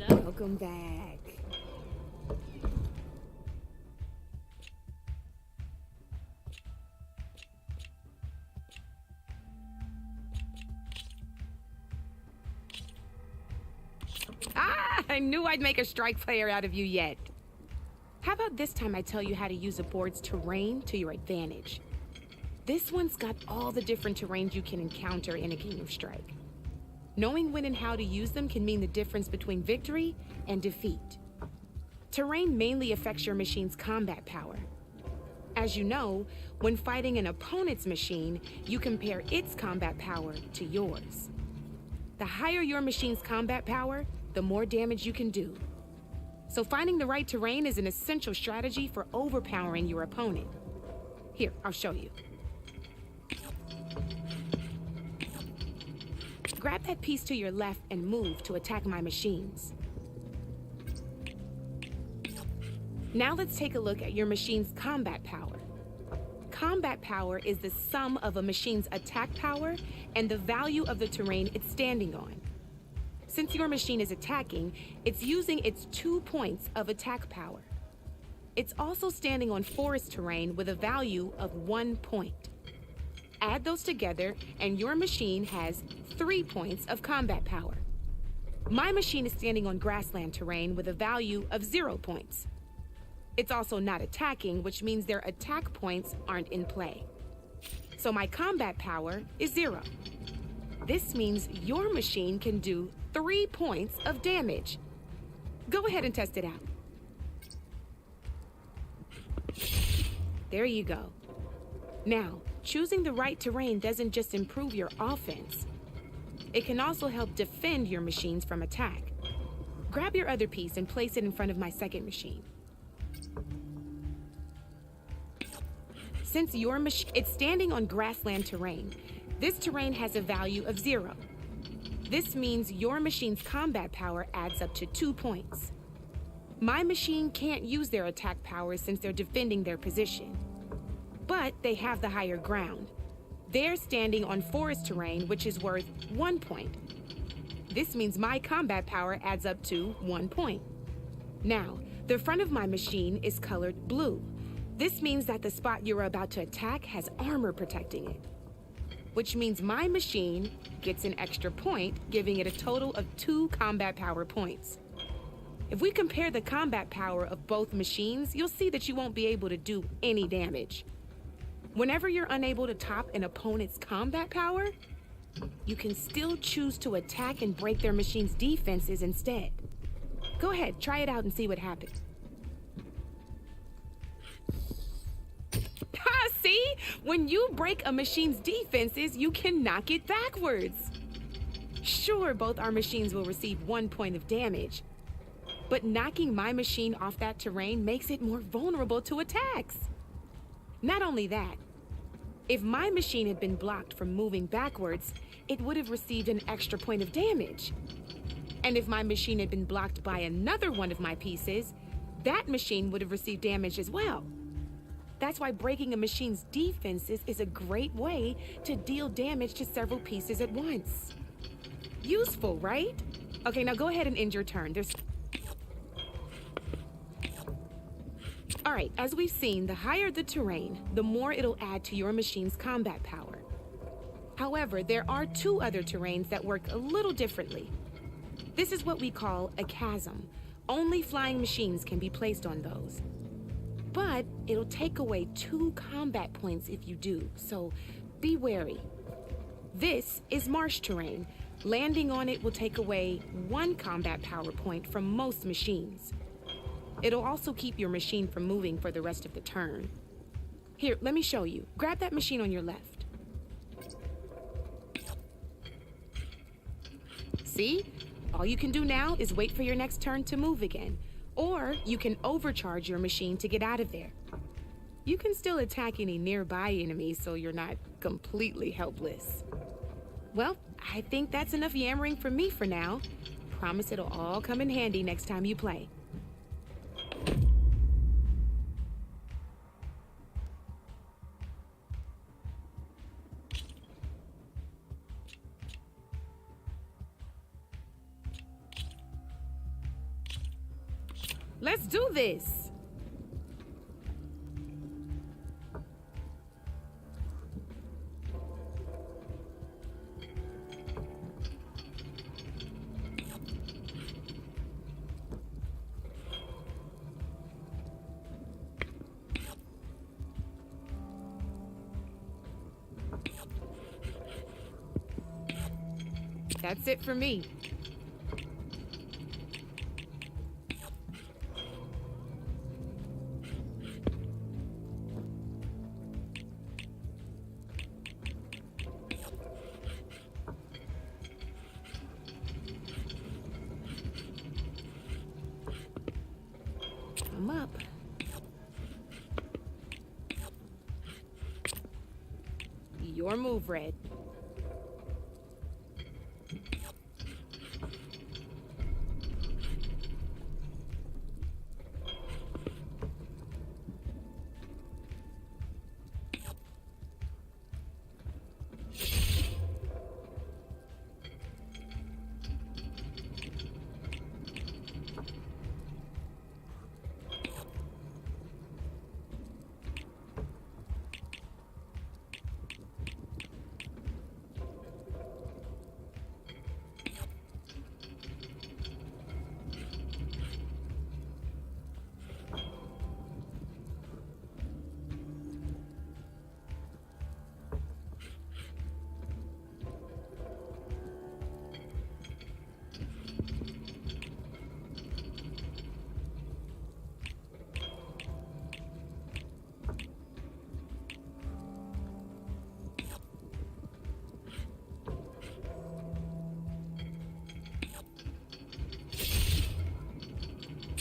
Welcome back. I knew I'd make a strike player out of you yet. How about this time I tell you how to use a board's terrain to your advantage? This one's got all the different terrains you can encounter in a game of Strike. Knowing when and how to use them can mean the difference between victory and defeat. Terrain mainly affects your machine's combat power. As you know, when fighting an opponent's machine, you compare its combat power to yours. The higher your machine's combat power, the more damage you can do. So finding the right terrain is an essential strategy for overpowering your opponent. Here, I'll show you. Grab that piece to your left and move to attack my machines. Now let's take a look at your machine's combat power. Combat power is the sum of a machine's attack power and the value of the terrain it's standing on. Since your machine is attacking, it's using its 2 points of attack power. It's also standing on forest terrain with a value of 1 point. Add those together, and your machine has 3 points of combat power. My machine is standing on grassland terrain with a value of 0 points. It's also not attacking, which means their attack points aren't in play. So my combat power is 0. This means your machine can do 3 points of damage. Go ahead and test it out. There you go. Now, choosing the right terrain doesn't just improve your offense. It can also help defend your machines from attack. Grab your other piece and place it in front of my second machine. Since your machine is standing on grassland terrain, this terrain has a value of 0. This means your machine's combat power adds up to 2 points. My machine can't use their attack power since they're defending their position. But they have the higher ground. They're standing on forest terrain, which is worth 1 point. This means my combat power adds up to 1 point. Now, the front of my machine is colored blue. This means that the spot you're about to attack has armor protecting it, which means my machine gets an extra point, giving it a total of 2 combat power points. If we compare the combat power of both machines, you'll see that you won't be able to do any damage. Whenever you're unable to top an opponent's combat power, you can still choose to attack and break their machine's defenses instead. Go ahead, try it out and see what happens. Ha, see? When you break a machine's defenses, you can knock it backwards. Sure, both our machines will receive 1 point of damage, but knocking my machine off that terrain makes it more vulnerable to attacks. Not only that, if my machine had been blocked from moving backwards, it would have received an extra point of damage. And if my machine had been blocked by another one of my pieces, that machine would have received damage as well. That's why breaking a machine's defenses is a great way to deal damage to several pieces at once. Useful, right? Okay, now go ahead and end your turn. All right, as we've seen, the higher the terrain, the more it'll add to your machine's combat power. However, there are 2 other terrains that work a little differently. This is what we call a chasm. Only flying machines can be placed on those. But it'll take away 2 combat points if you do, so be wary. This is marsh terrain. Landing on it will take away 1 combat power point from most machines. It'll also keep your machine from moving for the rest of the turn. Here, let me show you. Grab that machine on your left. See? All you can do now is wait for your next turn to move again. Or you can overcharge your machine to get out of there. You can still attack any nearby enemies so you're not completely helpless. Well, I think that's enough yammering for me for now. Promise it'll all come in handy next time you play. Let's do this! That's it for me. I'm up. Your move, Red.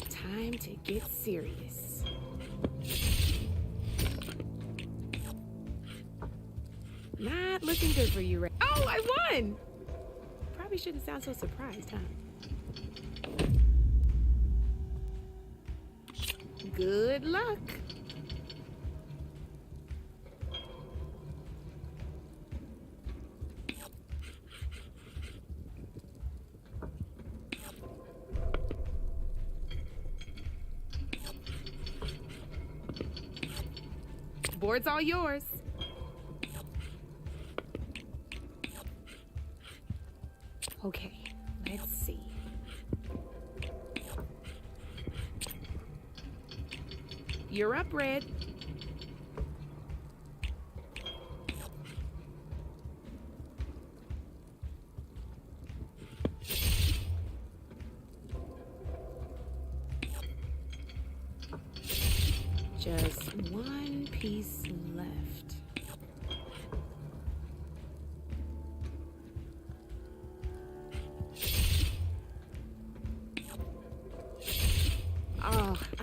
Time to get serious. Not looking good for you, Red. Oh, I won! Probably shouldn't sound so surprised, huh? Good luck. Board's all yours. Okay, let's see. You're up, Red. Just one piece left.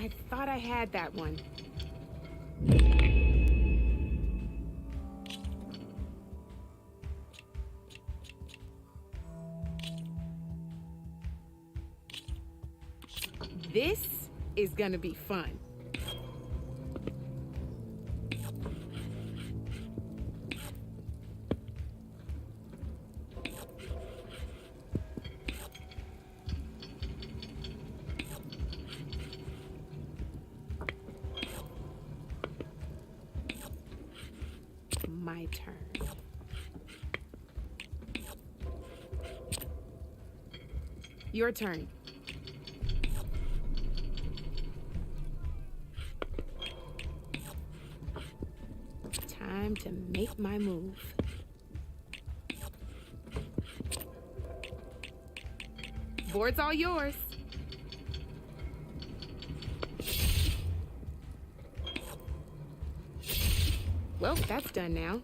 I thought I had that one. This is gonna be fun. My turn. Your turn. Time to make my move. Board's all yours. Well, that's done now.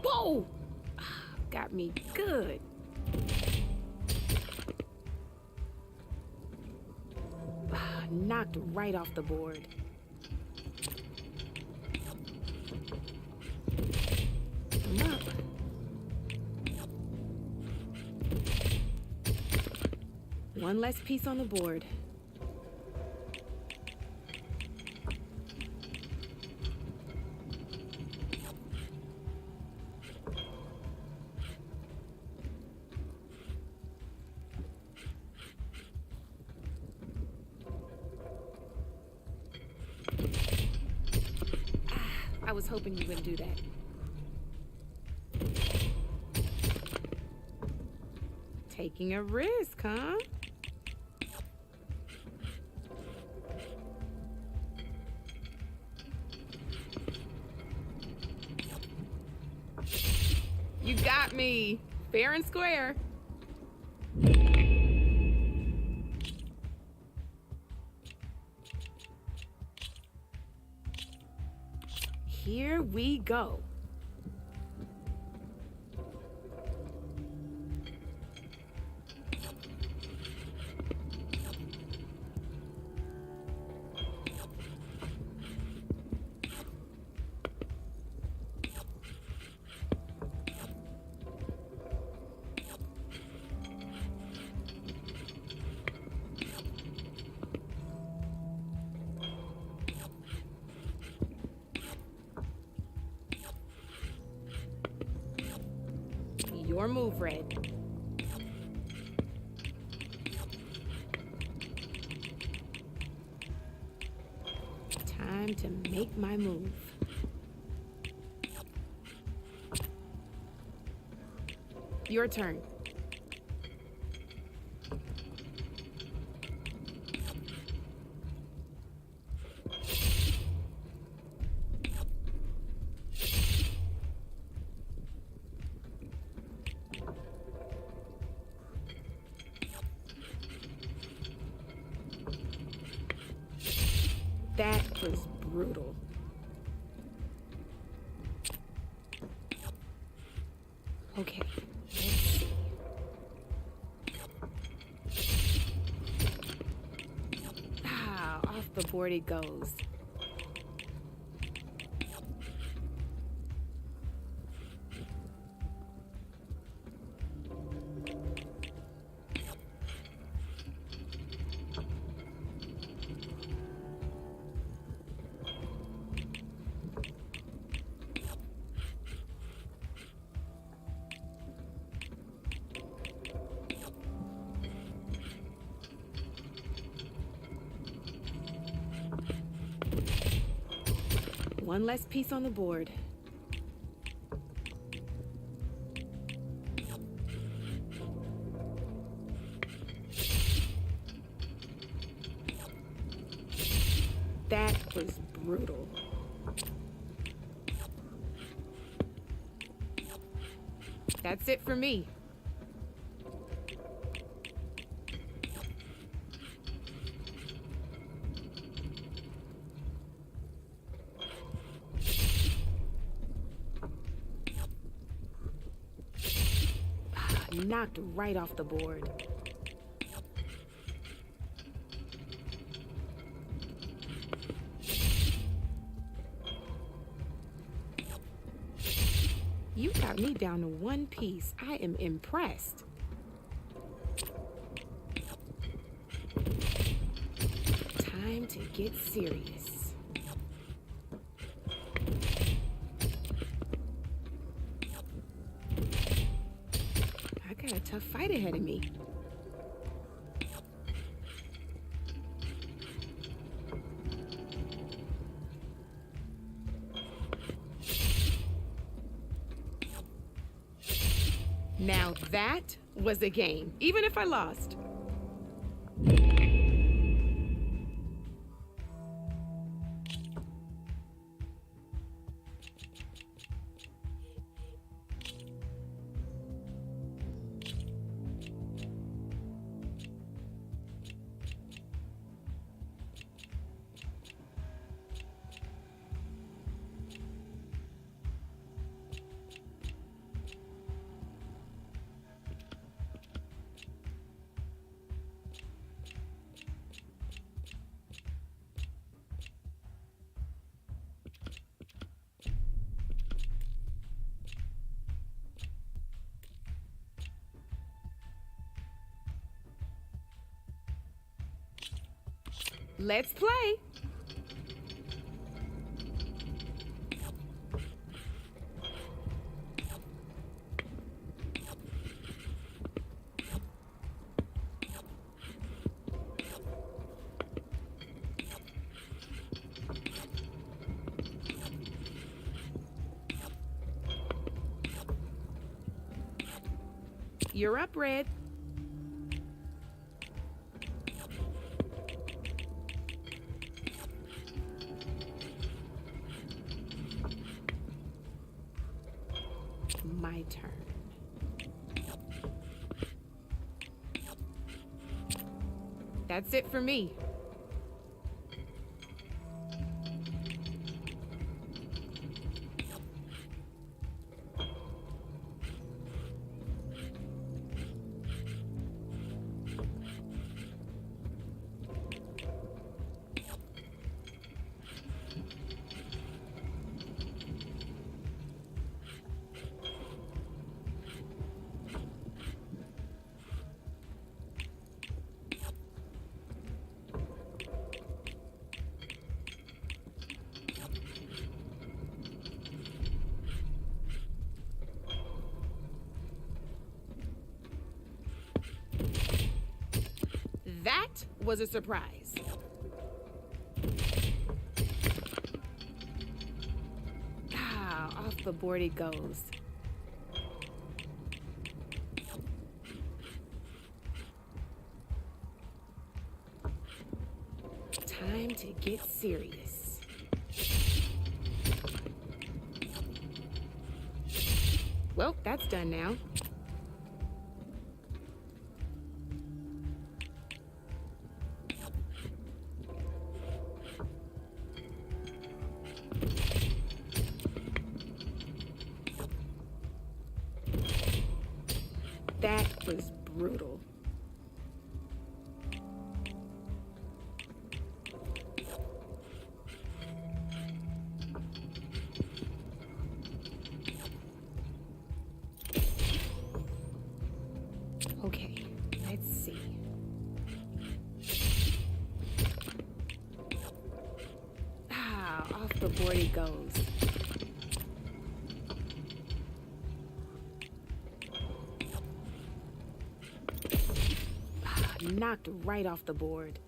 Whoa! Got me good. Knocked right off the board. I'm up. One less piece on the board. I was hoping you wouldn't do that. Taking a risk, huh? You got me, fair and square. Here we go. Your move, Red. Time to make my move. Your turn. That was brutal. Okay, let's see. Off the board it goes. One less piece on the board. That was brutal. That's it for me. Knocked right off the board. You got me down to one piece. I am impressed. Time to get serious. I got a tough fight ahead of me. Now that was a game, even if I lost. Let's play. You're up, Red. My turn. That's it for me. That was a surprise. Off the board it goes. Time to get serious. Well, that's done now. That was brutal. Okay, let's see. Off the board it goes. Knocked right off the board.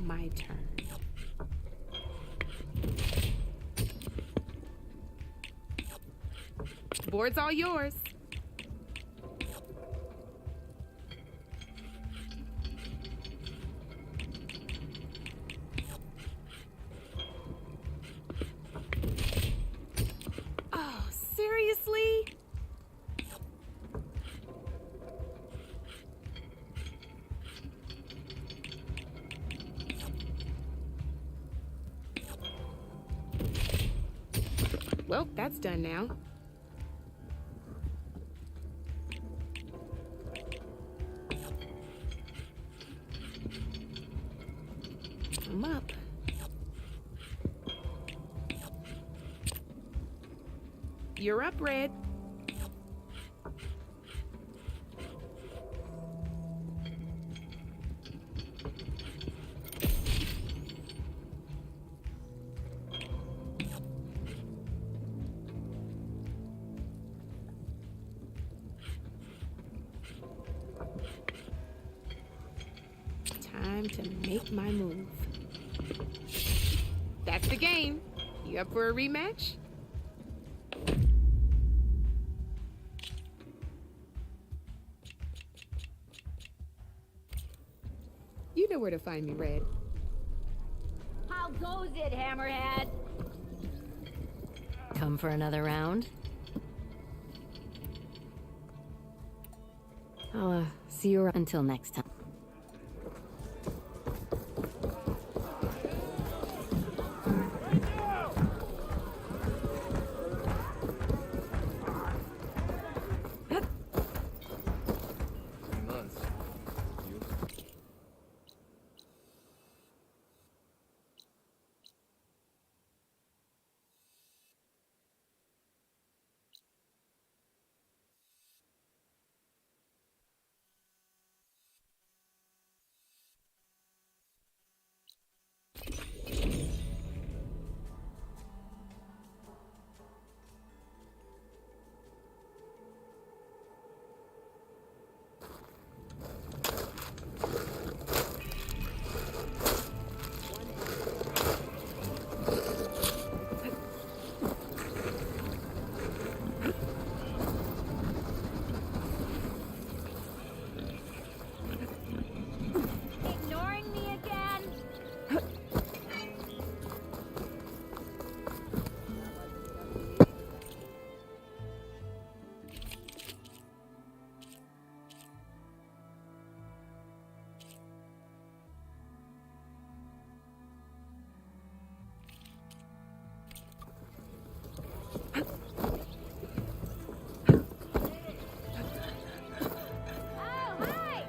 My turn. Board's all yours. Well, that's done now. I'm up. You're up, Red. Time to make my move. That's the game. You up for a rematch? You know where to find me, Red. How goes it, Hammerhead? Come for another round? I'll, see you around. Until next time. Ignoring me again? Oh, hi!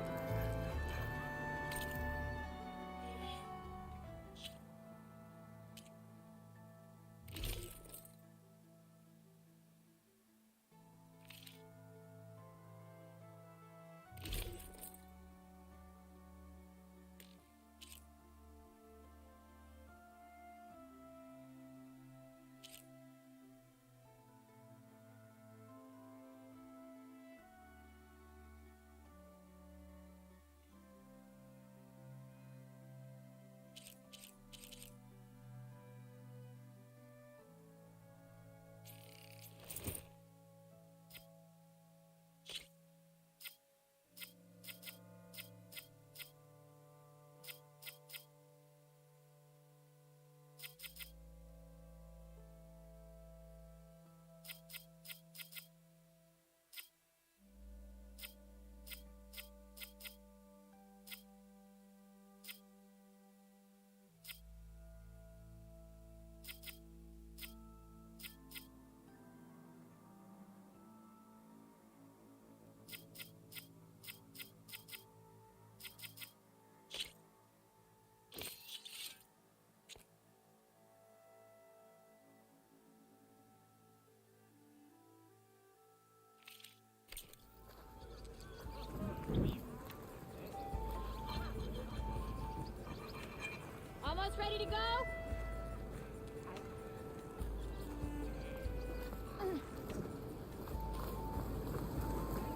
Almost ready to go?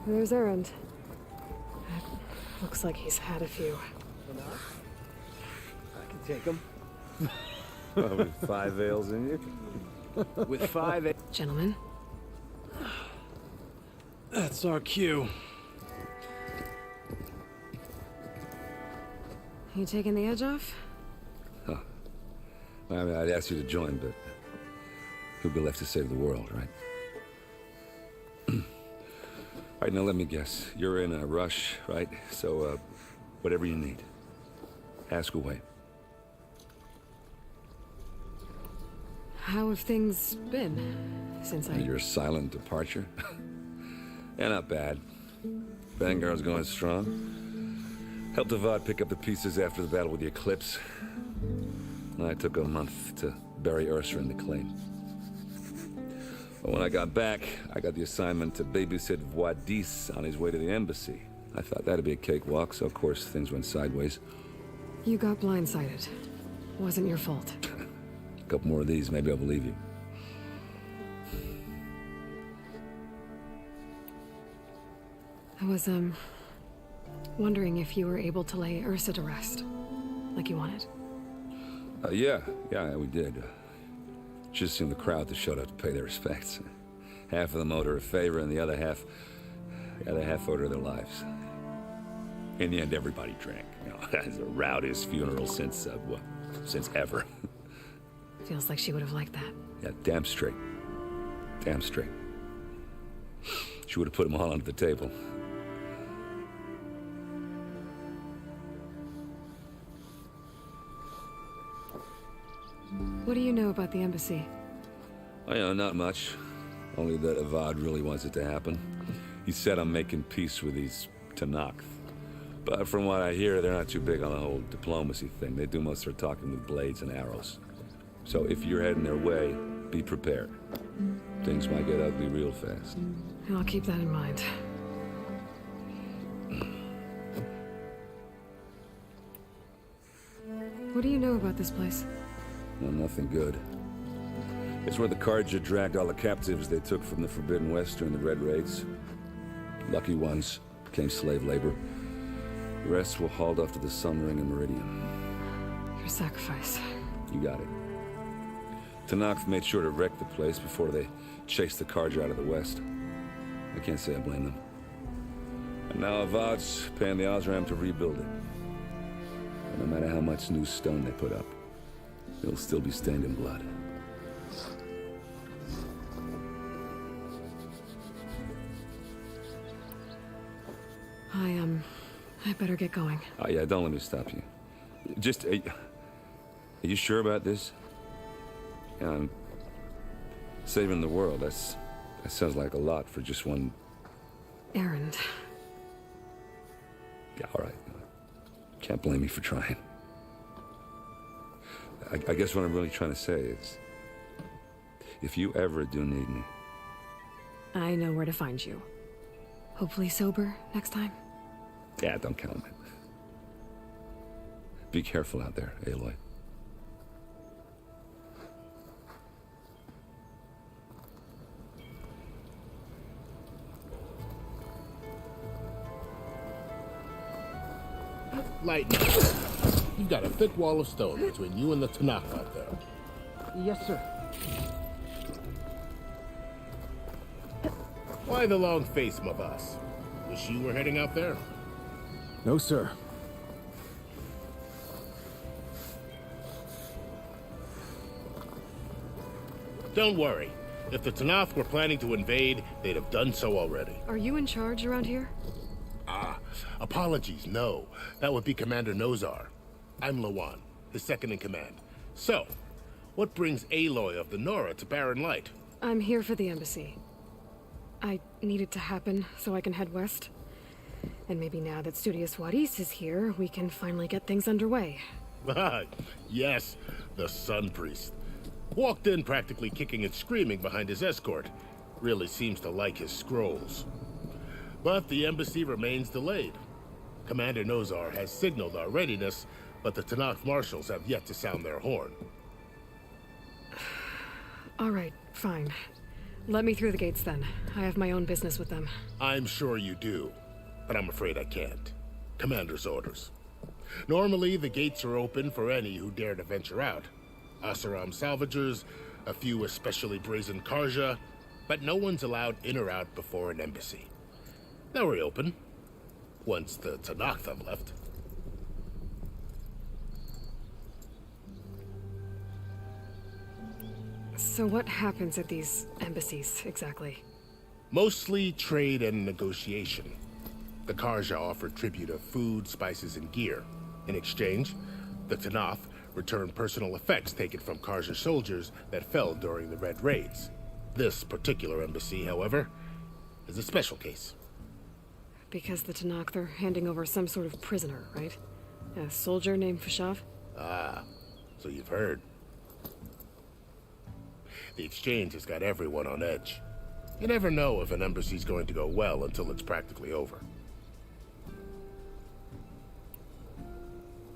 There's Erend. Looks like he's had a few. I can take him. With 5 ales in you? With 5 Gentlemen, That's our cue. you taking the edge off? I mean, I'd ask you to join, but who'd be left to save the world, right? All right, now let me guess. You're in a rush, right? So, whatever you need, ask away. How have things been since Your silent departure? Yeah, not bad. Vanguard's going strong. Helped Avad pick up the pieces after the battle with the Eclipse. I took a month to bury Ursa in the claim. But when I got back, I got the assignment to babysit Wadis on his way to the embassy. I thought that'd be a cakewalk, so of course things went sideways. You got blindsided. Wasn't your fault. A couple more of these, maybe I'll believe you. I was, wondering if you were able to lay Ursa to rest, like you wanted. Yeah, we did. Just seemed the crowd that showed up to pay their respects. Half of them owed her a favor, and the other half owed her their lives. In the end, everybody drank. You know, it's the rowdiest funeral since ever. Feels like she would have liked that. Yeah, damn straight. Damn straight. She would have put them all under the table. What do you know about the embassy? Not much. Only that Avad really wants it to happen. He said I'm making peace with these Tenakth. But from what I hear, they're not too big on the whole diplomacy thing. They do most of their talking with blades and arrows. So if you're heading their way, be prepared. Things might get ugly real fast. I'll keep that in mind. What do you know about this place? Well, nothing good. It's where the Carja dragged all the captives they took from the Forbidden West during the Red Raids. Lucky ones became slave labor. The rest were hauled off to the Sun Ring and Meridian. Your sacrifice. You got it. Tenakth made sure to wreck the place before they chased the Carja out of the West. I can't say I blame them. And now Avad's paying the Osram to rebuild it. And no matter how much new stone they put up, it'll still be stained in blood. I better get going. Oh, yeah, don't let me stop you. Just, are you sure about this? Saving the world, that sounds like a lot for just one... Errand. Yeah, all right. Can't blame me for trying. I guess what I'm really trying to say is, if you ever do need me... I know where to find you. Hopefully sober next time. Yeah, don't count on it. Be careful out there, Aloy. Lightning. You've got a thick wall of stone between you and the Tenakth out there. Yes, sir. Why the long face, Mavas? Wish you were heading out there? No, sir. Don't worry. If the Tenakth were planning to invade, they'd have done so already. Are you in charge around here? Apologies, no. That would be Commander Nozar. I'm Lawan, his second in command. So, what brings Aloy of the Nora to Barren Light? I'm here for the embassy. I need it to happen so I can head west. And maybe now that Studious Wadis is here, we can finally get things underway. Yes, the Sun Priest. Walked in practically kicking and screaming behind his escort. Really seems to like his scrolls. But the embassy remains delayed. Commander Nozar has signaled our readiness, but the Tenakth marshals have yet to sound their horn. All right, fine. Let me through the gates then. I have my own business with them. I'm sure you do, but I'm afraid I can't. Commander's orders. Normally, the gates are open for any who dare to venture out. Asaram salvagers, a few especially brazen Carja, but no one's allowed in or out before an embassy. They'll reopen, once the Tenakth have left. So what happens at these embassies, exactly? Mostly trade and negotiation. The Carja offer tribute of food, spices, and gear. In exchange, the Tenakth return personal effects taken from Kaiser soldiers that fell during the Red Raids. This particular embassy, however, is a special case. Because the Tanakh, they're handing over some sort of prisoner, right? A soldier named Fashav? Ah, so you've heard. The exchange has got everyone on edge. You never know if an embassy's going to go well until it's practically over.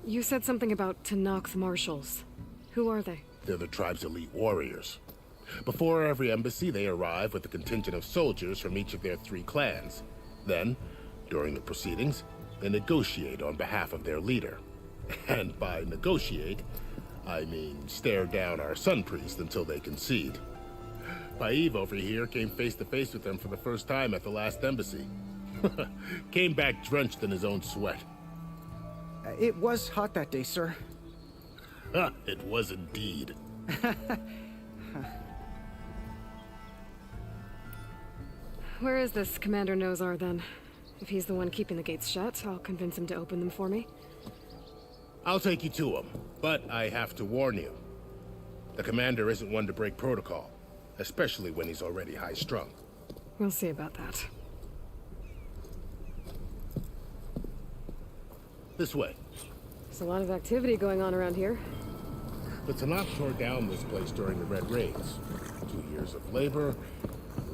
You said something about Tanakh marshals. Who are they? They're the tribe's elite warriors. Before every embassy, they arrive with a contingent of soldiers from each of their 3 clans. Then, during the proceedings, they negotiate on behalf of their leader. And by negotiate, I mean stare down our sun priest until they concede. Paiv over here came face to face with them for the first time at the last embassy. Came back drenched in his own sweat. It was hot that day, sir. It was indeed. Where is this Commander Nozar, then? If he's the one keeping the gates shut, I'll convince him to open them for me. I'll take you to him, but I have to warn you. The commander isn't one to break protocol, especially when he's already high-strung. We'll see about that. This way. There's a lot of activity going on around here. The Tanakh tore down this place during the Red Raids. 2 years of labor,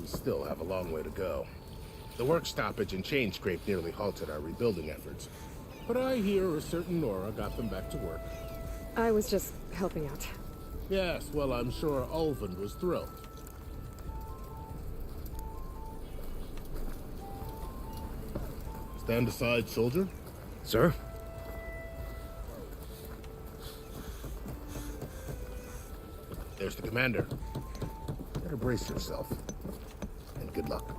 we still have a long way to go. The work stoppage and chain scrape nearly halted our rebuilding efforts. But I hear a certain Nora got them back to work. I was just helping out. Yes, well, I'm sure Ulvund was thrilled. Stand aside, soldier. Sir? There's the commander. Better brace yourself. And good luck.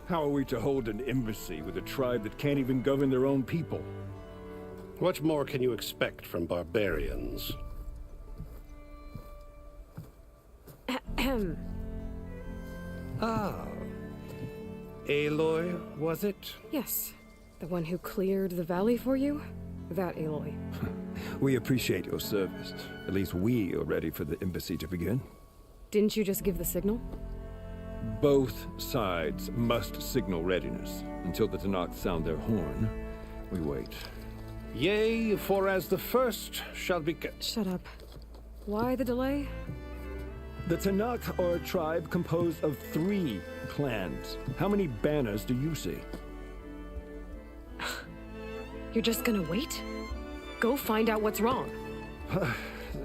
How are we to hold an embassy with a tribe that can't even govern their own people? What more can you expect from barbarians? Ah. Aloy, was it? Yes. The one who cleared the valley for you? That Aloy. We appreciate your service. At least we are ready for the embassy to begin. Didn't you just give the signal? Both sides must signal readiness. Until the Tanakh sound their horn, we wait. Yea, for as the first shall be... Shut up. Why the delay? The Tanakh are a tribe composed of 3 clans. How many banners do you see? You're just gonna wait? Go find out what's wrong.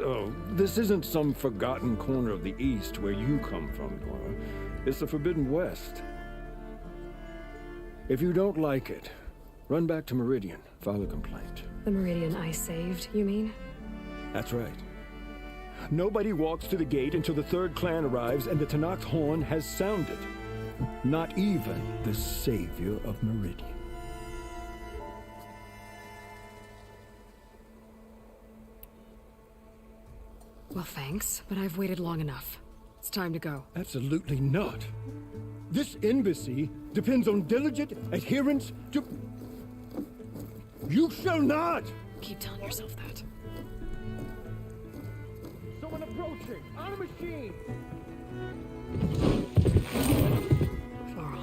Oh, this isn't some forgotten corner of the East where you come from, Nora. It's the Forbidden West. If you don't like it, run back to Meridian, file a complaint. The Meridian I saved, you mean? That's right. Nobody walks to the gate until the 3rd clan arrives and the Tanakh's horn has sounded. Not even the savior of Meridian. Well, thanks, but I've waited long enough. It's time to go. Absolutely not. This embassy depends on diligent adherence to... You shall not! Keep telling yourself that. Someone approaching! On a machine! Varl.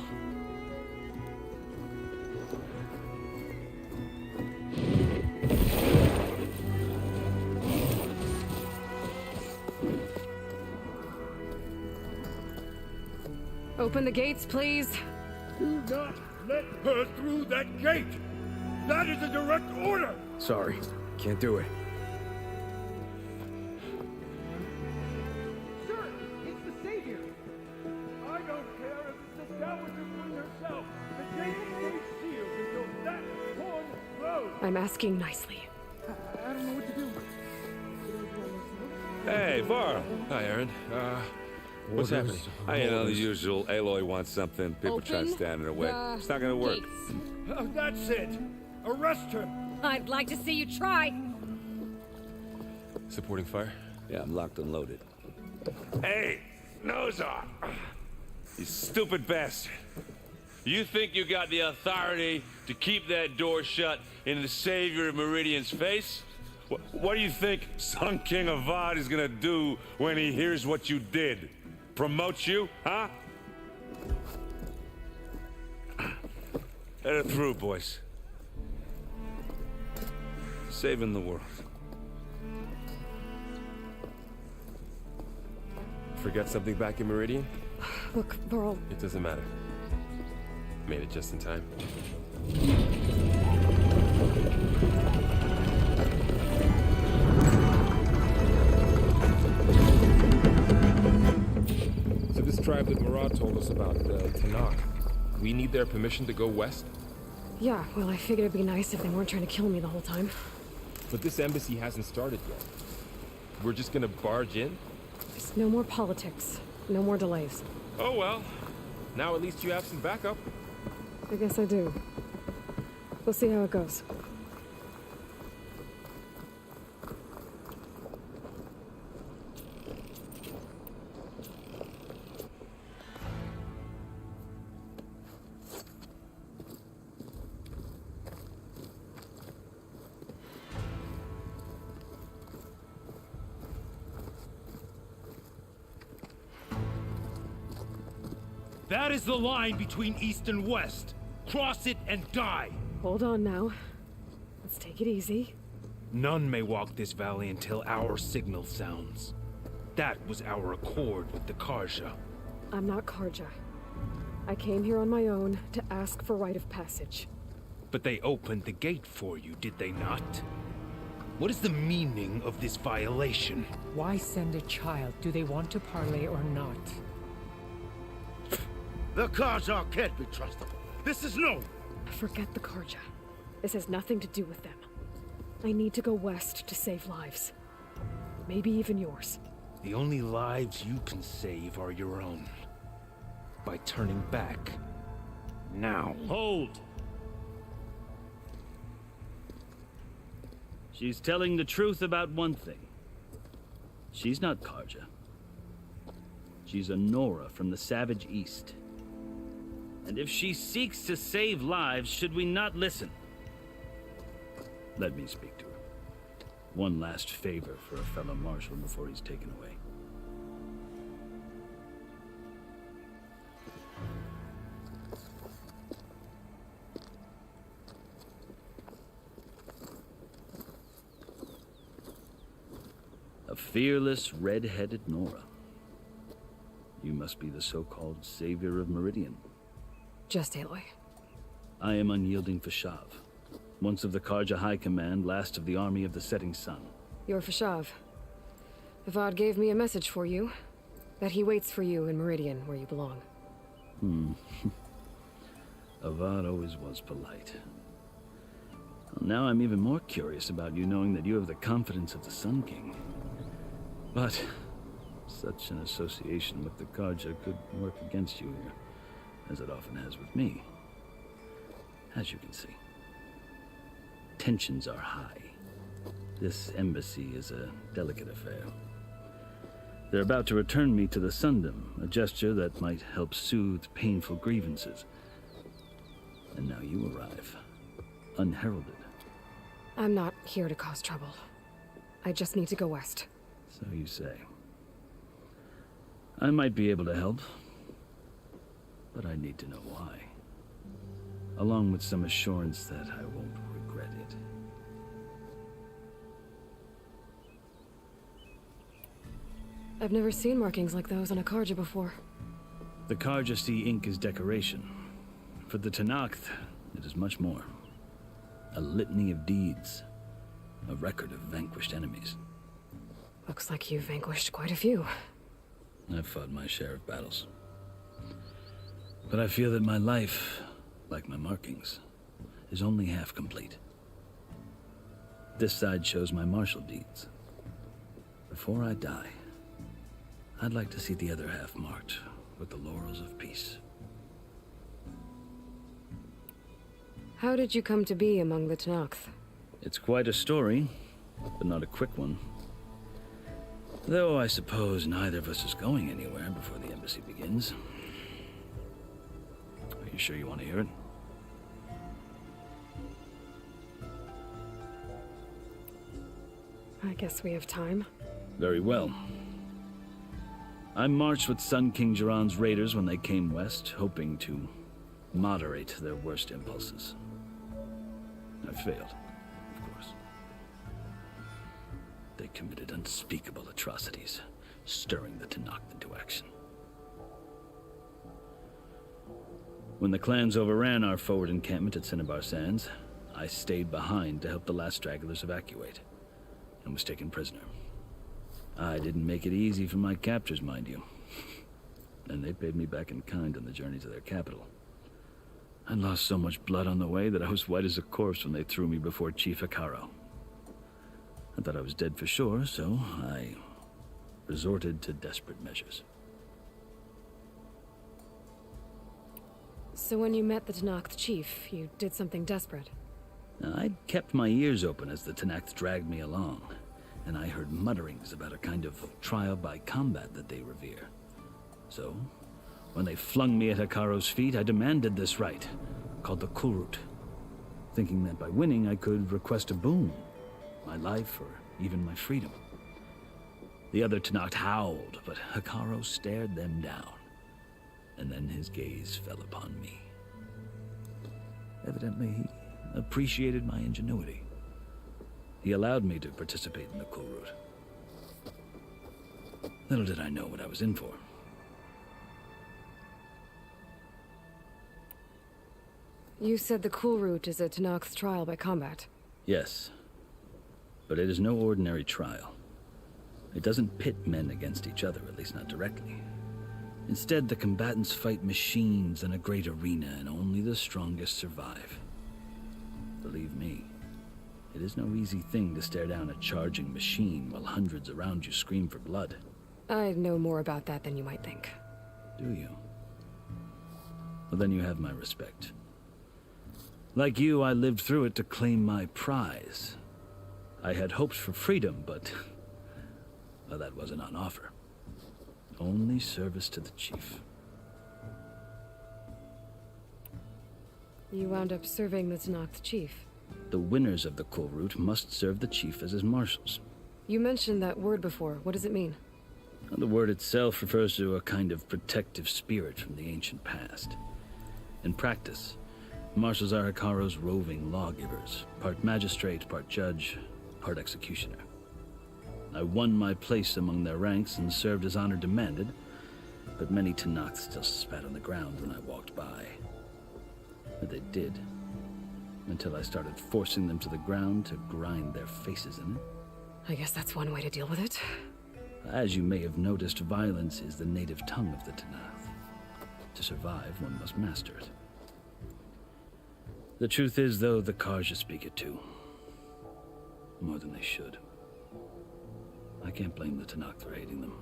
Open the gates, please. Do not let her through that gate! That is a direct order! Sorry. Can't do it. Sir, it's the Savior! I don't care if it's the Dowager Queen herself! The gate stays sealed until that horn blows! I'm asking nicely. I don't know what to do. Hey, Varl. Hi, Aaron. What's happening? You know, the usual. Aloy wants something. People try to stand in her way. It's not gonna work. Oh, that's it! Arrest her! I'd like to see you try. Supporting fire? Yeah, I'm locked and loaded. Hey, Nozar! You stupid bastard! You think you got the authority To keep that door shut in the Savior of Meridian's face? What do you think Sun King Avad is gonna do when he hears what you did? Promote you, huh? Let it through, boys. Saving the world. Forget something back in Meridian? Look, Varl, It doesn't matter. Made it just in time. So this tribe that Murad told us about, Tanakh, we need their permission to go west? yeah, well, I figured it'd be nice if they weren't trying to kill me the whole time. But this embassy hasn't started yet. We're just gonna barge in? Just no more politics. No more delays. Oh well. Now at least you have some backup. I guess I do. We'll see how it goes. That is the line between East and West. Cross it and die. Hold on now. Let's take it easy. None may walk this valley until our signal sounds. That was our accord with the Karja. I'm not Karja. I came here on my own to ask for rite of passage. But they opened the gate for you, did they not? What is the meaning of this violation? Why send a child? Do they want to parley or not? The Karja can't be trusted. This is no. Forget the Karja. This has nothing to do with them. I need to go west to save lives. Maybe even yours. The only lives you can save are your own. By turning back. Now. Hold! She's telling the truth about one thing. She's not Karja. She's a Nora from the Savage East. And if she seeks to save lives, should we not listen? Let me speak to her. One last favor for a fellow marshal before he's taken away. A fearless, red-headed Nora. You must be the so-called savior of Meridian. Just Aloy. I am Unyielding Fashav, once of the Karja High Command, last of the Army of the Setting Sun. You're Fashav. Avad gave me a message for you. That he waits for you in Meridian, where you belong. Avad always was polite. Well, now I'm even more curious about you knowing that you have the confidence of the Sun King. But such an association with the Karja could work against you here, as it often has with me. As you can see, tensions are high. This embassy is a delicate affair. They're about to return me to the Sundom, a gesture that might help soothe painful grievances. And now you arrive, unheralded. I'm not here to cause trouble. I just need to go west. So you say. I might be able to help, but I need to know why. Along with some assurance that I won't regret it. I've never seen markings like those on a Karja before. The Karja see ink as decoration. For the Tanakh, it is much more. A litany of deeds. A record of vanquished enemies. Looks like you've vanquished quite a few. I've fought my share of battles. But I feel that my life, like my markings, is only half complete. This side shows my martial deeds. Before I die, I'd like to see the other half marked with the laurels of peace. How did you come to be among the Tanakh? It's quite a story, but not a quick one. Though I suppose neither of us is going anywhere before the embassy begins. Are you sure you want to hear it? I guess we have time. Very well. I marched with Sun King Jiran's raiders when they came west, hoping to moderate their worst impulses. I failed, of course. They committed unspeakable atrocities, stirring the Tenakth into action. When the clans overran our forward encampment at Cinnabar Sands, I stayed behind to help the last stragglers evacuate, and was taken prisoner. I didn't make it easy for my captors, mind you. And they paid me back in kind on the journey to their capital. I lost so much blood on the way that I was white as a corpse when they threw me before Chief Hekarro. I thought I was dead for sure, so I resorted to desperate measures. So when you met the Tenakth chief, you did something desperate? I'd kept my ears open as the Tenakth dragged me along, and I heard mutterings about a kind of trial by combat that they revere. So, when they flung me at Hekarro's feet, I demanded this rite, called the Kulrut, thinking that by winning I could request a boon, my life or even my freedom. The other Tenakth howled, but Hekarro stared them down, and then his gaze fell upon me. Evidently, he appreciated my ingenuity. He allowed me to participate in the Kulrut. Little did I know what I was in for. You said the Kulrut is a Tenakth's trial by combat. Yes, but it is no ordinary trial. It doesn't pit men against each other, at least not directly. Instead, the combatants fight machines in a great arena, and only the strongest survive. Believe me, it is no easy thing to stare down a charging machine while hundreds around you scream for blood. I know more about that than you might think. Do you? Well, then you have my respect. Like you, I lived through it to claim my prize. I had hopes for freedom, but well, that wasn't on offer. Only service to the chief. You wound up serving the Tenakth chief. The winners of the Kulrut must serve the chief as his marshals. You mentioned that word before. What does it mean? The word itself refers to a kind of protective spirit from the ancient past. In practice, marshals are Hekarro's roving lawgivers, part magistrate, part judge, part executioner. I won my place among their ranks and served as honor demanded, but many Tenakth still spat on the ground when I walked by. But they did, until I started forcing them to the ground to grind their faces in it. I guess that's one way to deal with it. As you may have noticed, violence is the native tongue of the Tenakth. To survive, one must master it. The truth is, though, the Carja speak it too. More than they should. I can't blame the Tenakth for hating them.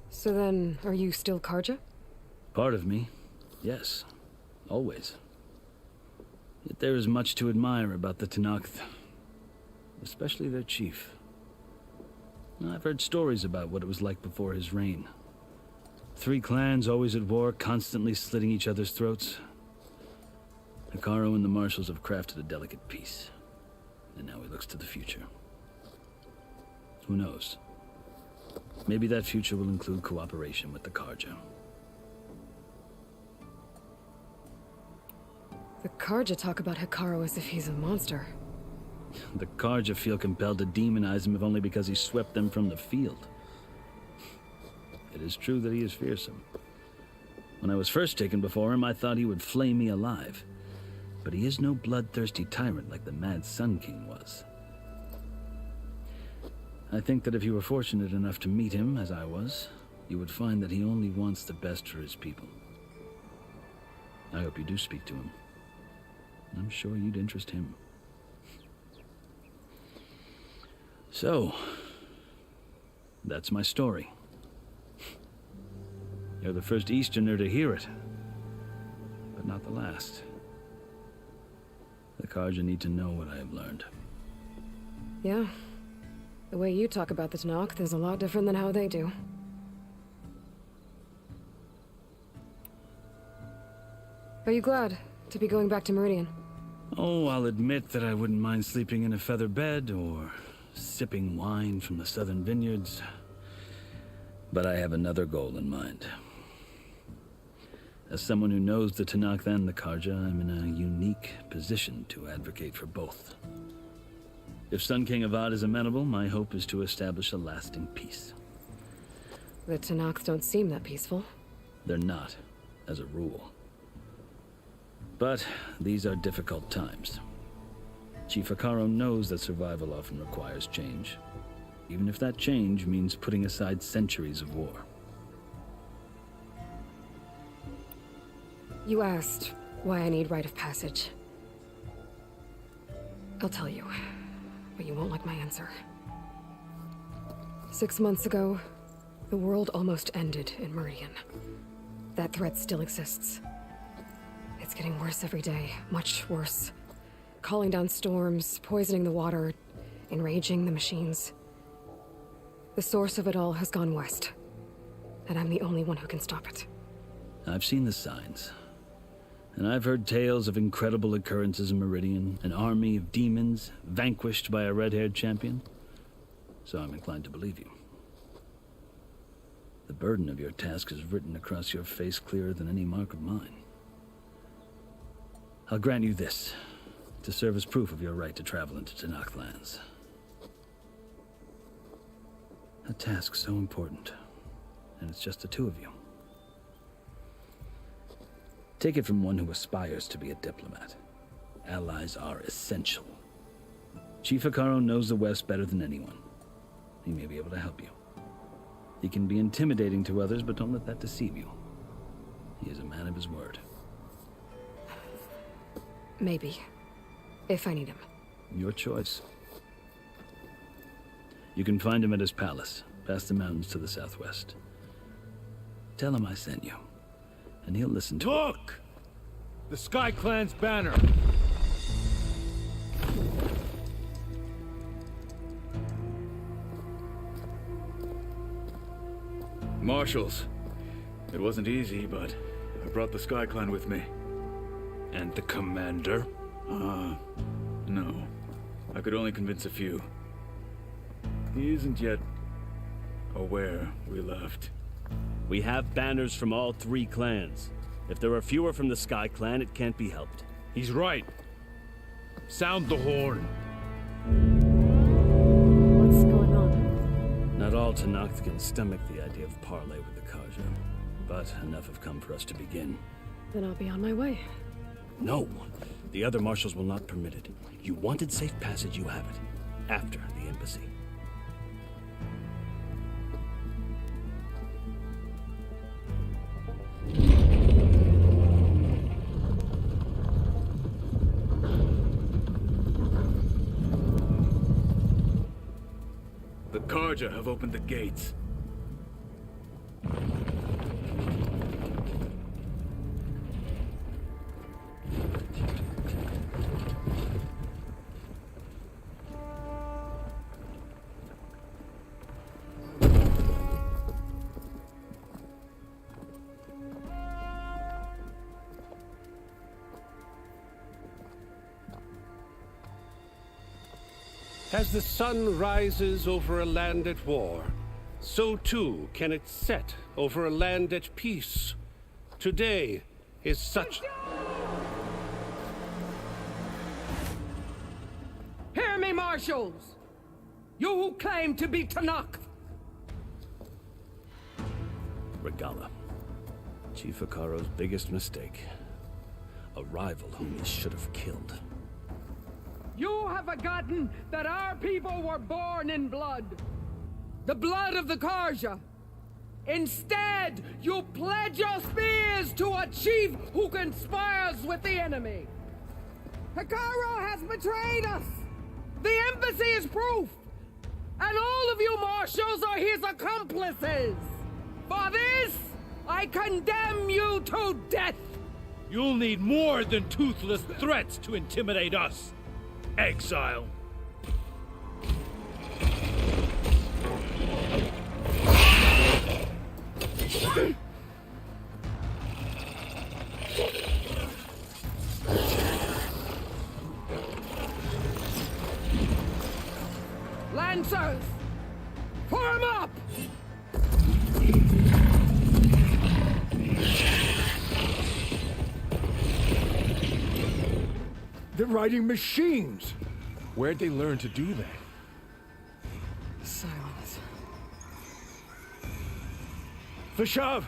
So then, are you still Carja? Part of me, yes. Always. Yet there is much to admire about the Tenakth. Especially their chief. I've heard stories about what it was like before his reign. 3 clans always at war, constantly slitting each other's throats. Hekarro and the marshals have crafted a delicate peace. And now he looks to the future. Who knows? Maybe that future will include cooperation with the Carja. The Carja talk about Hekarro as if he's a monster. The Carja feel compelled to demonize him if only because he swept them from the field. It is true that he is fearsome. When I was first taken before him, I thought he would flay me alive. But he is no bloodthirsty tyrant like the Mad Sun King was. I think that if you were fortunate enough to meet him, as I was, you would find that he only wants the best for his people. I hope you do speak to him. I'm sure you'd interest him. So, that's my story. You're the first Easterner to hear it, but not the last. The Carja need to know what I have learned. Yeah. The way you talk about the Tenakth is a lot different than how they do. Are you glad to be going back to Meridian? Oh, I'll admit that I wouldn't mind sleeping in a feather bed or sipping wine from the southern vineyards. But I have another goal in mind. As someone who knows the Tenakth and the Carja, I'm in a unique position to advocate for both. If Sun King Avad is amenable, my hope is to establish a lasting peace. The Tenakth don't seem that peaceful. They're not, as a rule. But these are difficult times. Chief Hekarro knows that survival often requires change, even if that change means putting aside centuries of war. You asked why I need rite of passage. I'll tell you, but you won't like my answer. 6 months ago, the world almost ended in Meridian. That threat still exists. It's getting worse every day, much worse. Calling down storms, poisoning the water, enraging the machines. The source of it all has gone west, and I'm the only one who can stop it. I've seen the signs. And I've heard tales of incredible occurrences in Meridian, an army of demons vanquished by a red-haired champion. So I'm inclined to believe you. The burden of your task is written across your face clearer than any mark of mine. I'll grant you this, to serve as proof of your right to travel into Tenakth lands. A task so important, and it's just the two of you. Take it from one who aspires to be a diplomat. Allies are essential. Chief Hekarro knows the West better than anyone. He may be able to help you. He can be intimidating to others, but don't let that deceive you. He is a man of his word. Maybe. If I need him. Your choice. You can find him at his palace, past the mountains to the southwest. Tell him I sent you, and he'll listen to it. Look! The Sky Clan's banner! Marshals. It wasn't easy, but I brought the Sky Clan with me. And the commander? No. I could only convince a few. He isn't yet aware we left. We have banners from all 3 clans. If there are fewer from the Sky Clan, it can't be helped. He's right. Sound the horn. What's going on? Not all Tenakth can stomach the idea of parley with the Carja, but enough have come for us to begin. Then I'll be on my way. No! The other marshals will not permit it. You wanted safe passage, you have it. After the embassy. The Carja have opened the gates. As the sun rises over a land at war, so too can it set over a land at peace. Today is such... Hear me, marshals! You who claim to be Tenakth! Regalla. Chief Hekarro's biggest mistake. A rival whom he should have killed. You have forgotten that our people were born in blood. The blood of the Carja. Instead, you pledge your spears to a chief who conspires with the enemy. Hekarro has betrayed us. The embassy is proof. And all of you marshals are his accomplices. For this, I condemn you to death. You'll need more than toothless threats to intimidate us. Exile. Lancers! Form up! They're riding machines! Where'd they learn to do that? Silence. Vashav!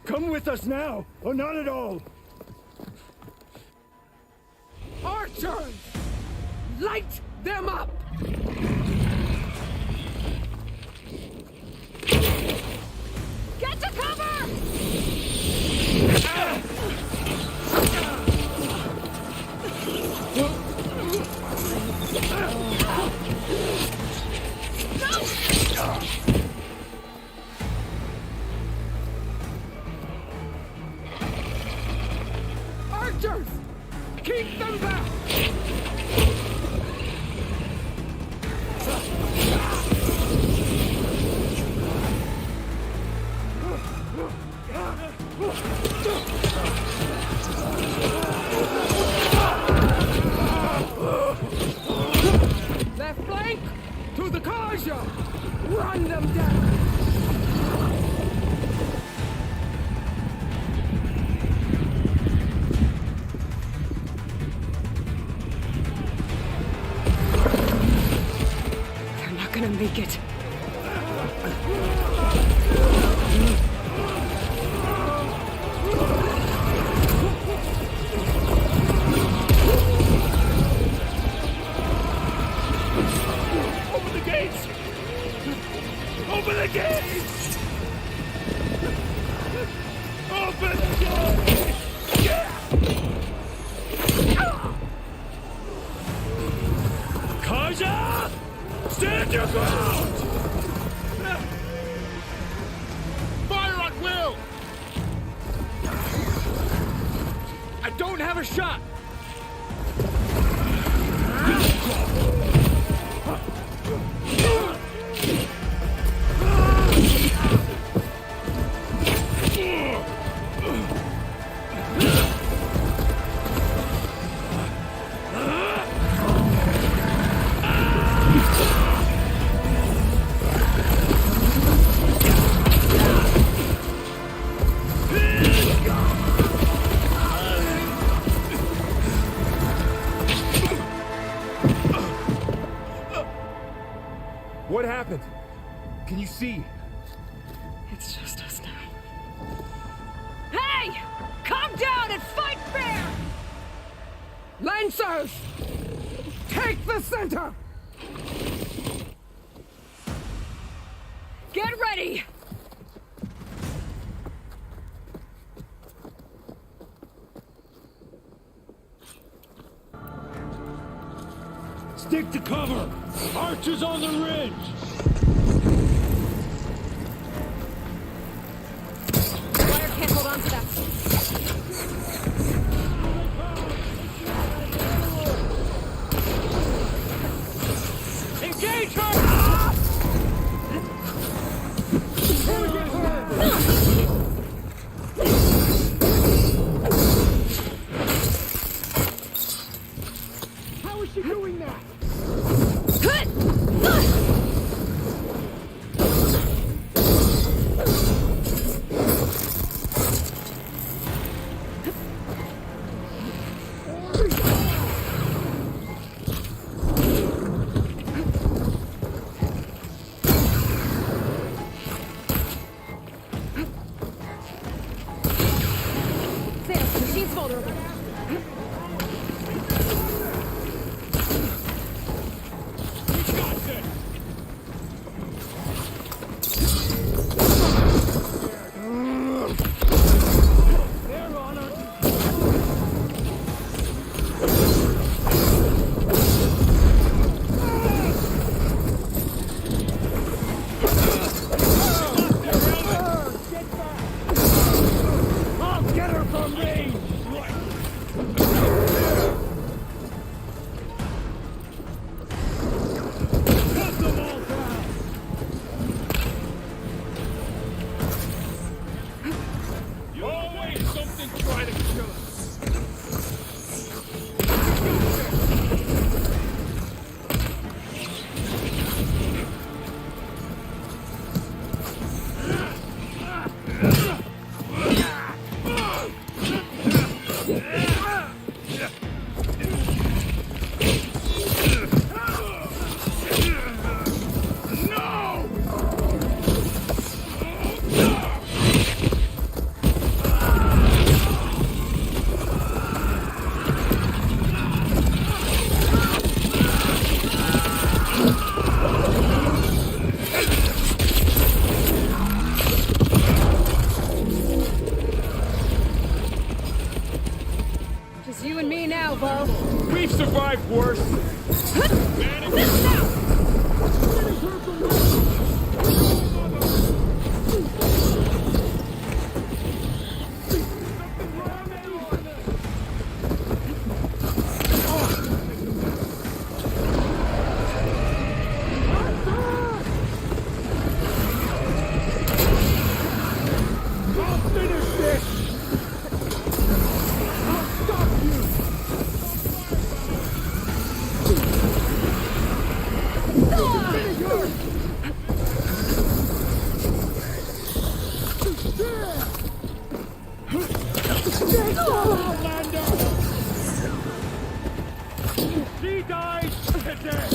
Come with us now, or not at all! Archers! Light them up! Get to cover! Archers! Keep them back! Left flank! To the Karja! Run them down! They're not gonna make it. Open the gates! Open the gates! Open the gates! Karja! Stand your ground! Fire at will! I don't have a shot! What happened? Can you see? It's just us now. Hey! Calm down and fight fair! Lancers! Take the center! Get ready! Stick to cover! Archers on the ridge! Wire can't hold on to that. Engage her! How is she doing that? Sam, machine's vulnerable. I'll get her from range! you and me now, Vo. We've survived worse. She died today.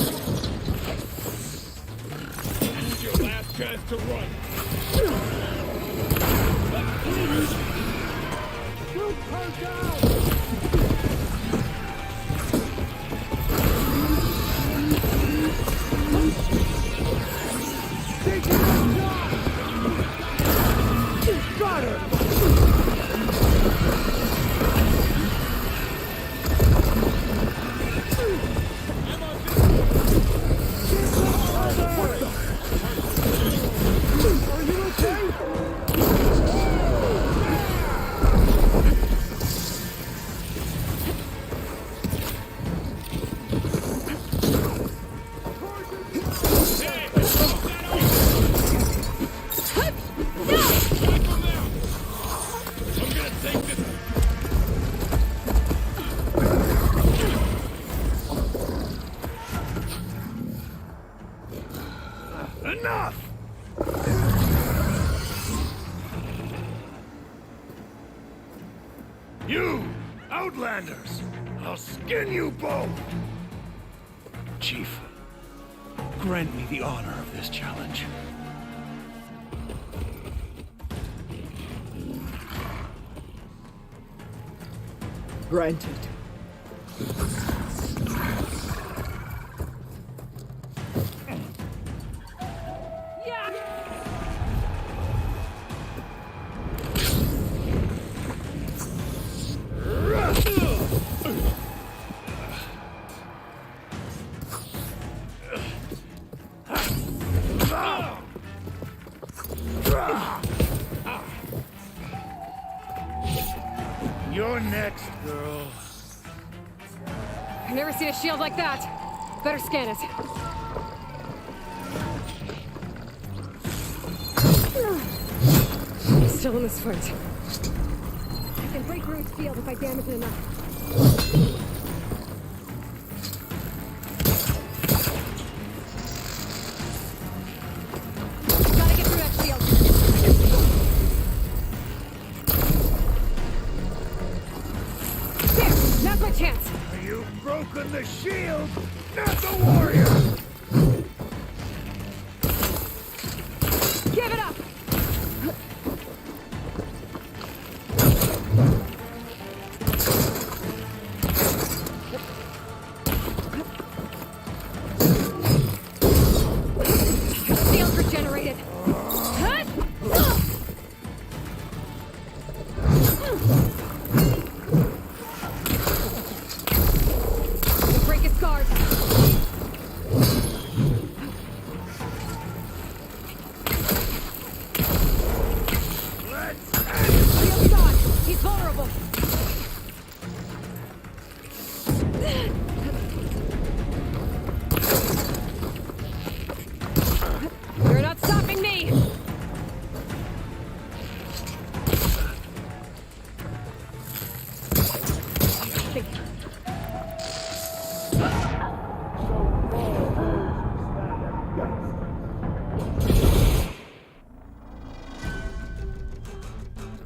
Your last chance to run. Shoot her down. Take a shot. Got her. Enough! You, Outlanders! I'll skin you both! Chief, grant me the honor of this challenge. Granted. You're next, girl. I've never seen a shield like that. Better scan it. Still in this fight. I can break Rune's field if I damage it enough. Gotta get through that shield. There! Now's my chance! You've broken the shield, not the warrior! Give it up! Shield regenerated. Break its guard. Shield's gone. He's vulnerable. You're not stopping me!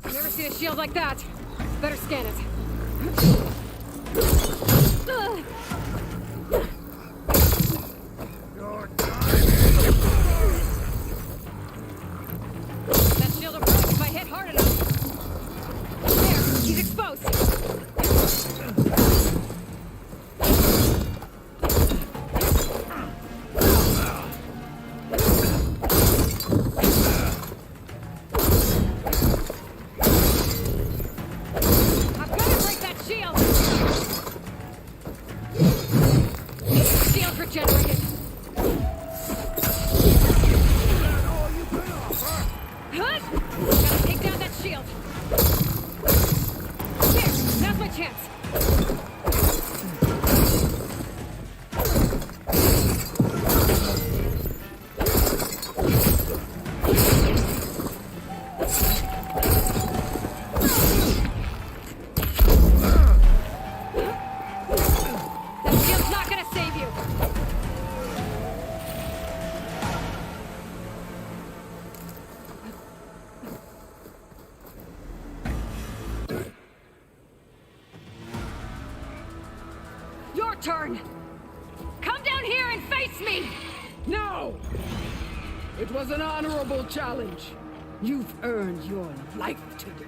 Never seen a shield like that. Better scan it. That shield will break if I hit hard enough. There, he's exposed. I've got to break that shield! your turn! Come down here and face me! No! It was an honorable challenge. You've earned your life today.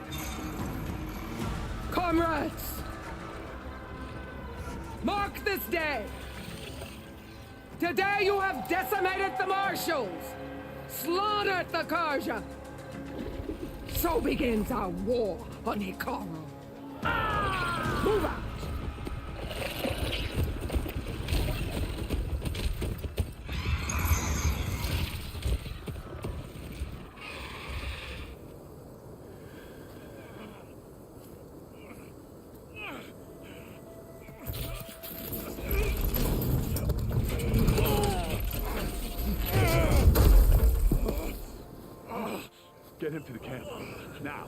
Comrades! Mark this day! Today you have decimated the Marshals! Slaughtered the Karja! So begins our war on Hikaru. Move out! Get him to the camp. Now.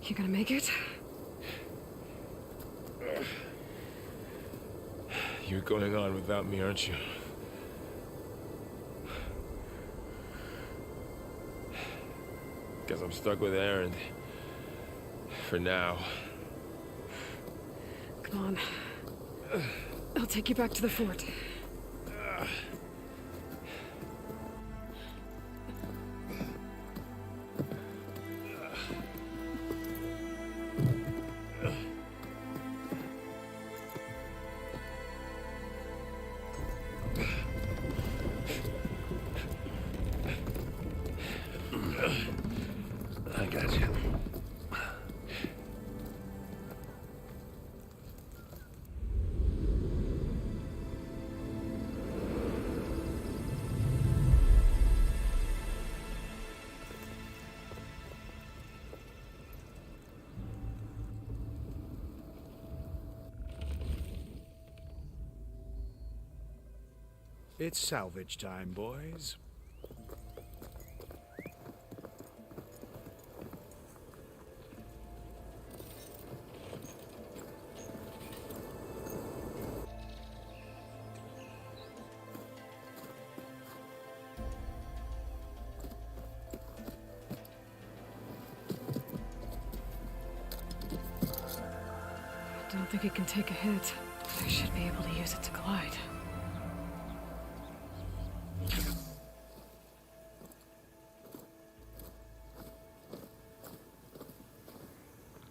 You gonna make it? You're going on without me, aren't you? Guess I'm stuck with Aaron. For now. Come on. I'll take you back to the fort. I got you. It's salvage time, boys. I don't think it can take a hit. I should be able to use it to glide.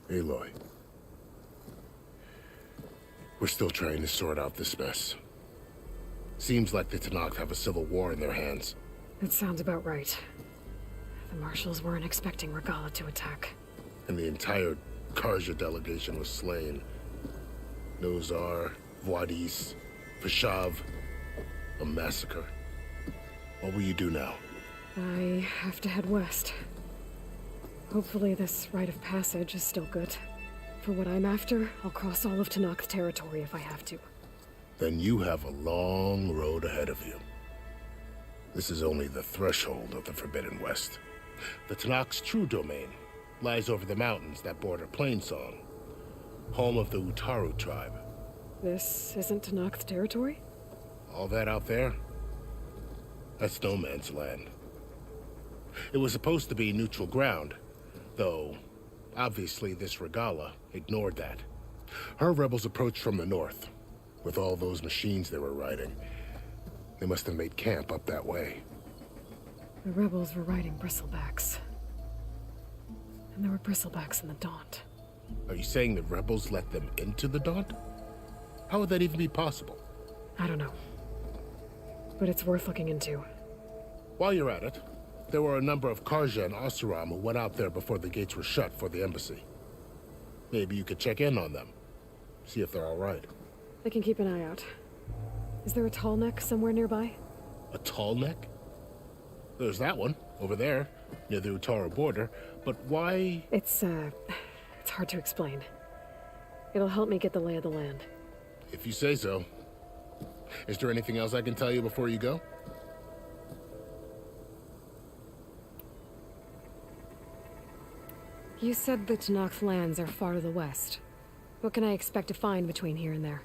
Aloy. We're still trying to sort out this mess. Seems like the Tenakth have a civil war in their hands. That sounds about right. The Marshals weren't expecting Regalla to attack. And the entire Karja delegation was slain. Nozar, Vuadis, Vashav. A massacre. What will you do now? I have to head west. Hopefully this rite of passage is still good. For what I'm after, I'll cross all of Tenakth territory if I have to. Then you have a long road ahead of you. This is only the threshold of the Forbidden West. The Tenakth's true domain lies over the mountains that border Plainsong, home of the Utaru tribe. This isn't Tenakth territory? All that out there? That's no man's land. It was supposed to be neutral ground, though obviously this Regalla ignored that. Her rebels approached from the north. With all those machines they were riding, they must have made camp up that way. The rebels were riding bristlebacks. And there were bristlebacks in the Daunt. Are you saying the rebels let them into the Daunt? How would that even be possible? I don't know. But it's worth looking into. While you're at it, there were a number of Karja and Oseram who went out there before the gates were shut for the embassy. Maybe you could check in on them. See if they're all right. I can keep an eye out. Is there a tall neck somewhere nearby? A tall neck? There's that one, over there, near the Utaru border, but why? It's hard to explain. It'll help me get the lay of the land. If you say so. Is there anything else I can tell you before you go? You said the Tenakth lands are far to the west. What can I expect to find between here and there?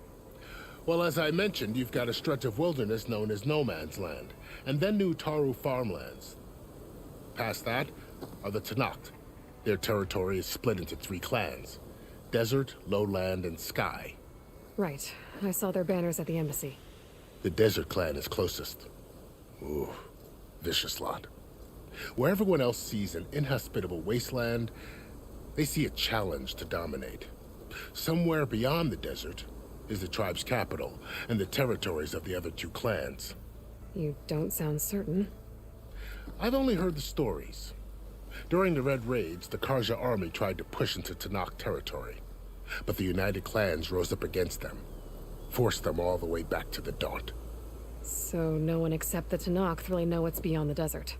Well, as I mentioned, you've got a stretch of wilderness known as No Man's Land, and then new Utaru farmlands. Past that are the Tenakth. Their territory is split into 3 clans. desert, lowland, and sky. Right. I saw their banners at the embassy. The desert clan is closest. Ooh, vicious lot. Where everyone else sees an inhospitable wasteland, they see a challenge to dominate. Somewhere beyond the desert is the tribe's capital and the territories of the other two clans. You don't sound certain. I've only heard the stories. During the Red Raids, the Karja army tried to push into Tenakth territory, but the United Clans rose up against them, forced them all the way back to the Daunt. So no one except the Tenakth really know what's beyond the desert.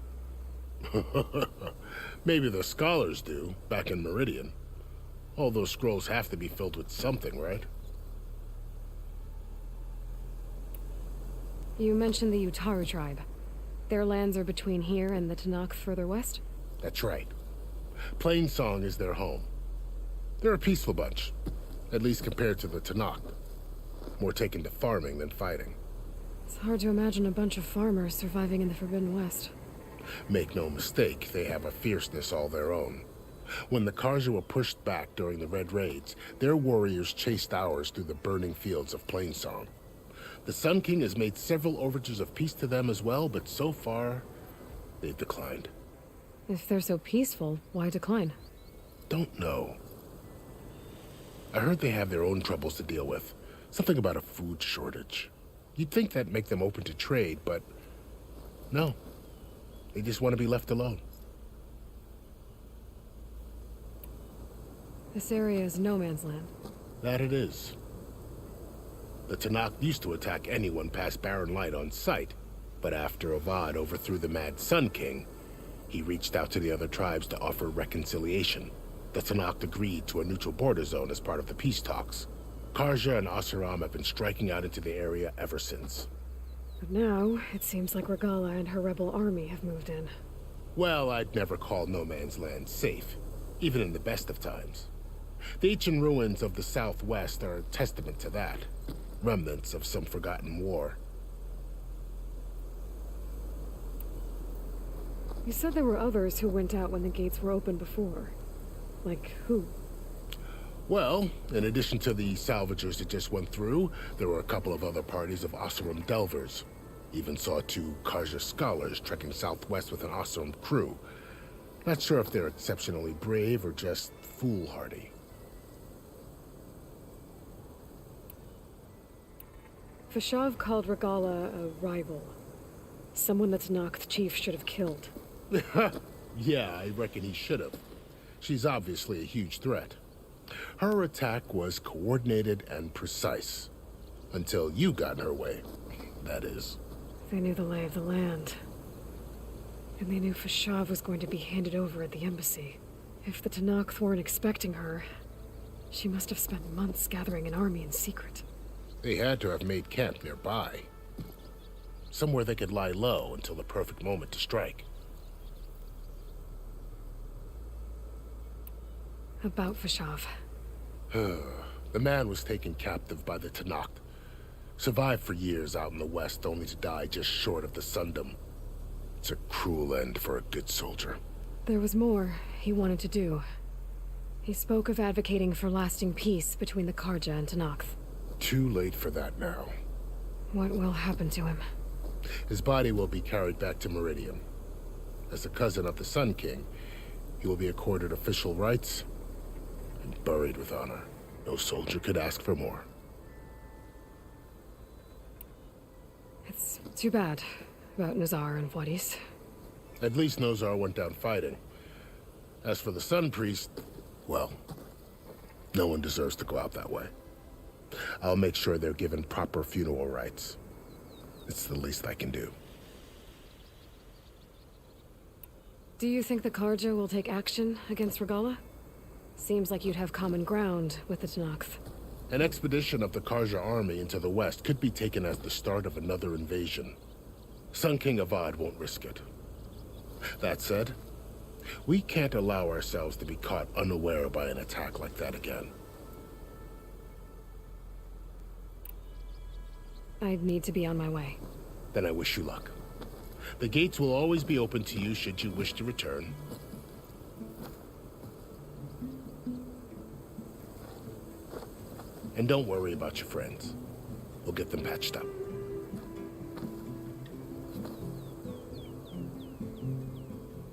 Maybe the scholars do, back in Meridian. All those scrolls have to be filled with something, right? You mentioned the Utaru tribe. Their lands are between here and the Tenakth further west? That's right. Plainsong is their home. They're a peaceful bunch, at least compared to the Tenakth. More taken to farming than fighting. It's hard to imagine a bunch of farmers surviving in the Forbidden West. Make no mistake, they have a fierceness all their own. When the Karja were pushed back during the Red Raids, their warriors chased ours through the burning fields of Plainsong. The Sun King has made several overtures of peace to them as well, but so far, they've declined. If they're so peaceful, why decline? Don't know. I heard they have their own troubles to deal with. Something about a food shortage. You'd think that'd make them open to trade, but no. They just want to be left alone. This area is no man's land. That it is. The Tenakth used to attack anyone past Barren Light on sight, but after Avad overthrew the Mad Sun King, he reached out to the other tribes to offer reconciliation. The Tenakth agreed to a neutral border zone as part of the peace talks. Karja and Oseram have been striking out into the area ever since. But now, it seems like Regalla and her rebel army have moved in. Well, I'd never call no man's land safe, even in the best of times. The ancient ruins of the Southwest are a testament to that. Remnants of some forgotten war. You said there were others who went out when the gates were open before. Like who? Well, in addition to the salvagers that just went through, there were a couple of other parties of Oseram Delvers. Even saw 2 Karja scholars trekking southwest with an Oseram crew. Not sure if they're exceptionally brave or just foolhardy. Fashav called Regalla a rival. Someone the Tenakth chief should have killed. Yeah, I reckon he should have. She's obviously a huge threat. Her attack was coordinated and precise. Until you got in her way, that is. They knew the lay of the land. And they knew Fashav was going to be handed over at the embassy. If the Tenakth weren't expecting her, she must have spent months gathering an army in secret. They had to have made camp nearby. Somewhere they could lie low until the perfect moment to strike. About Fashav. The man was taken captive by the Tenakth. Survived for years out in the west, only to die just short of the Sundom. It's a cruel end for a good soldier. There was more he wanted to do. He spoke of advocating for lasting peace between the Karja and Tenakth. Too late for that now. What will happen to him? His body will be carried back to Meridian. As a cousin of the Sun King, he will be accorded official rights and buried with honor. No soldier could ask for more. It's too bad about Nazar and Wadis. At least Nozar went down fighting. As for the Sun Priest, well, no one deserves to go out that way. I'll make sure they're given proper funeral rites. It's the least I can do. Do you think the Karja will take action against Regalla? Seems like you'd have common ground with the Tenakth. An expedition of the Karja army into the west could be taken as the start of another invasion. Sun King Avad won't risk it. That said, we can't allow ourselves to be caught unaware by an attack like that again. I'd need to be on my way. Then I wish you luck. The gates will always be open to you should you wish to return. And don't worry about your friends. We'll get them patched up.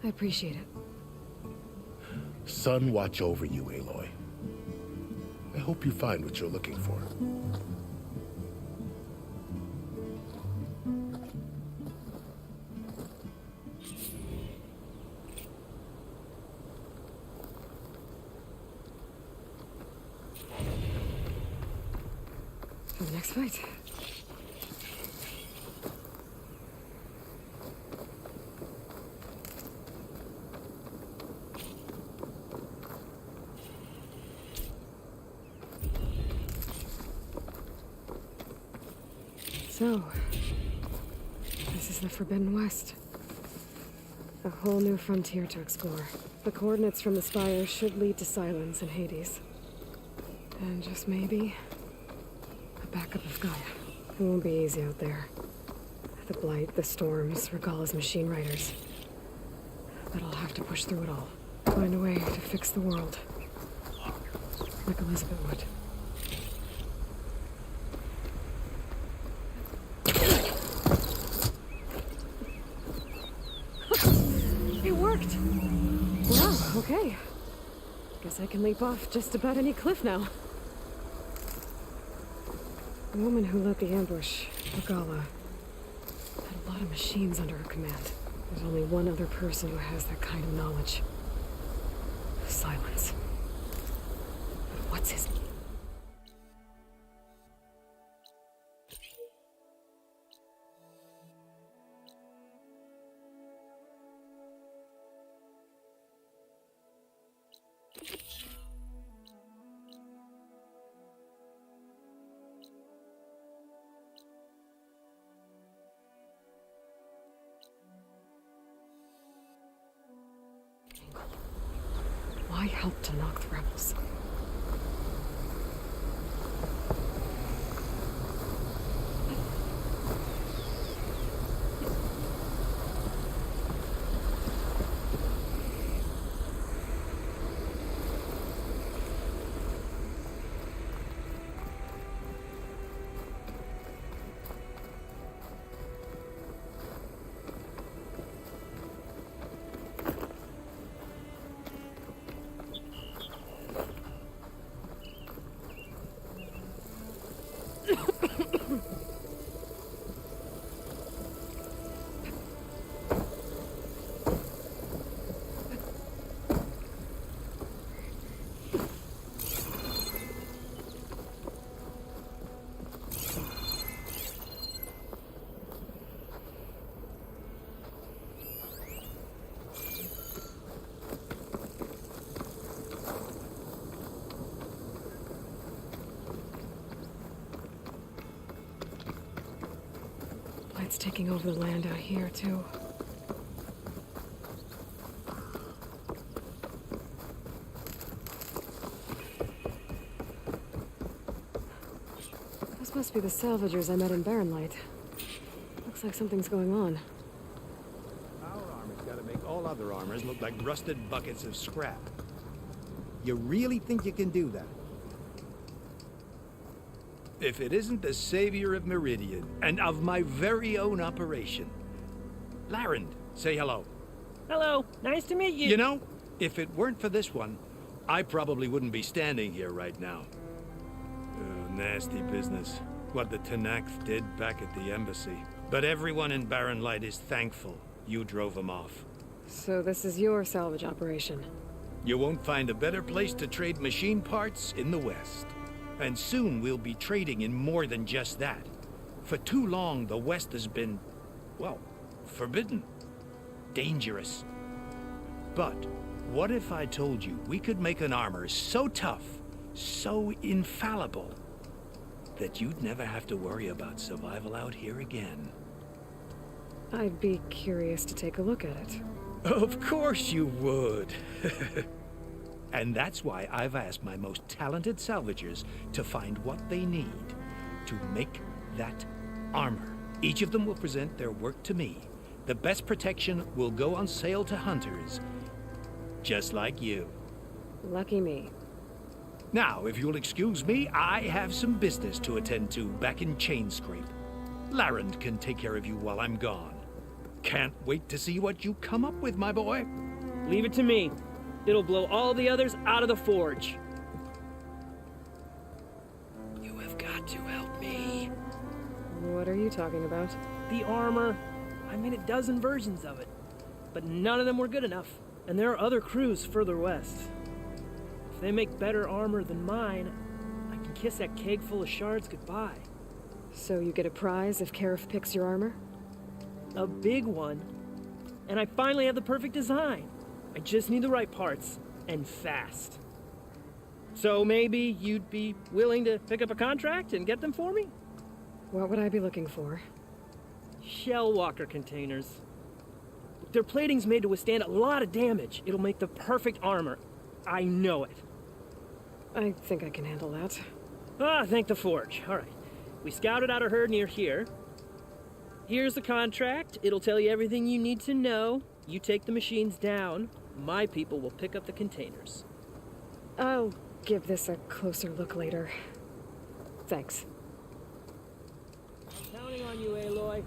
I appreciate it. Sun watch over you, Aloy. I hope you find what you're looking for. For the next fight. So, this is the Forbidden West. A whole new frontier to explore. The coordinates from the Spire should lead to Silence and Hades. And just maybe, a backup of Gaia. It won't be easy out there. The Blight, the Storms, Regalla's machine riders. But I'll have to push through it all. Find a way to fix the world. Like Elizabeth would. It worked! Wow, okay. Guess I can leap off just about any cliff now. The woman who led the ambush, Regalla, had a lot of machines under her command. There's only one other person who has that kind of knowledge. Silence. But what's his... Why help to knock the rebels? It's taking over the land out here, too. Those must be the salvagers I met in Barren Light. Looks like something's going on. Our armor's gotta make all other armors look like rusted buckets of scrap. You really think you can do that? If it isn't the savior of Meridian, and of my very own operation. Larend, say hello. Hello, nice to meet you. You know, if it weren't for this one, I probably wouldn't be standing here right now. Oh, nasty business. What the Tenakth did back at the embassy. But everyone in Barren Light is thankful you drove them off. So this is your salvage operation? You won't find a better place to trade machine parts in the West. And soon we'll be trading in more than just that. For too long, the West has been, well, forbidden. Dangerous. But what if I told you we could make an armor so tough, so infallible, that you'd never have to worry about survival out here again? I'd be curious to take a look at it. Of course you would. And that's why I've asked my most talented salvagers to find what they need to make that armor. Each of them will present their work to me. The best protection will go on sale to hunters, just like you. Lucky me. Now, if you'll excuse me, I have some business to attend to back in Chainscrape. Larend can take care of you while I'm gone. Can't wait to see what you come up with, my boy. Leave it to me. It'll blow all the others out of the forge. You have got to help me. What are you talking about? The armor. I made a dozen versions of it, but none of them were good enough. And there are other crews further west. If they make better armor than mine, I can kiss that keg full of shards goodbye. So you get a prize if Karif picks your armor? A big one. And I finally have the perfect design. I just need the right parts, and fast. So maybe you'd be willing to pick up a contract and get them for me? What would I be looking for? Shell walker containers. Their plating's made to withstand a lot of damage. It'll make the perfect armor. I know it. I think I can handle that. Ah, thank the forge. All right. We scouted out a herd near here. Here's the contract. It'll tell you everything you need to know. You take the machines down. My people will pick up the containers. I'll give this a closer look later. Thanks. I'm counting on you, Aloy.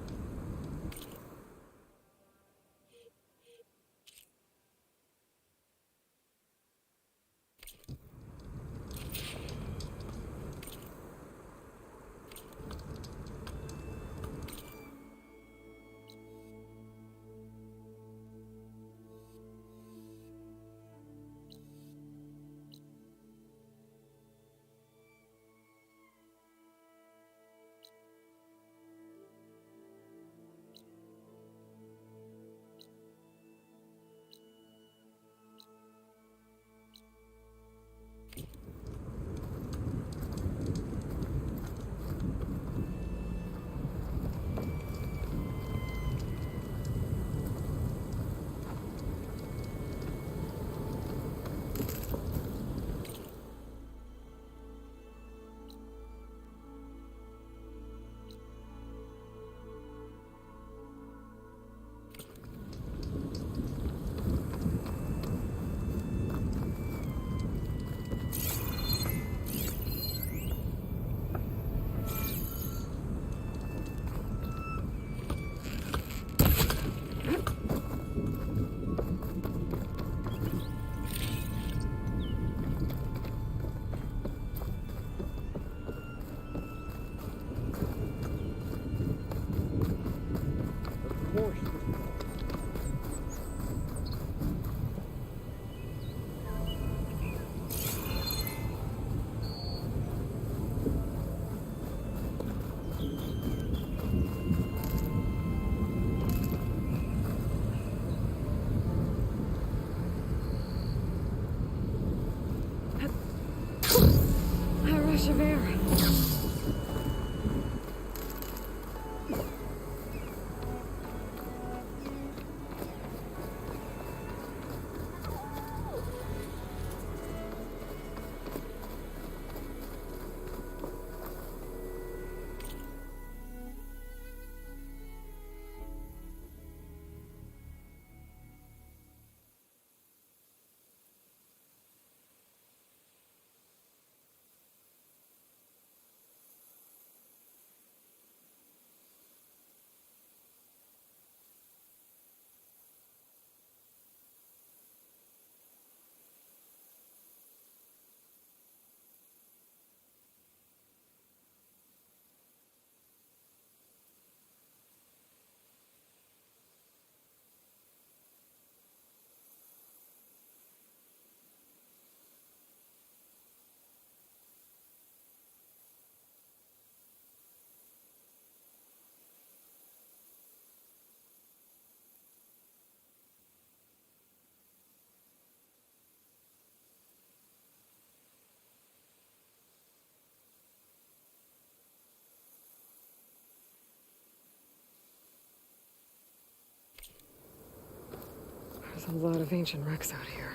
There's a lot of ancient wrecks out here.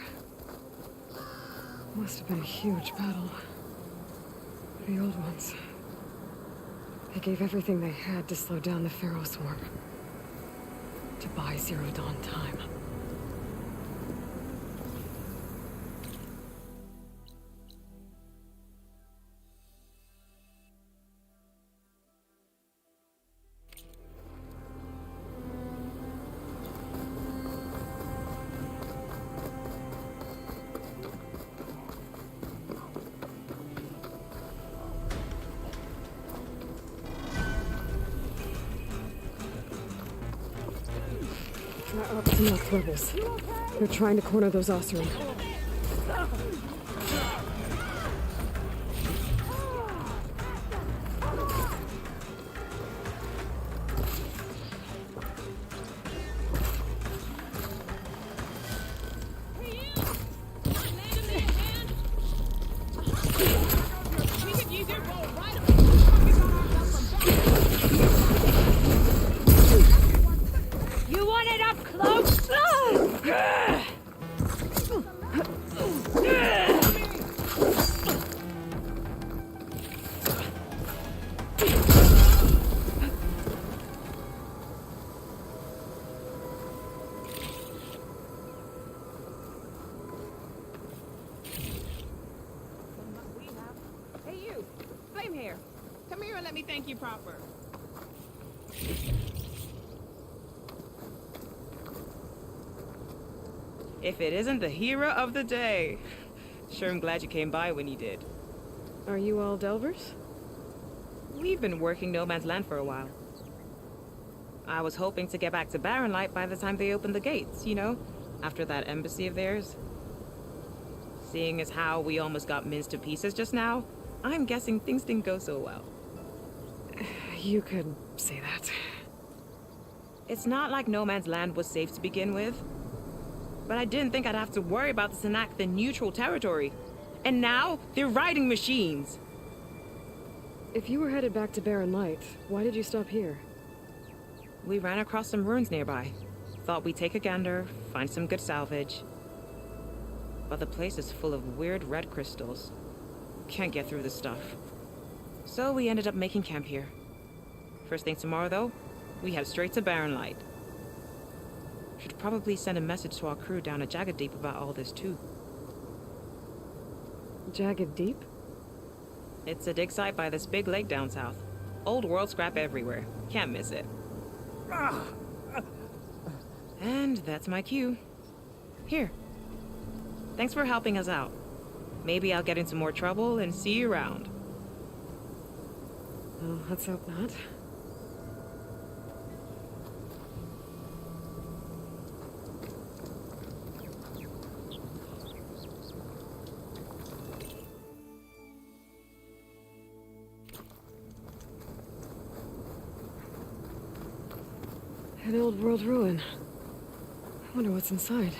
Must have been a huge battle. The old ones. They gave everything they had to slow down the Pharaoh swarm. To buy Zero Dawn time. Tanakh rebels. They're trying to corner those Oseram. You want it up close? Hey, you! Flame hair! Come here and let me thank you proper. If it isn't the hero of the day. Sure, I'm glad you came by when you did. Are you all Delvers? We've been working No Man's Land for a while. I was hoping to get back to Barren Light by the time they opened the gates, you know? After that embassy of theirs. Seeing as how we almost got minced to pieces just now, I'm guessing things didn't go so well. You could say that. It's not like No Man's Land was safe to begin with. But I didn't think I'd have to worry about the Tanakh, the neutral territory. And now, they're riding machines. If you were headed back to Barren Light, why did you stop here? We ran across some ruins nearby. Thought we'd take a gander, find some good salvage. But the place is full of weird red crystals. Can't get through the stuff. So we ended up making camp here. First thing tomorrow, though, we head straight to Barren Light. Should probably send a message to our crew down at Jagged Deep about all this, too. Jagged Deep? It's a dig site by this big lake down south. Old world scrap everywhere. Can't miss it. And that's my cue. Here. Thanks for helping us out. Maybe I'll get into more trouble and see you around. Well, let's hope not. An old world ruin. I wonder what's inside.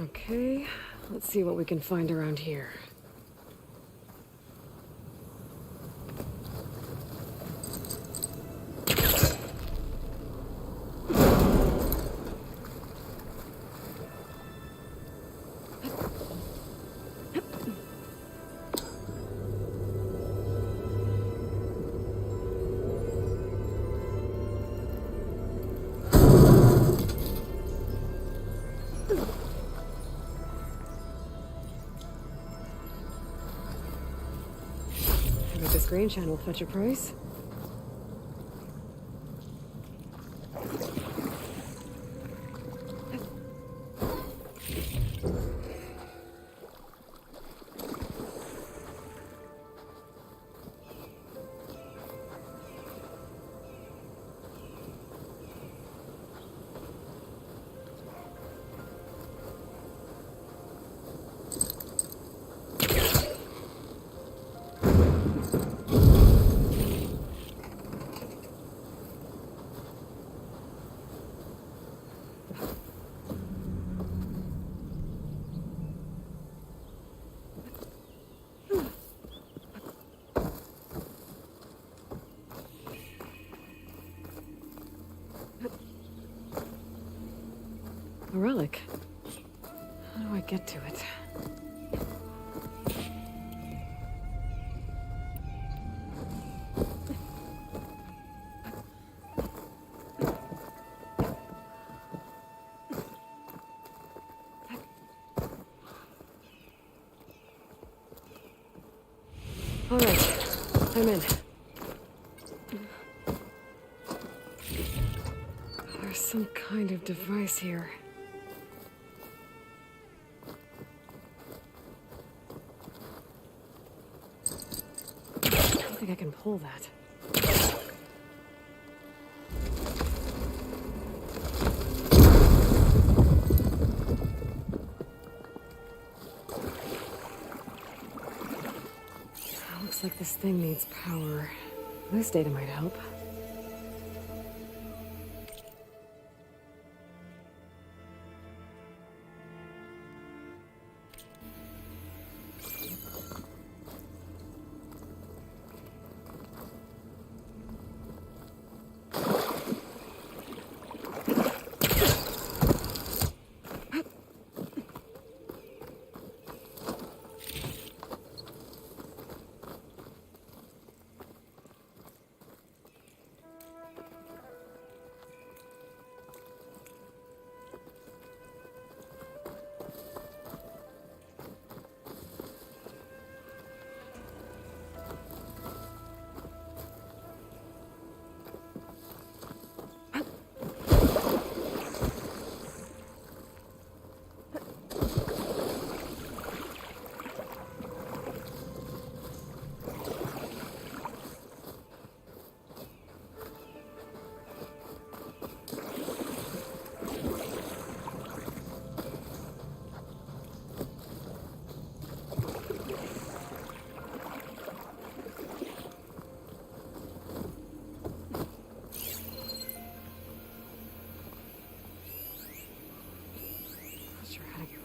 Okay, let's see what we can find around here. This grain channel will fetch a price. A relic. How do I get to it? All right, I'm in. There's some kind of device here. I don't think I can pull that. like this thing needs power. This data might help.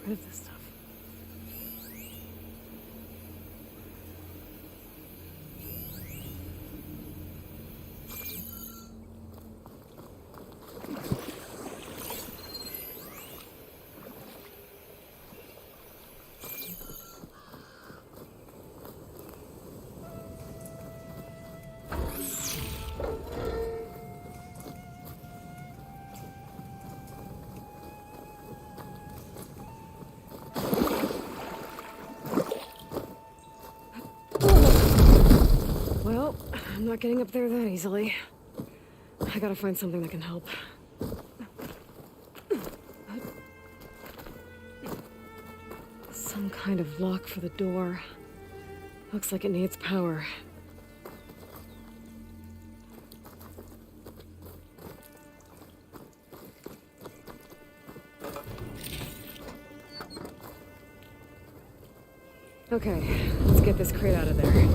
Rid of this stuff. Well, I'm not getting up there that easily. I gotta find something that can help. Some kind of lock for the door. Looks like it needs power. Okay, let's get this crate out of there.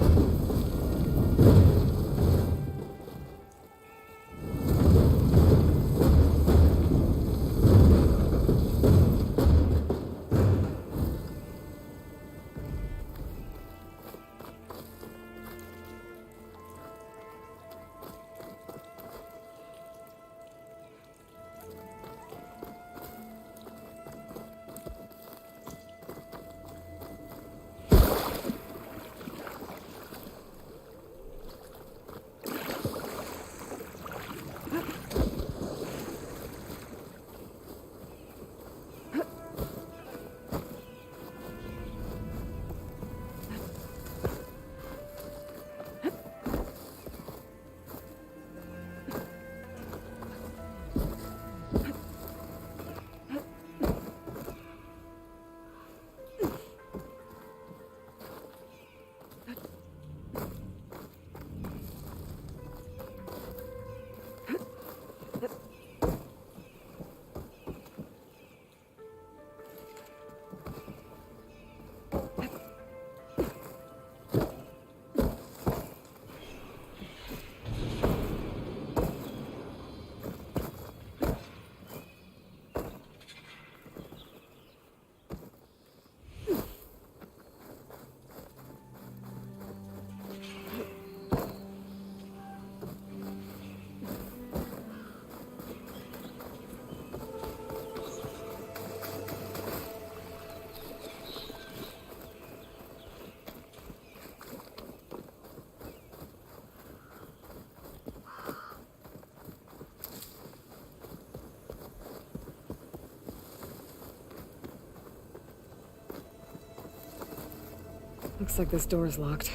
Looks like this door's locked.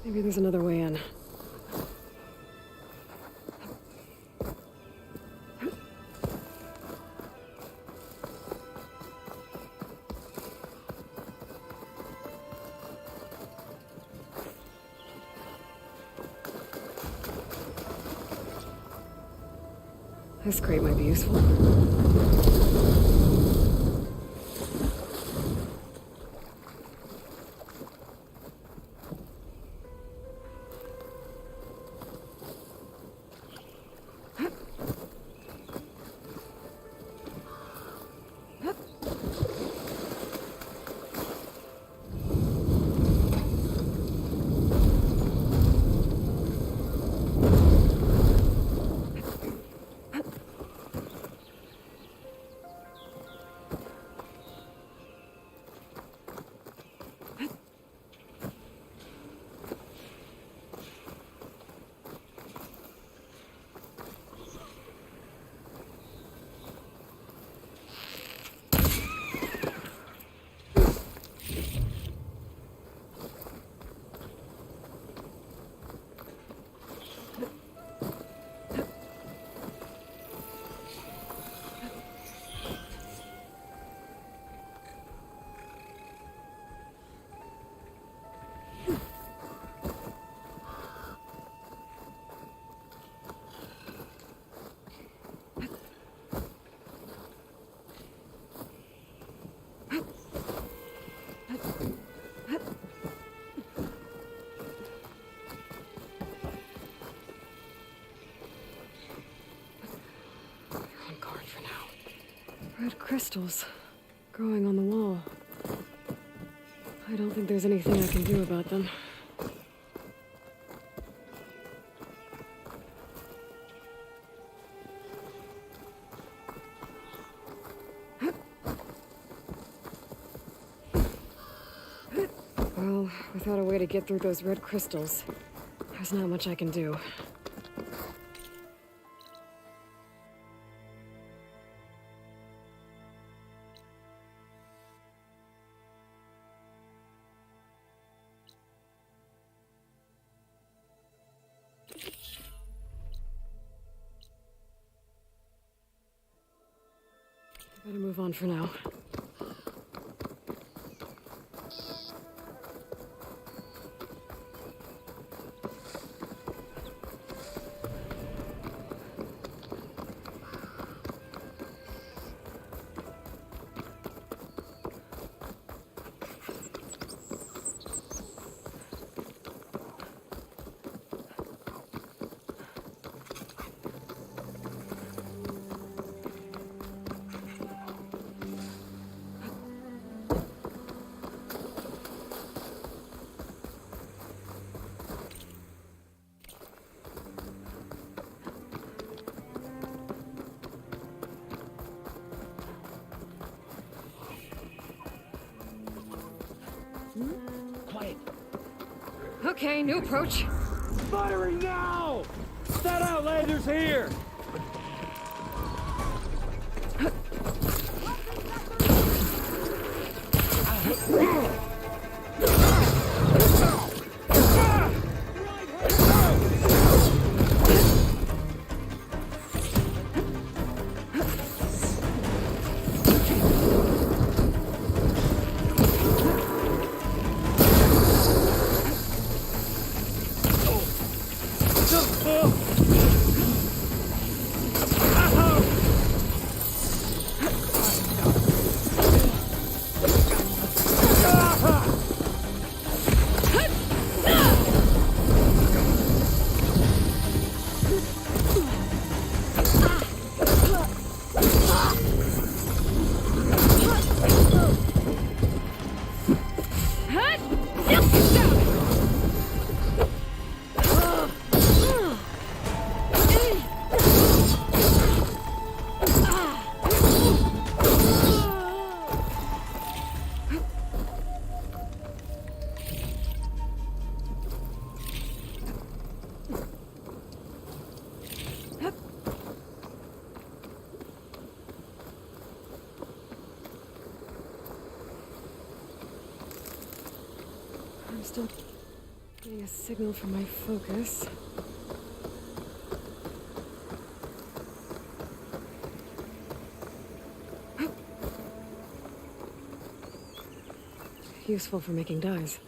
Maybe there's another way in. This crate might be useful. crystals growing on the wall. I don't think there's anything I can do about them. Well, without a way to get through those red crystals, there's not much I can do. Better move on for now. Quiet. Okay, new approach. Firing now! That Outlander's here! I'm still getting a signal from my focus. Useful for making dyes.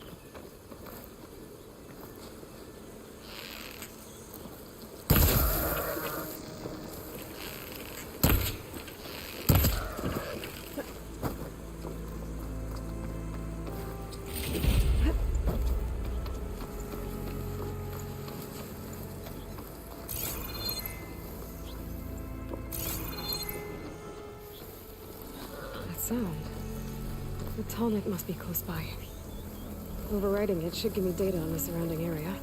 Sound. The Tallneck must be close by. Overriding it should give me data on the surrounding area.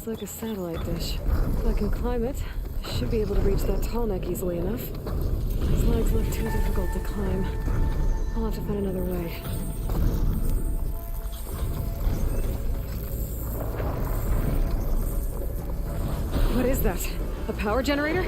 Like a satellite dish. If I can climb it, I should be able to reach that Tallneck easily enough. These legs look too difficult to climb. I'll have to find another way. What is that? A power generator?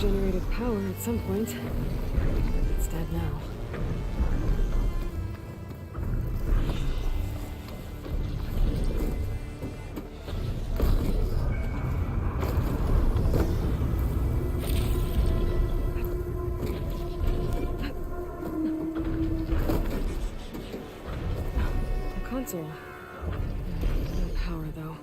generated power at some point. It's dead now. The console. No power, though.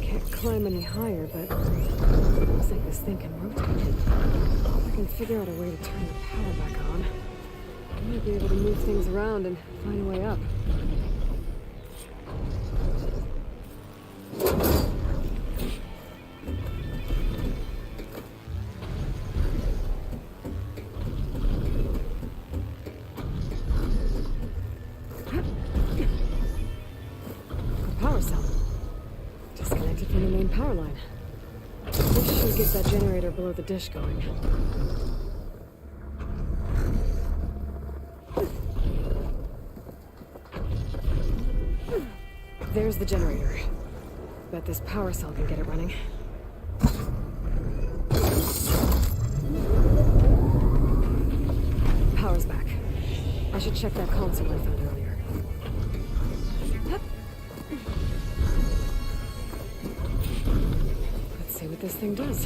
Can't climb any higher, but looks like this thing can rotate. If I can figure out a way to turn the power back on, I might be able to move things around and find a way up. Power cell. Disconnected from the main power line. This should get that generator below the dish going. There's the generator. Bet this power cell can get it running. Power's back. I should check that console I found earlier. Let's see what this thing does.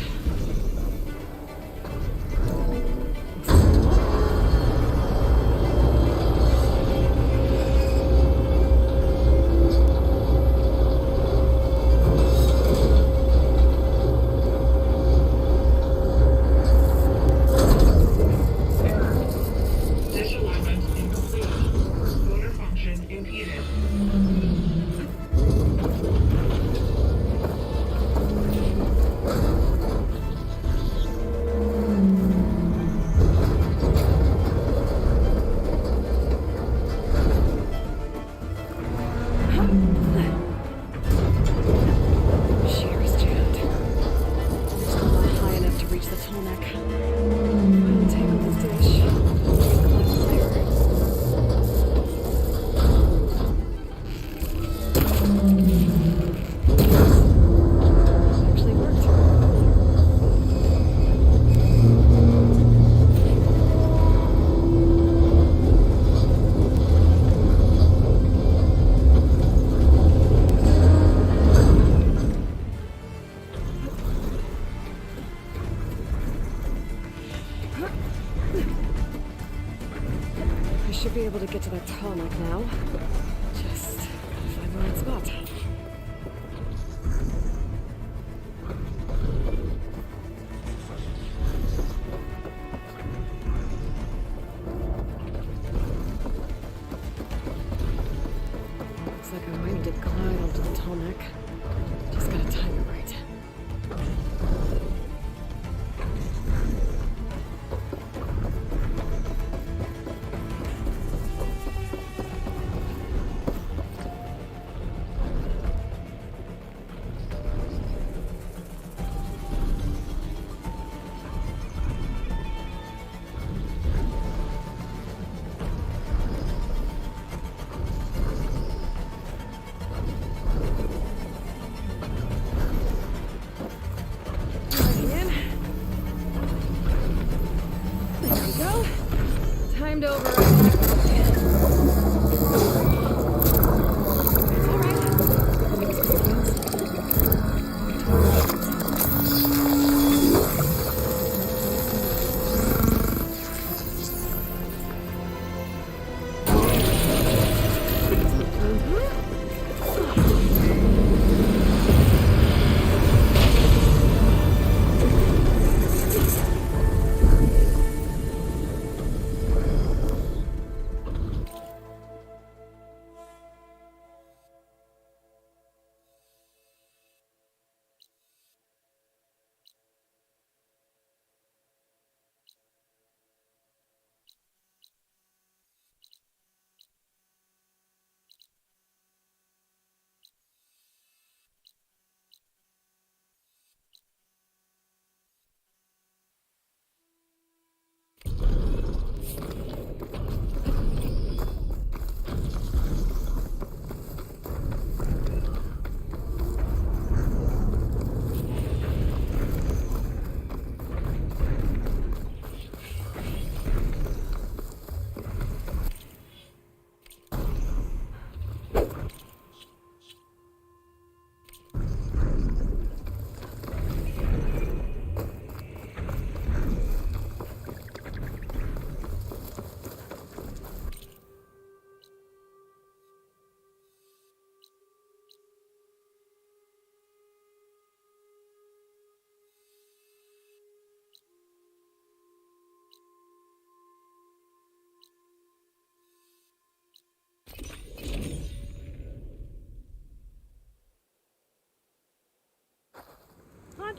I should be able to get to that tarmac now. Just gotta find the right spot. Looks like I might need to glide onto the tarmac. Just gotta time it right.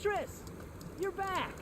Huntress! You're back!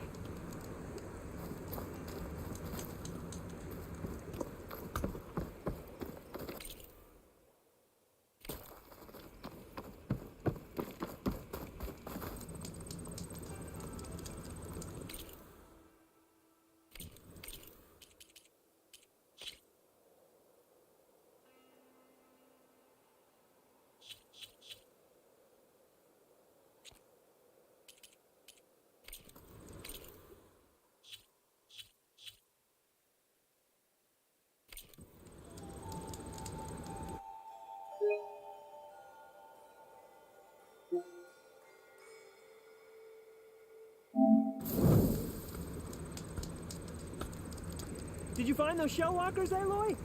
Did you find those shell walkers, Aloy?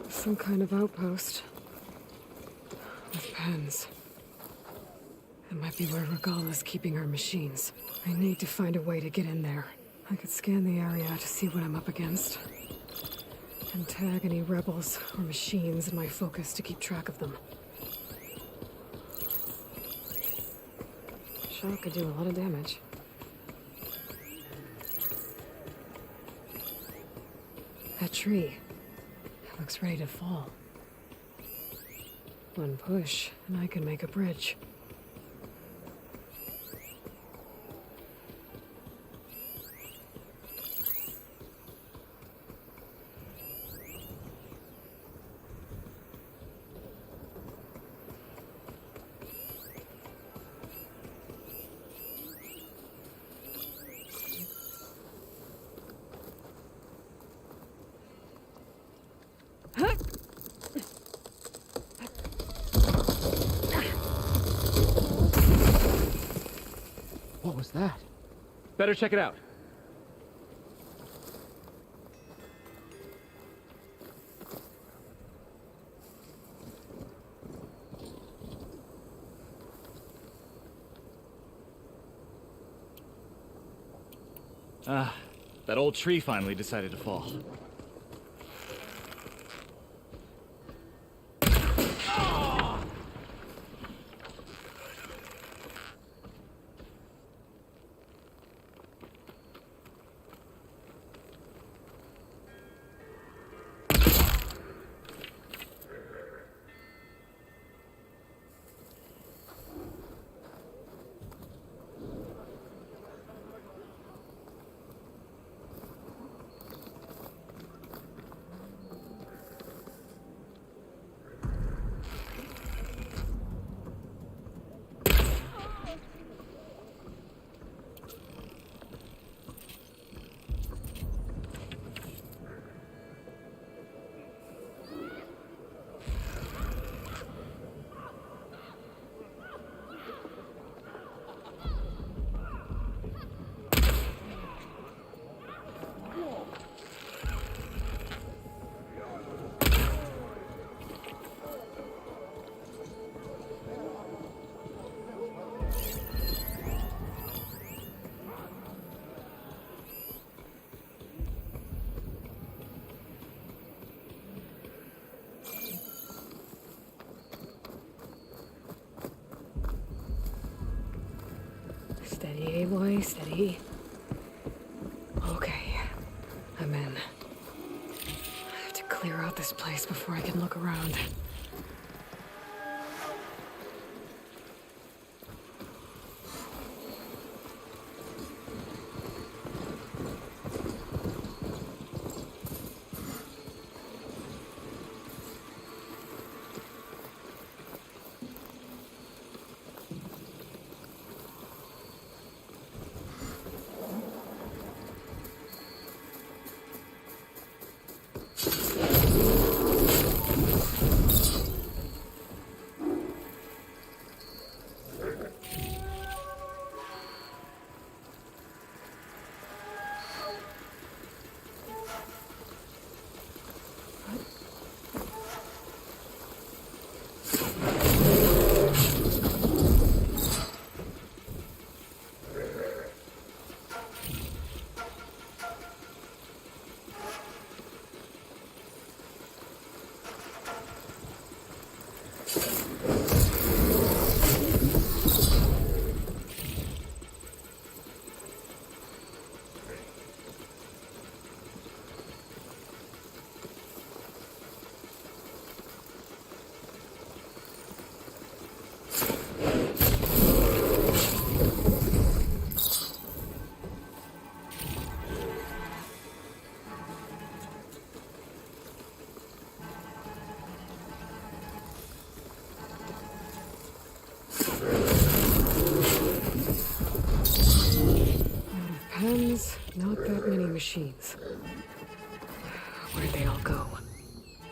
Some kind of outpost. With pens. It might be where Regala's keeping her machines. I need to find a way to get in there. I could scan the area to see what I'm up against. And tag any rebels or machines in my focus to keep track of them. Shot could do a lot of damage. That tree. It looks ready to fall. One push, and I can make a bridge. What was that? Better check it out. Ah, that old tree finally decided to fall. Steady, Aloy, steady. Okay, I'm in. I have to clear out this place before I can look around. machines. Where did they all go?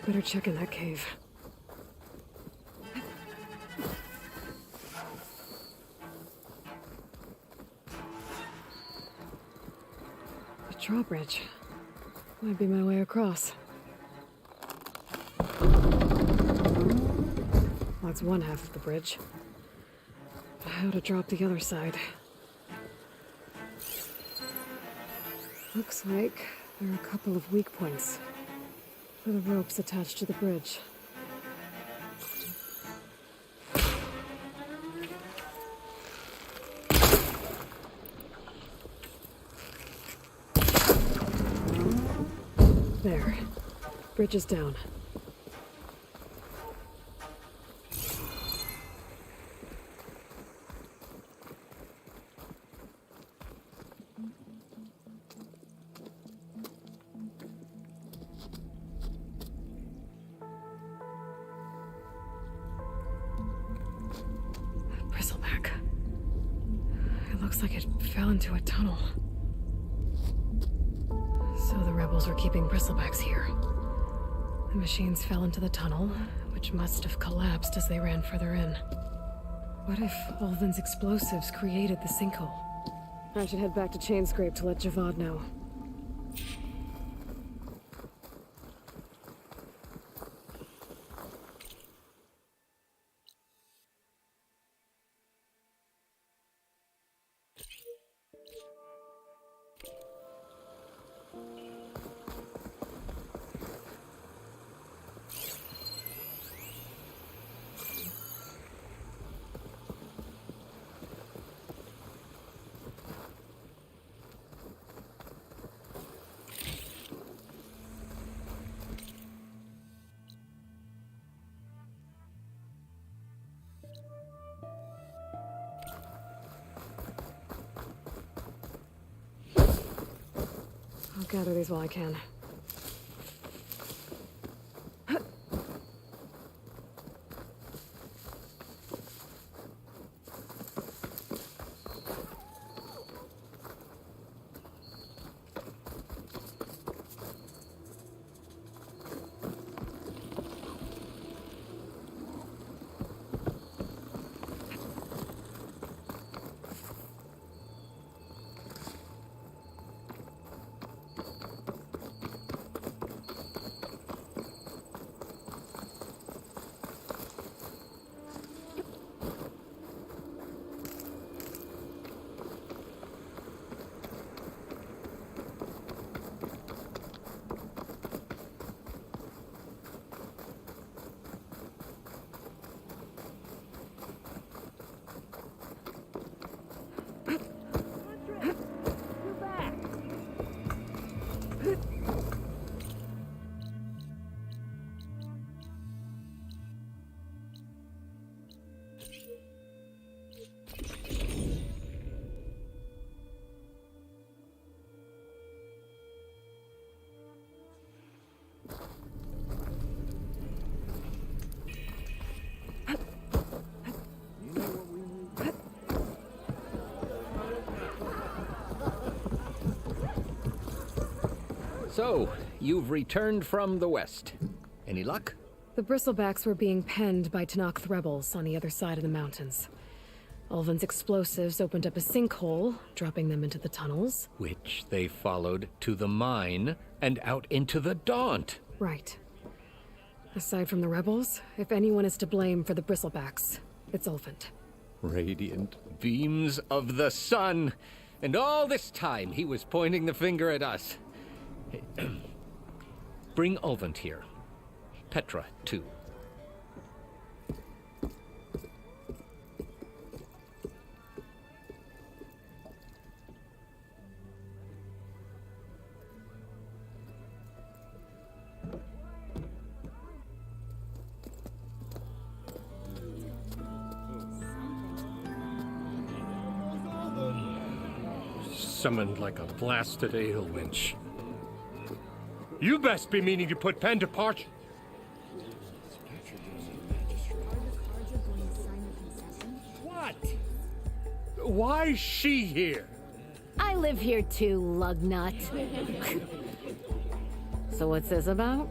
Better check in that cave. The drawbridge. Might be my way across. That's one half of the bridge. But how to drop the other side? Looks like there are a couple of weak points for the ropes attached to the bridge. There. Bridge is down. Bristleback. It looks like it fell into a tunnel. So the rebels were keeping bristlebacks here. The machines fell into the tunnel, which must have collapsed as they ran further in. What if Ulvin's explosives created the sinkhole? I should head back to Chainscrape to let Javad know. I'll gather these while I can. So, you've returned from the west. Any luck? The bristlebacks were being penned by Tenakth rebels on the other side of the mountains. Ulvin's explosives opened up a sinkhole, dropping them into the tunnels. Which they followed to the mine and out into the Daunt. Right. Aside from the rebels, if anyone is to blame for the bristlebacks, it's Ulvin. Radiant beams of the sun! And all this time he was pointing the finger at us. Bring Ulvin here. Petra, too. Summoned like a blasted ale winch. You best be meaning to put pen to parch. What? Why's she here? I live here too, lugnut. So what's this about?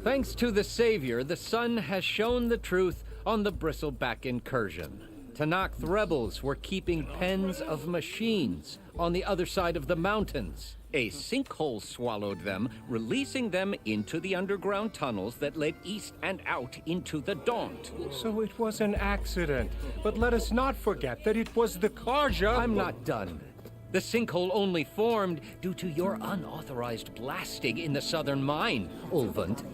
Thanks to the Savior, the sun has shown the truth on the Bristleback incursion. Tanakh rebels were keeping pens of machines on the other side of the mountains. A sinkhole swallowed them, releasing them into the underground tunnels that led east and out into the Daunt. So it was an accident. But let us not forget that it was the Karja. I'm not done. The sinkhole only formed due to your unauthorized blasting in the southern mine, Ulvund.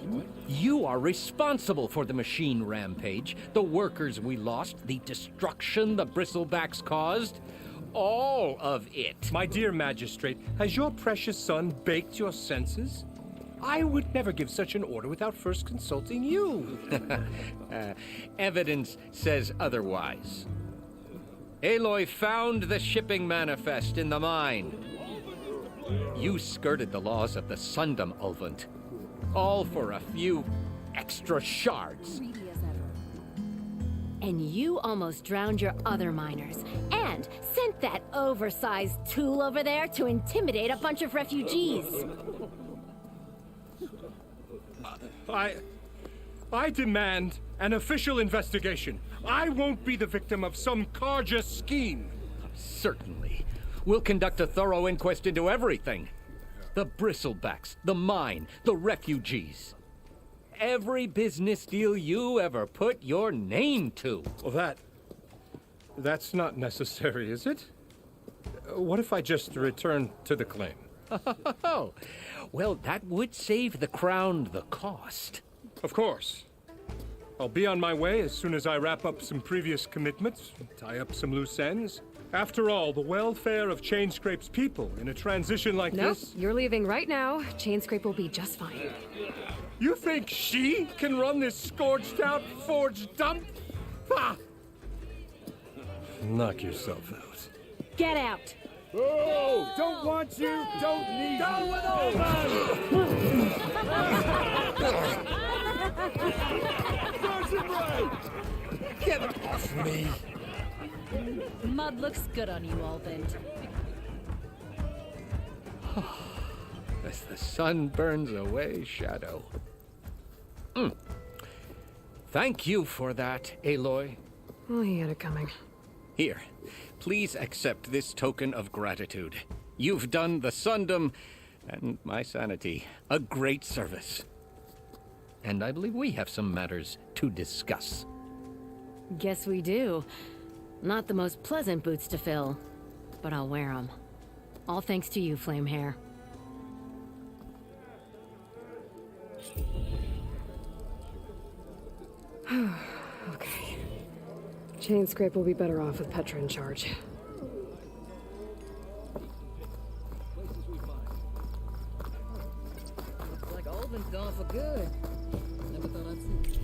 You are responsible for the machine rampage, the workers we lost, the destruction the Bristlebacks caused. All of it. My dear magistrate, has your precious son baked your senses? I would never give such an order without first consulting you. Evidence says otherwise. Aloy found the shipping manifest in the mine. You skirted the laws of the Sundom, Ulvund. All for a few extra shards. And you almost drowned your other miners, and sent that oversized tool over there to intimidate a bunch of refugees. I demand an official investigation. I won't be the victim of some Karja scheme. Certainly. We'll conduct a thorough inquest into everything. The Bristlebacks, the mine, the refugees. Every business deal you ever put your name to. Well, that's not necessary, is it? What if I just return to the claim? Oh, well, that would save the crown the cost. Of course. I'll be on my way as soon as I wrap up some previous commitments, tie up some loose ends. After all, the welfare of Chainscrape's people in a transition like this... You're leaving right now. Chainscrape will be just fine. You think she can run this scorched-out forged dump? Ha! Knock yourself out. Get out! Oh, don't want you, don't need Down you. with Get off me! Mud looks good on you, Ulvund. As the sun burns away shadow. Thank you for that, Aloy. Well, he had it coming. Here, please accept this token of gratitude. You've done the Sundom and my sanity a great service. And I believe we have some matters to discuss. Guess we do. Not the most pleasant boots to fill, but I'll wear them. All thanks to you, Flamehair. Okay. Chainscrape will be better off with Petra in charge. Looks like Ulvund's gone for good. Never thought I'd see it.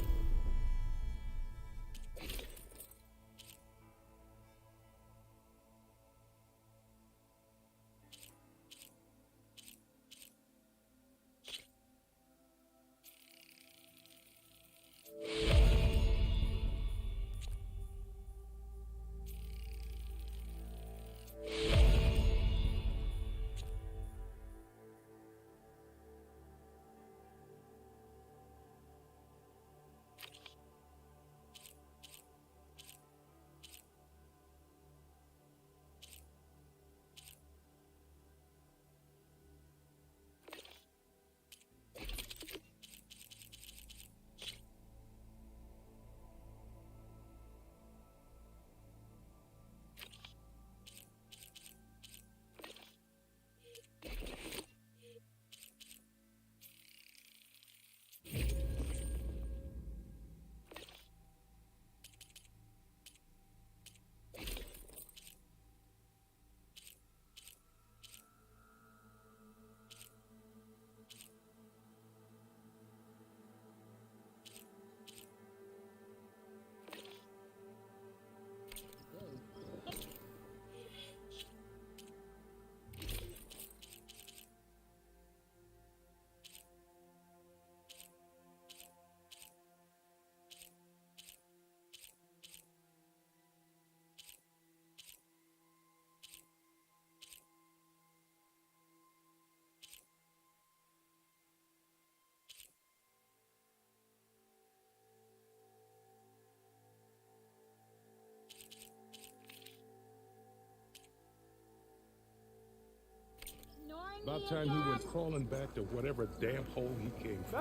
About time he went crawling back to whatever damn hole he came from.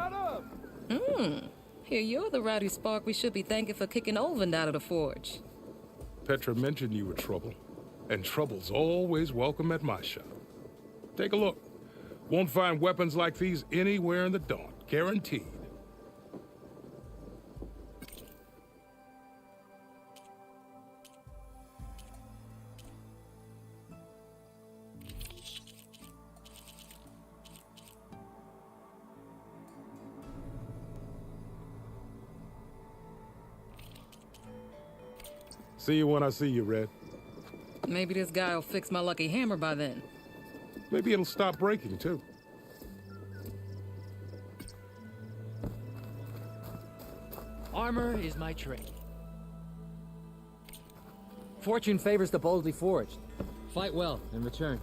Madam! Here, you're the rowdy spark we should be thanking for kicking Olvin out of the forge. Petra mentioned you were trouble, and trouble's always welcome at my shop. Take a look. Won't find weapons like these anywhere in the Daunt, guaranteed. See you when I see you, Red. Maybe this guy will fix my lucky hammer by then. Maybe it'll stop breaking, too. Armor is my trade. Fortune favors the boldly forged. Fight well in return.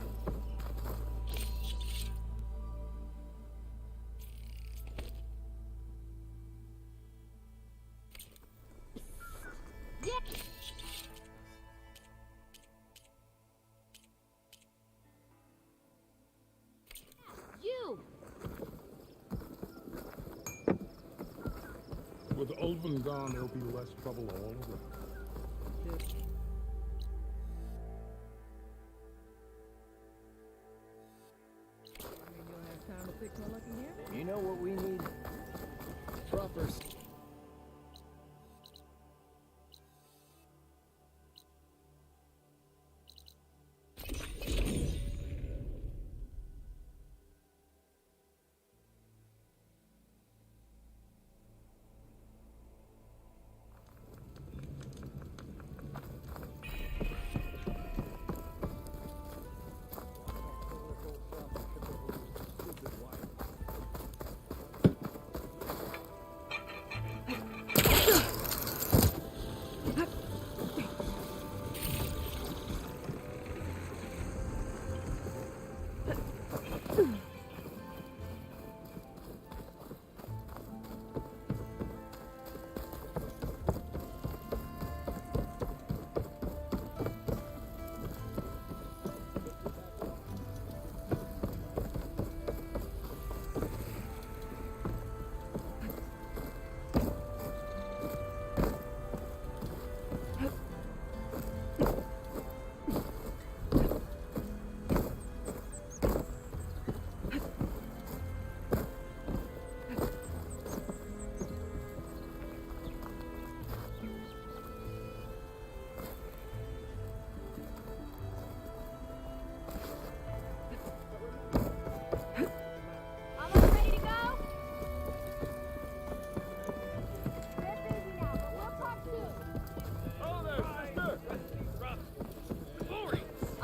With Olvin gone, there'll be less trouble all around. You know what we need? Proper.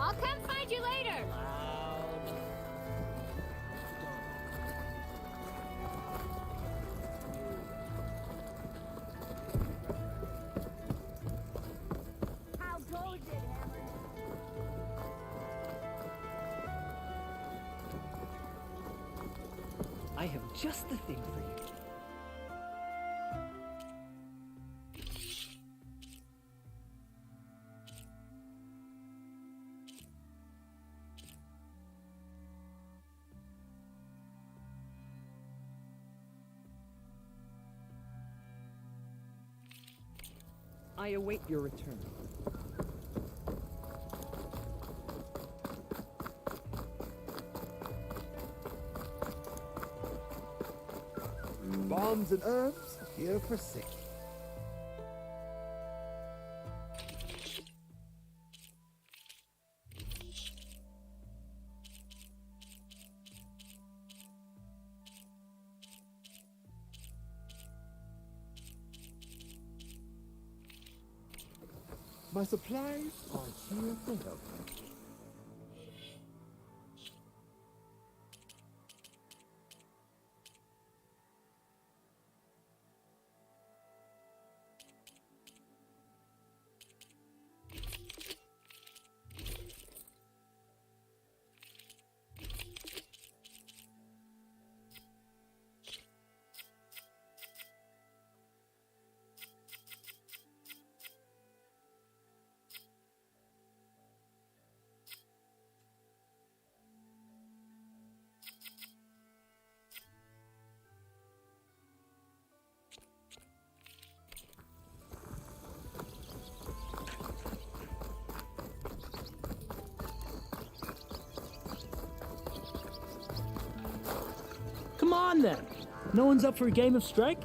I'll come find you later. How goes it, Hammer? I have just the thing for you. I await your return. Bombs and herbs here for sale. My supplies are here for help. on then. No one's up for a game of strike?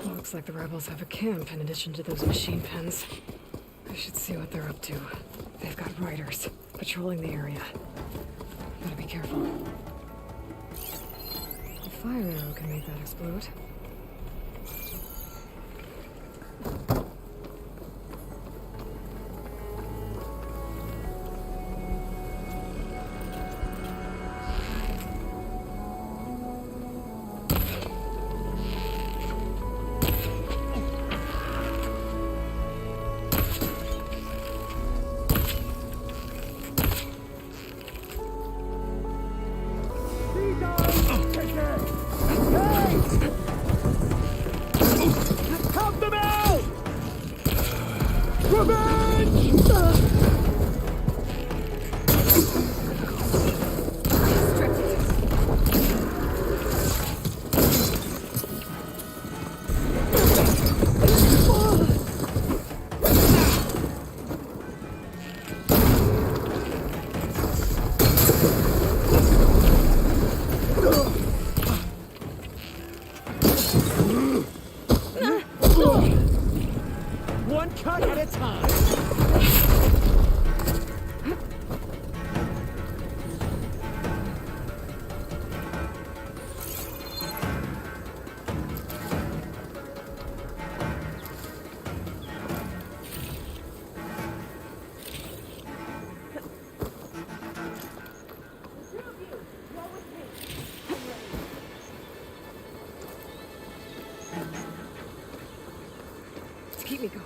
Looks like the rebels have a camp in addition to those machine pens. I should see what they're up to. They've got riders patrolling the area. Gotta be careful. A fire arrow can make that explode. Help them out! Revenge! One cut at a time. To keep me going.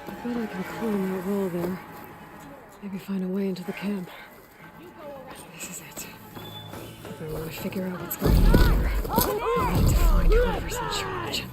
I bet I can climb that wall there. Maybe find a way into the camp. This is it. If I want to figure out what's going on here, I need to find whoever's in charge.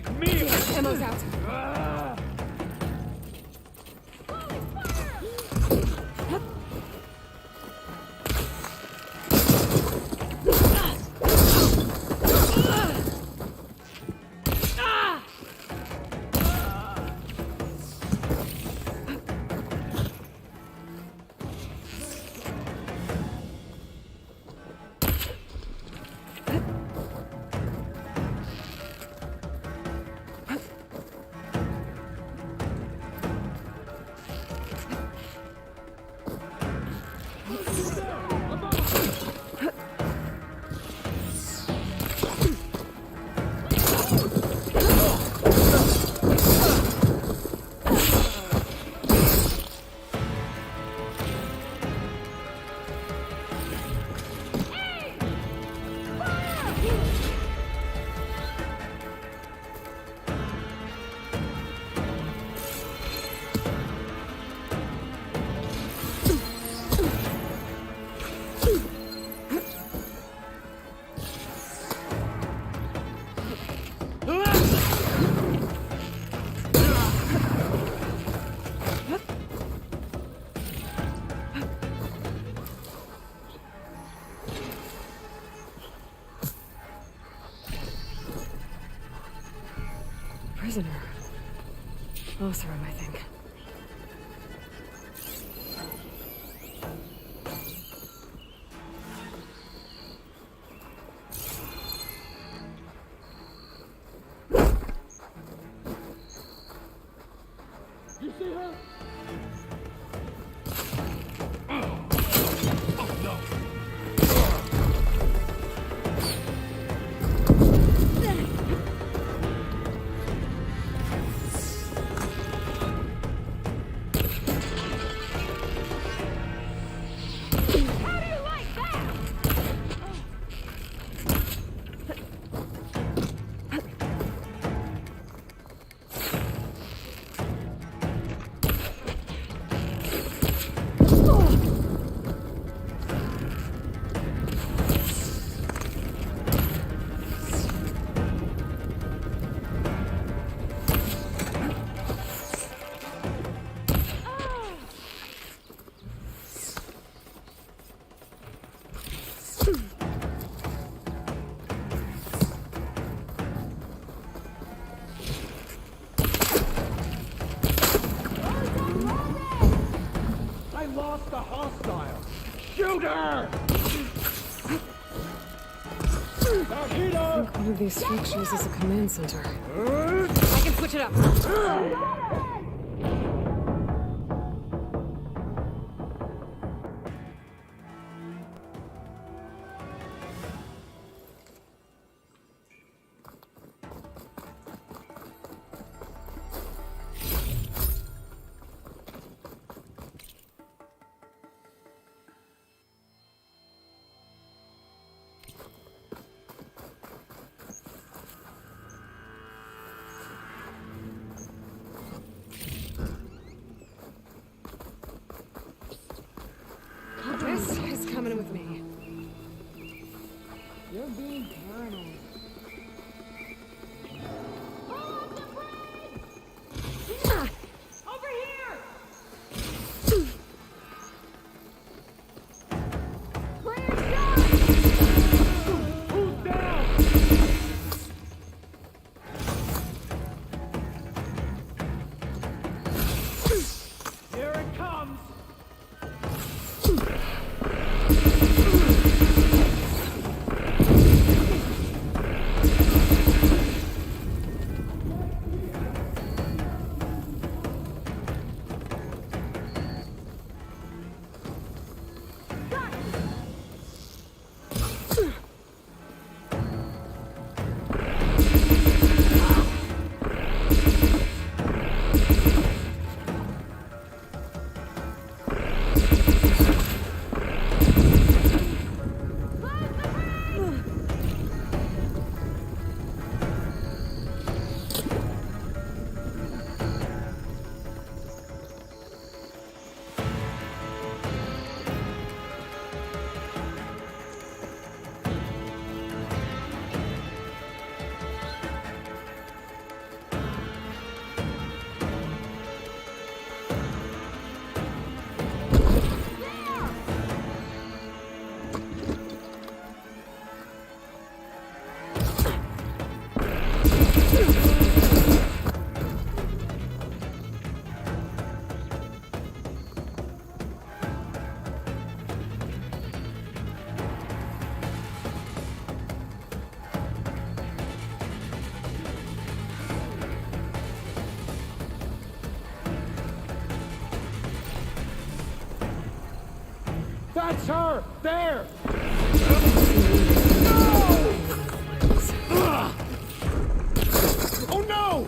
Pick me! Ammo's out. Prisoner. Othram, I think. You see her? I lost the hostile! Shoot her! I think one of these structures is a command center. I can switch it up. That's her! There! Oh no!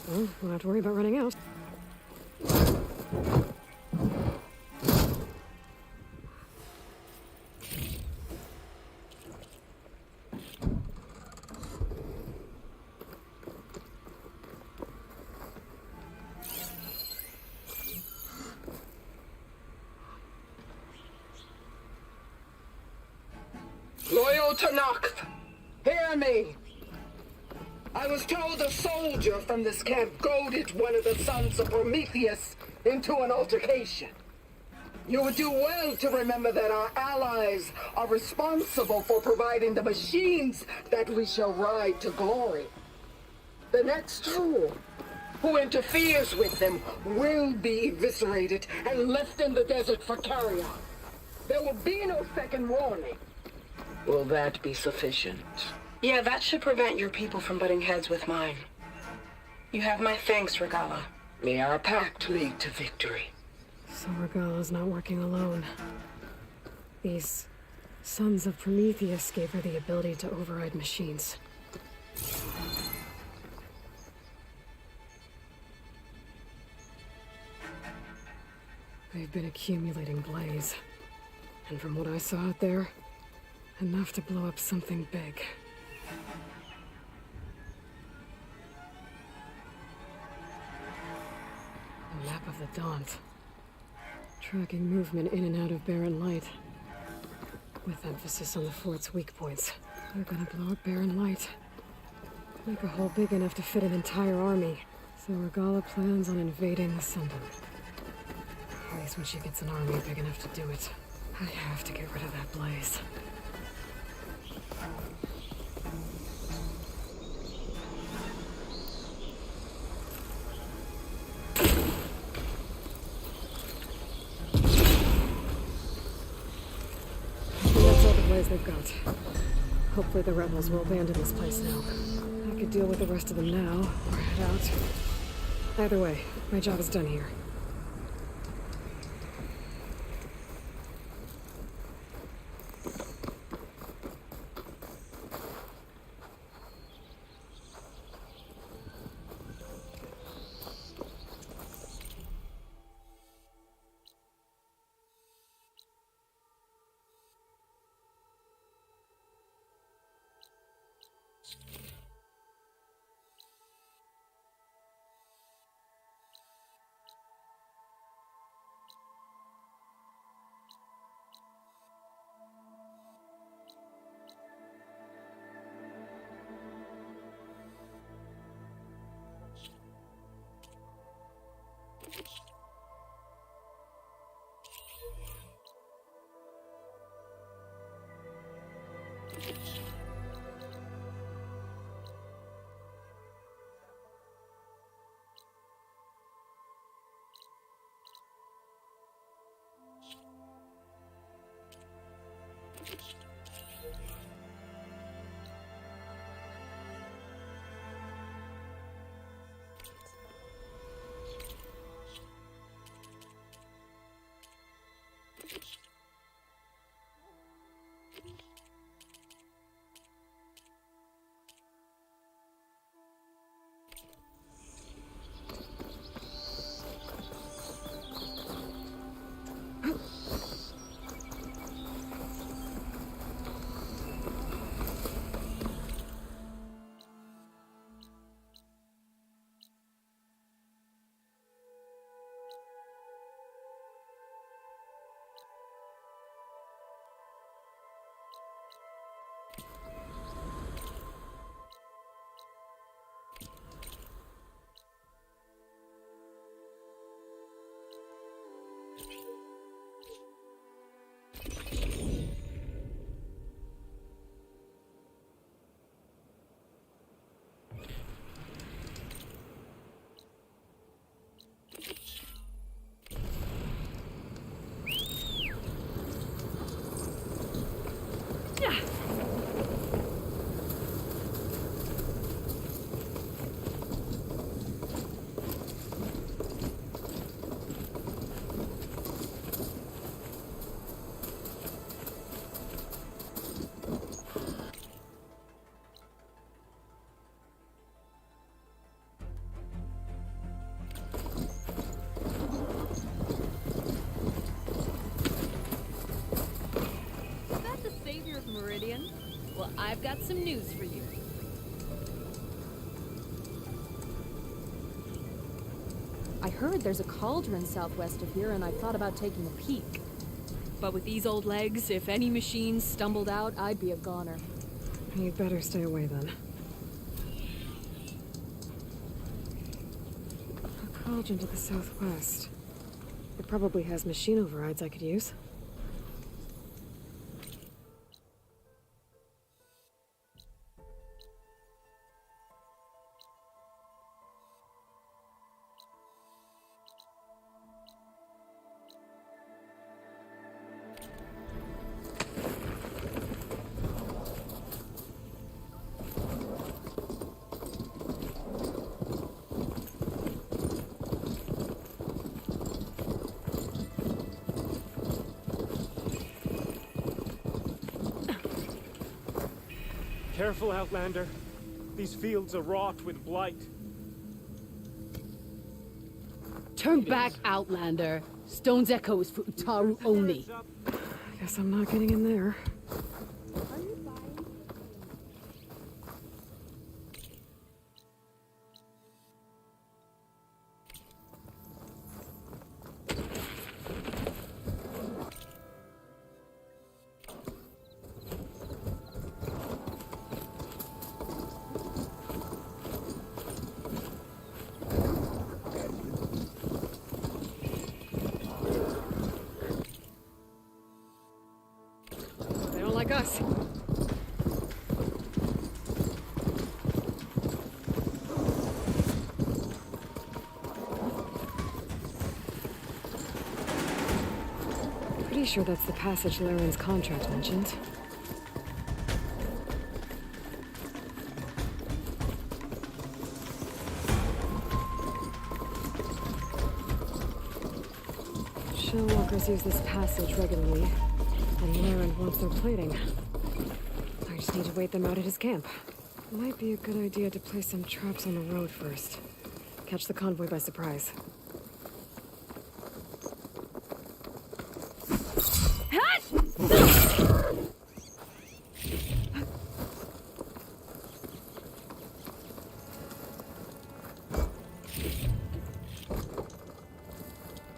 Well, won't have to worry about running out. Loyal Tanakh, hear me. I was told a soldier from this camp goaded one of the sons of Prometheus into an altercation. You would do well to remember that our allies are responsible for providing the machines that we shall ride to glory. The next fool who interferes with them will be eviscerated and left in the desert for carrion. There will be no second warning. Will that be sufficient? Yeah, that should prevent your people from butting heads with mine. You have my thanks, Regala. May our pact lead to victory. So Regala's not working alone. These sons of Prometheus gave her the ability to override machines. They've been accumulating blaze. And from what I saw out there, enough to blow up something big. A map of the Daunt. Tracking movement in and out of Barren Light. With emphasis on the fort's weak points. They're gonna blow up Barren Light. Make a hole big enough to fit an entire army. So Regala plans on invading the Sundom. At least when she gets an army big enough to do it. I have to get rid of that blaze. That's all the blaze they've got. Hopefully the rebels will abandon this place now. I could deal with the rest of them now, or head out. Either way, my job is done here. Is that the savior of Meridian? Well, I've got some news for you. I heard there's a cauldron southwest of here, and I thought about taking a peek. But with these old legs, if any machines stumbled out, I'd be a goner. You'd better stay away then. A cauldron to the southwest. It probably has machine overrides I could use. Careful, Outlander. These fields are wrought with blight. Turn back, Outlander. Stone's Echo is for Utaru only. Guess I'm not getting in there. They don't like us. Pretty sure that's the passage Laren's contract mentioned. Shellwalkers use this passage regularly, and Laren wants their plating. I just need to wait them out at his camp. Might be a good idea to place some traps on the road first. Catch the convoy by surprise.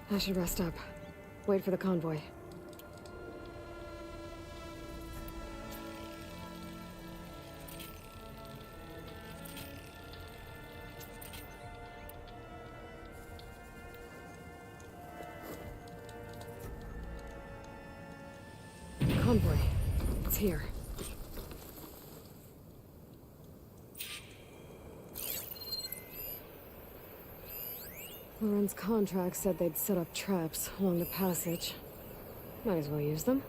I should rest up. Wait for the convoy. Convoy. It's here. Laren's contract said they'd set up traps along the passage. Might as well use them.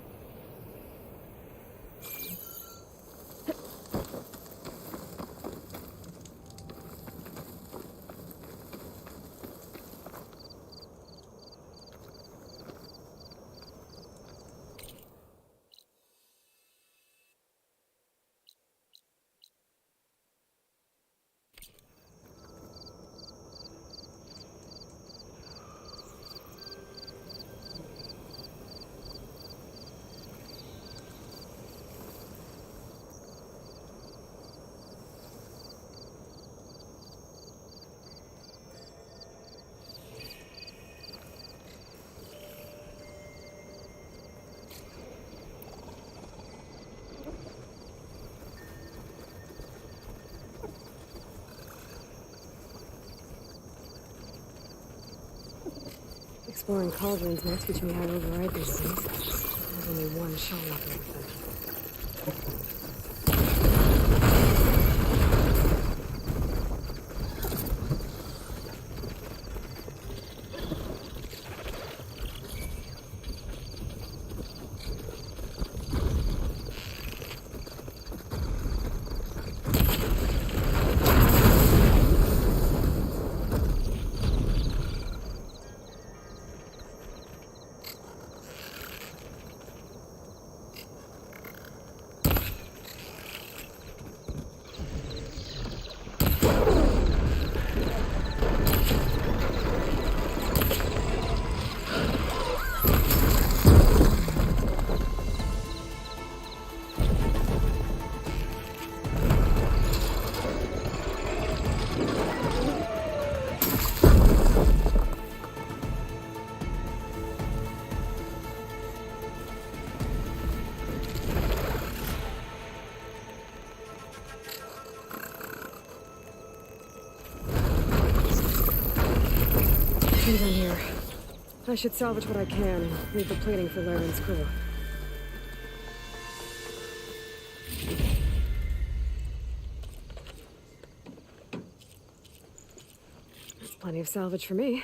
Exploring cauldrons might teach me how to override these things. There's only one Shellwalker with them. nothing done here. I should salvage what I can and leave the plating for Laren's crew. That's plenty of salvage for me.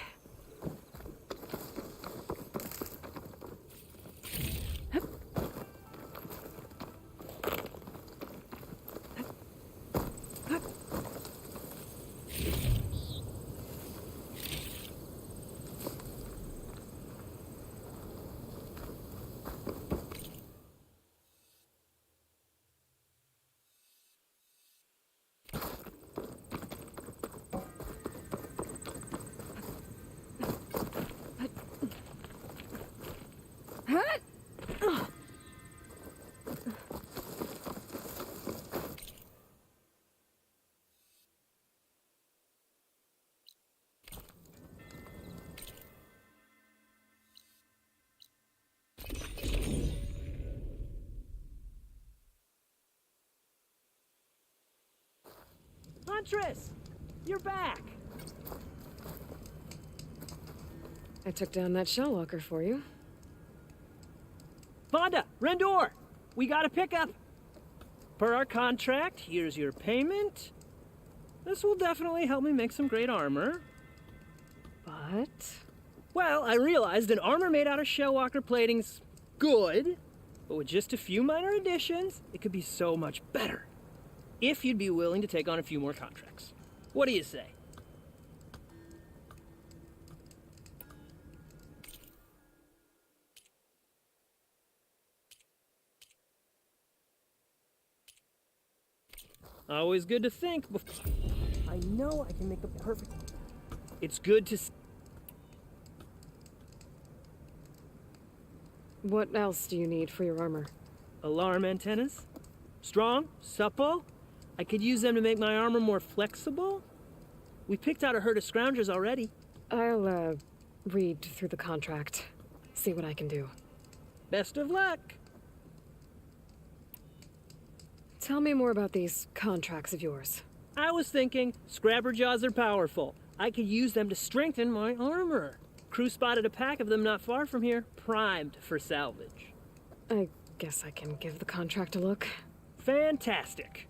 Huntress! You're back! I took down that shell walker for you. Vonda! Rendor! We got a pickup! Per our contract, here's your payment. This will definitely help me make some great armor. But? Well, I realized an armor made out of shellwalker plating's good, but with just a few minor additions, it could be so much better. If you'd be willing to take on a few more contracts. What do you say? Always good to think before... I know I can make the perfect... It's good to... What else do you need for your armor? Alarm antennas? Strong? Supple? I could use them to make my armor more flexible? We picked out a herd of scroungers already. I'll, read through the contract. See what I can do. Best of luck! Tell me more about these contracts of yours. I was thinking, Scrabberjaws are powerful. I could use them to strengthen my armor. Crew spotted a pack of them not far from here, primed for salvage. I guess I can give the contract a look. Fantastic.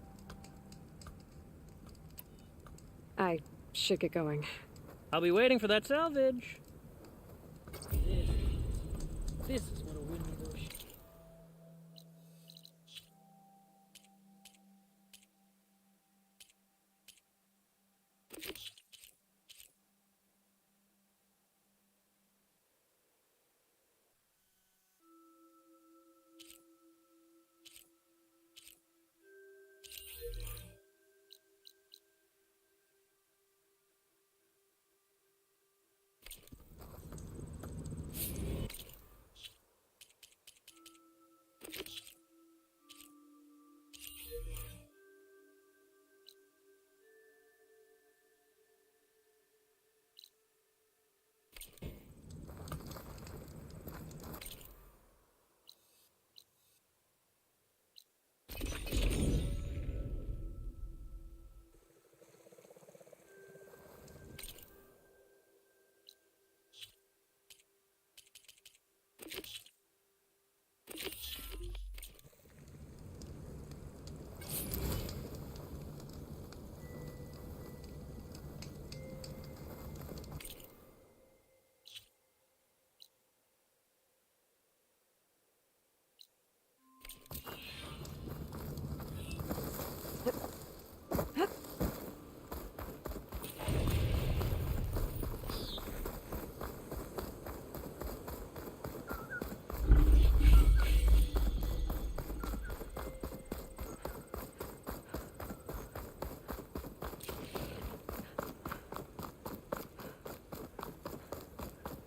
I should get going. I'll be waiting for that salvage. This is what'll win me those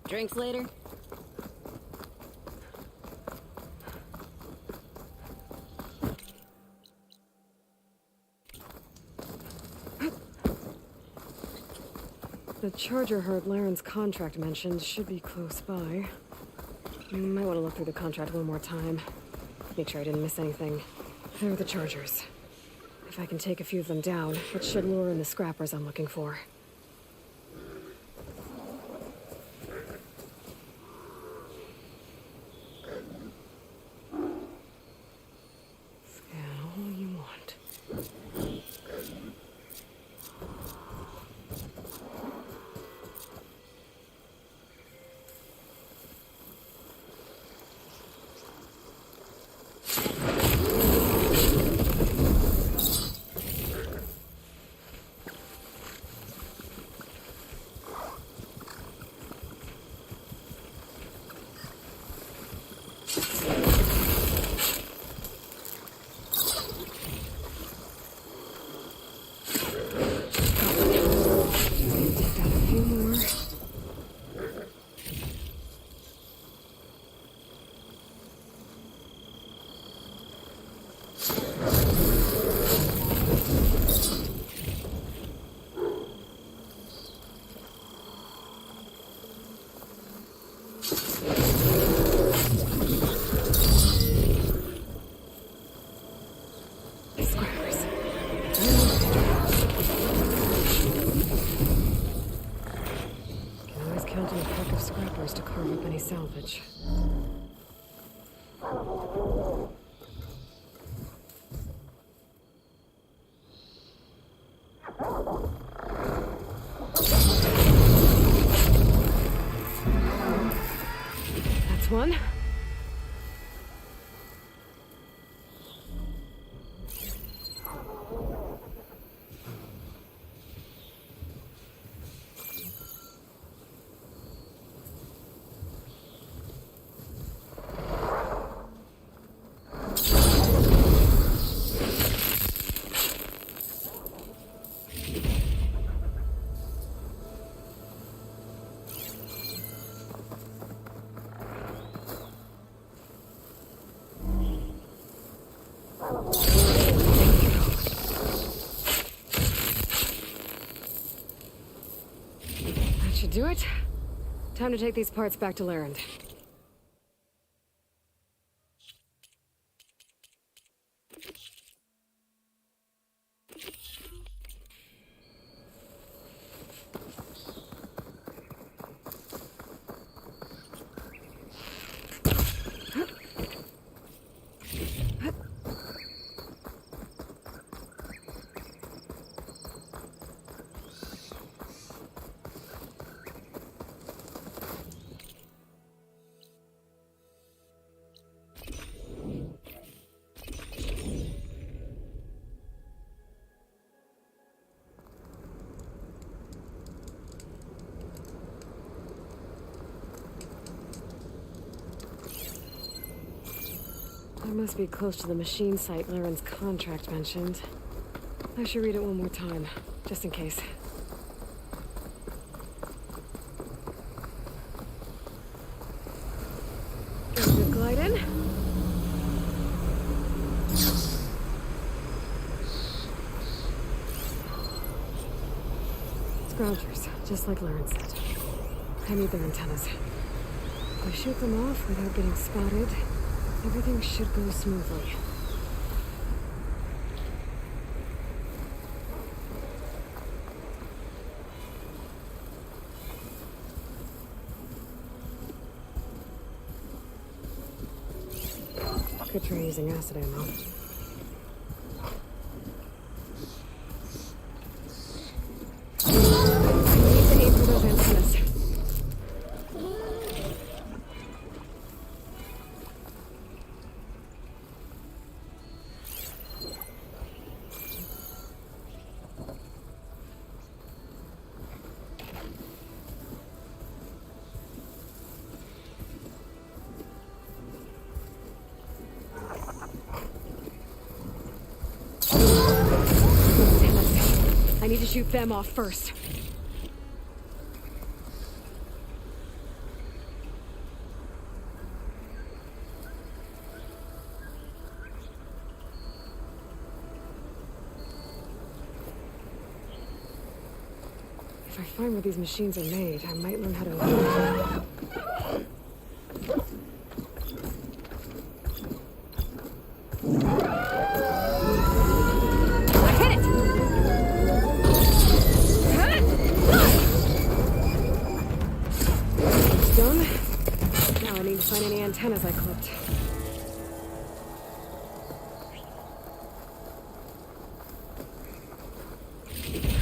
Drinks later? The charger herd Laren's contract mentioned should be close by. Might want to look through the contract one more time. Make sure I didn't miss anything. There are the chargers. If I can take a few of them down, it should lure in the scrappers I'm looking for. To carve up any salvage. That's one. Should do it. Time to take these parts back to Larend. I must be close to the machine site Larend's contract mentioned. I should read it one more time, just in case. Good glide in. Scroungers, just like Larend said. I need their antennas. If I shoot them off without getting spotted, everything should go smoothly. Could try using acid ammo. I need to aim for those antennas. I need to shoot them off first. If I find where these machines are made, I might learn how to avoid them. Find any antennas I clipped.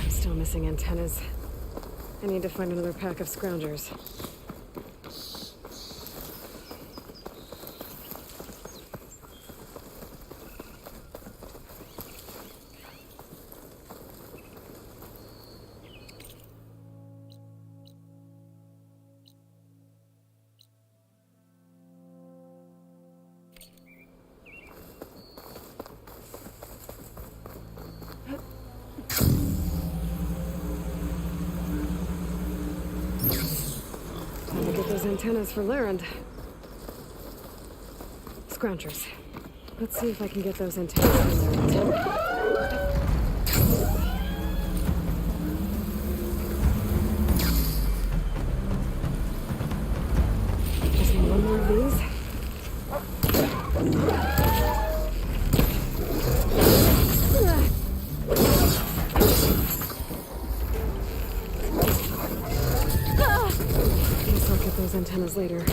I'm still missing antennas. I need to find another pack of scroungers. Time to get those antennas for Larend. Scroungers. Let's see if I can get those antennas in there. Just need one more of these. Guess I'll get those antennas later.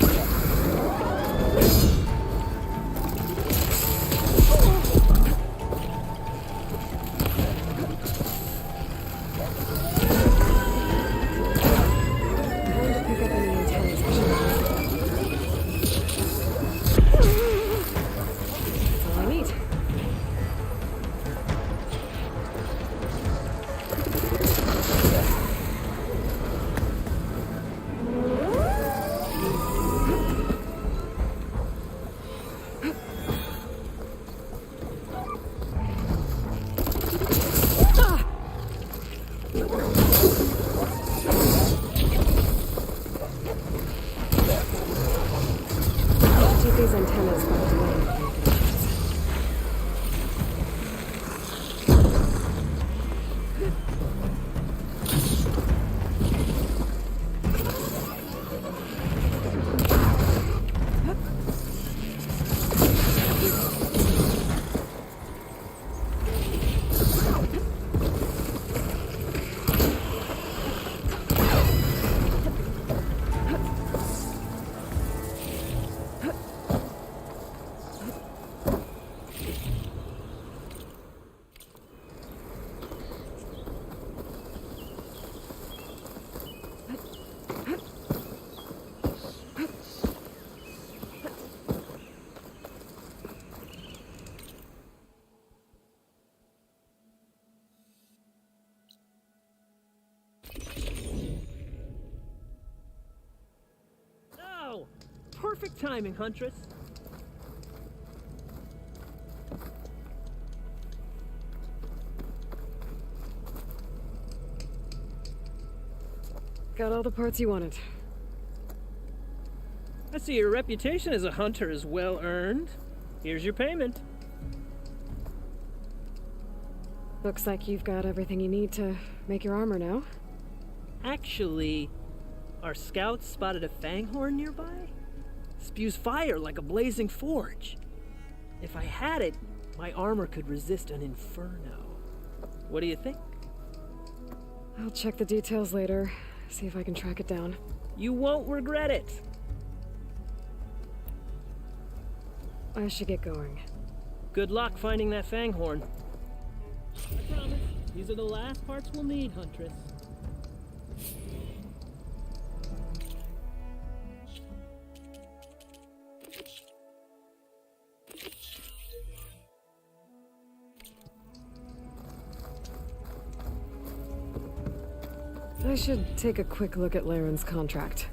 These antennas by the way. Oh! Perfect timing, Huntress. Got all the parts you wanted. I see your reputation as a hunter is well earned. Here's your payment. Looks like you've got everything you need to make your armor now. Actually, our scouts spotted a fanghorn nearby. Spews fire like a blazing forge. If I had it, my armor could resist an inferno. What do you think? I'll check the details later, see if I can track it down. You won't regret it. I should get going. Good luck finding that fanghorn. I promise, these are the last parts we'll need, Huntress. I should take a quick look at Laren's contract.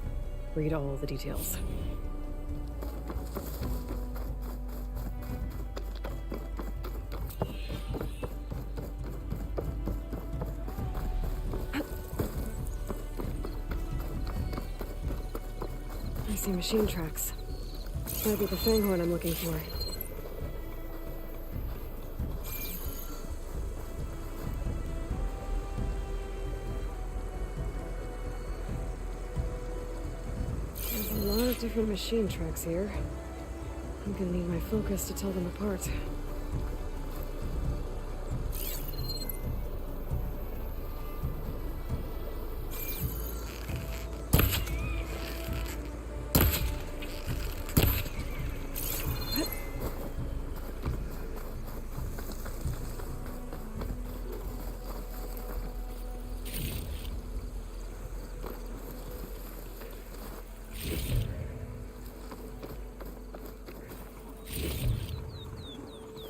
Read all the details. I see machine tracks. Might be the fanghorn I'm looking for. There's a lot of different machine tracks here. I'm gonna need my focus to tell them apart.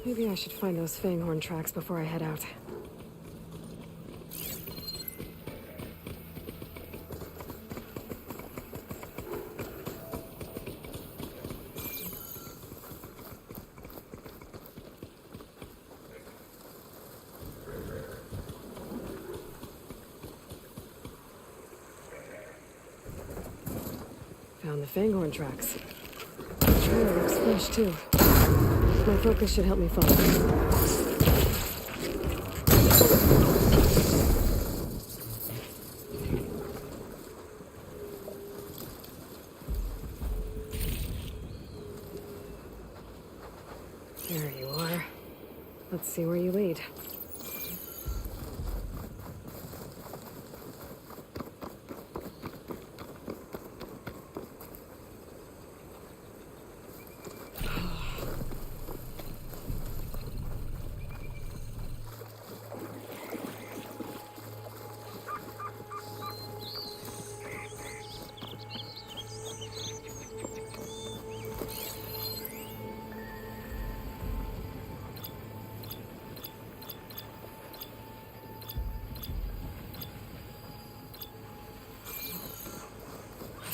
Maybe I should find those fanghorn tracks before I head out. Found the fanghorn tracks. The trail looks fresh too. My focus should help me follow. There you are. Let's see where you lead.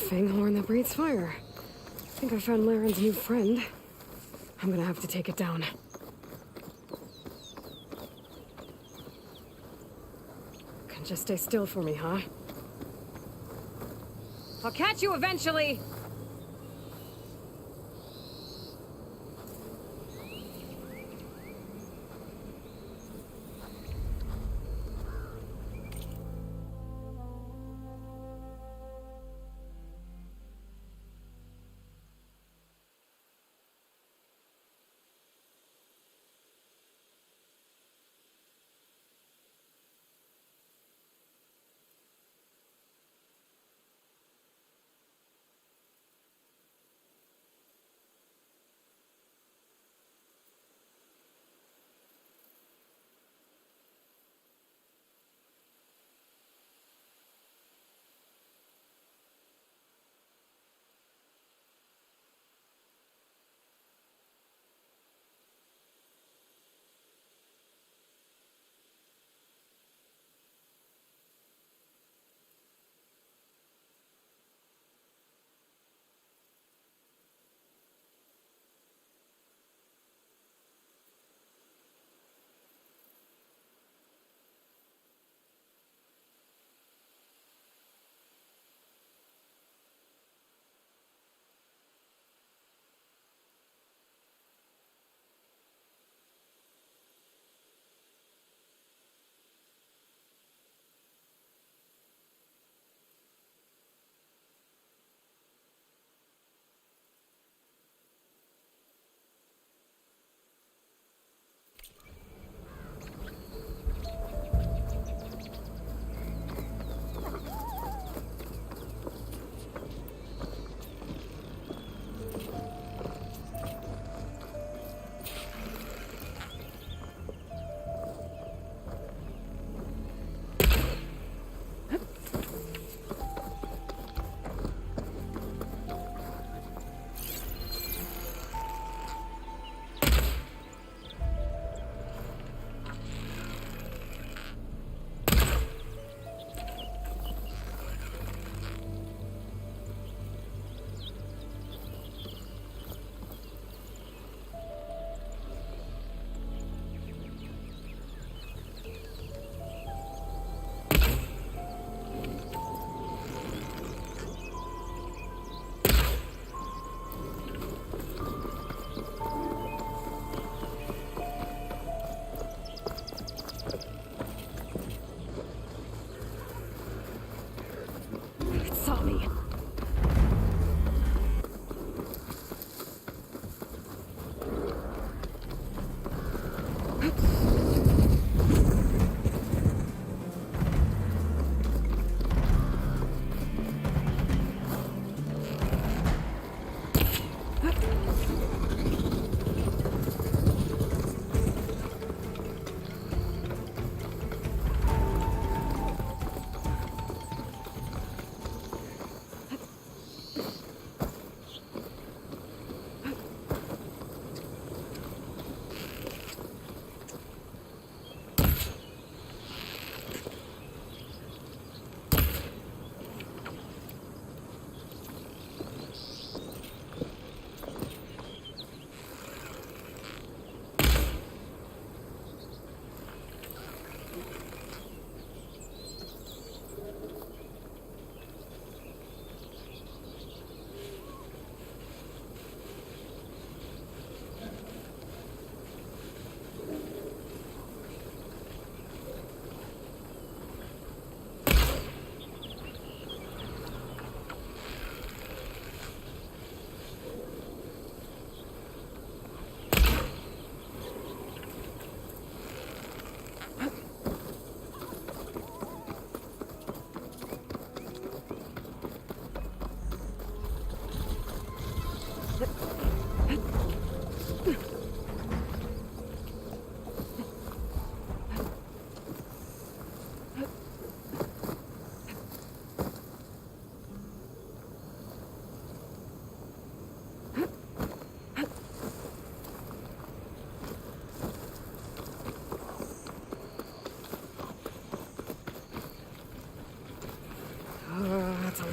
Fanghorn that breathes fire. I think I found Laren's new friend. I'm gonna have to take it down. Can just stay still for me, huh? I'll catch you eventually!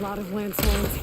lot of lance horns.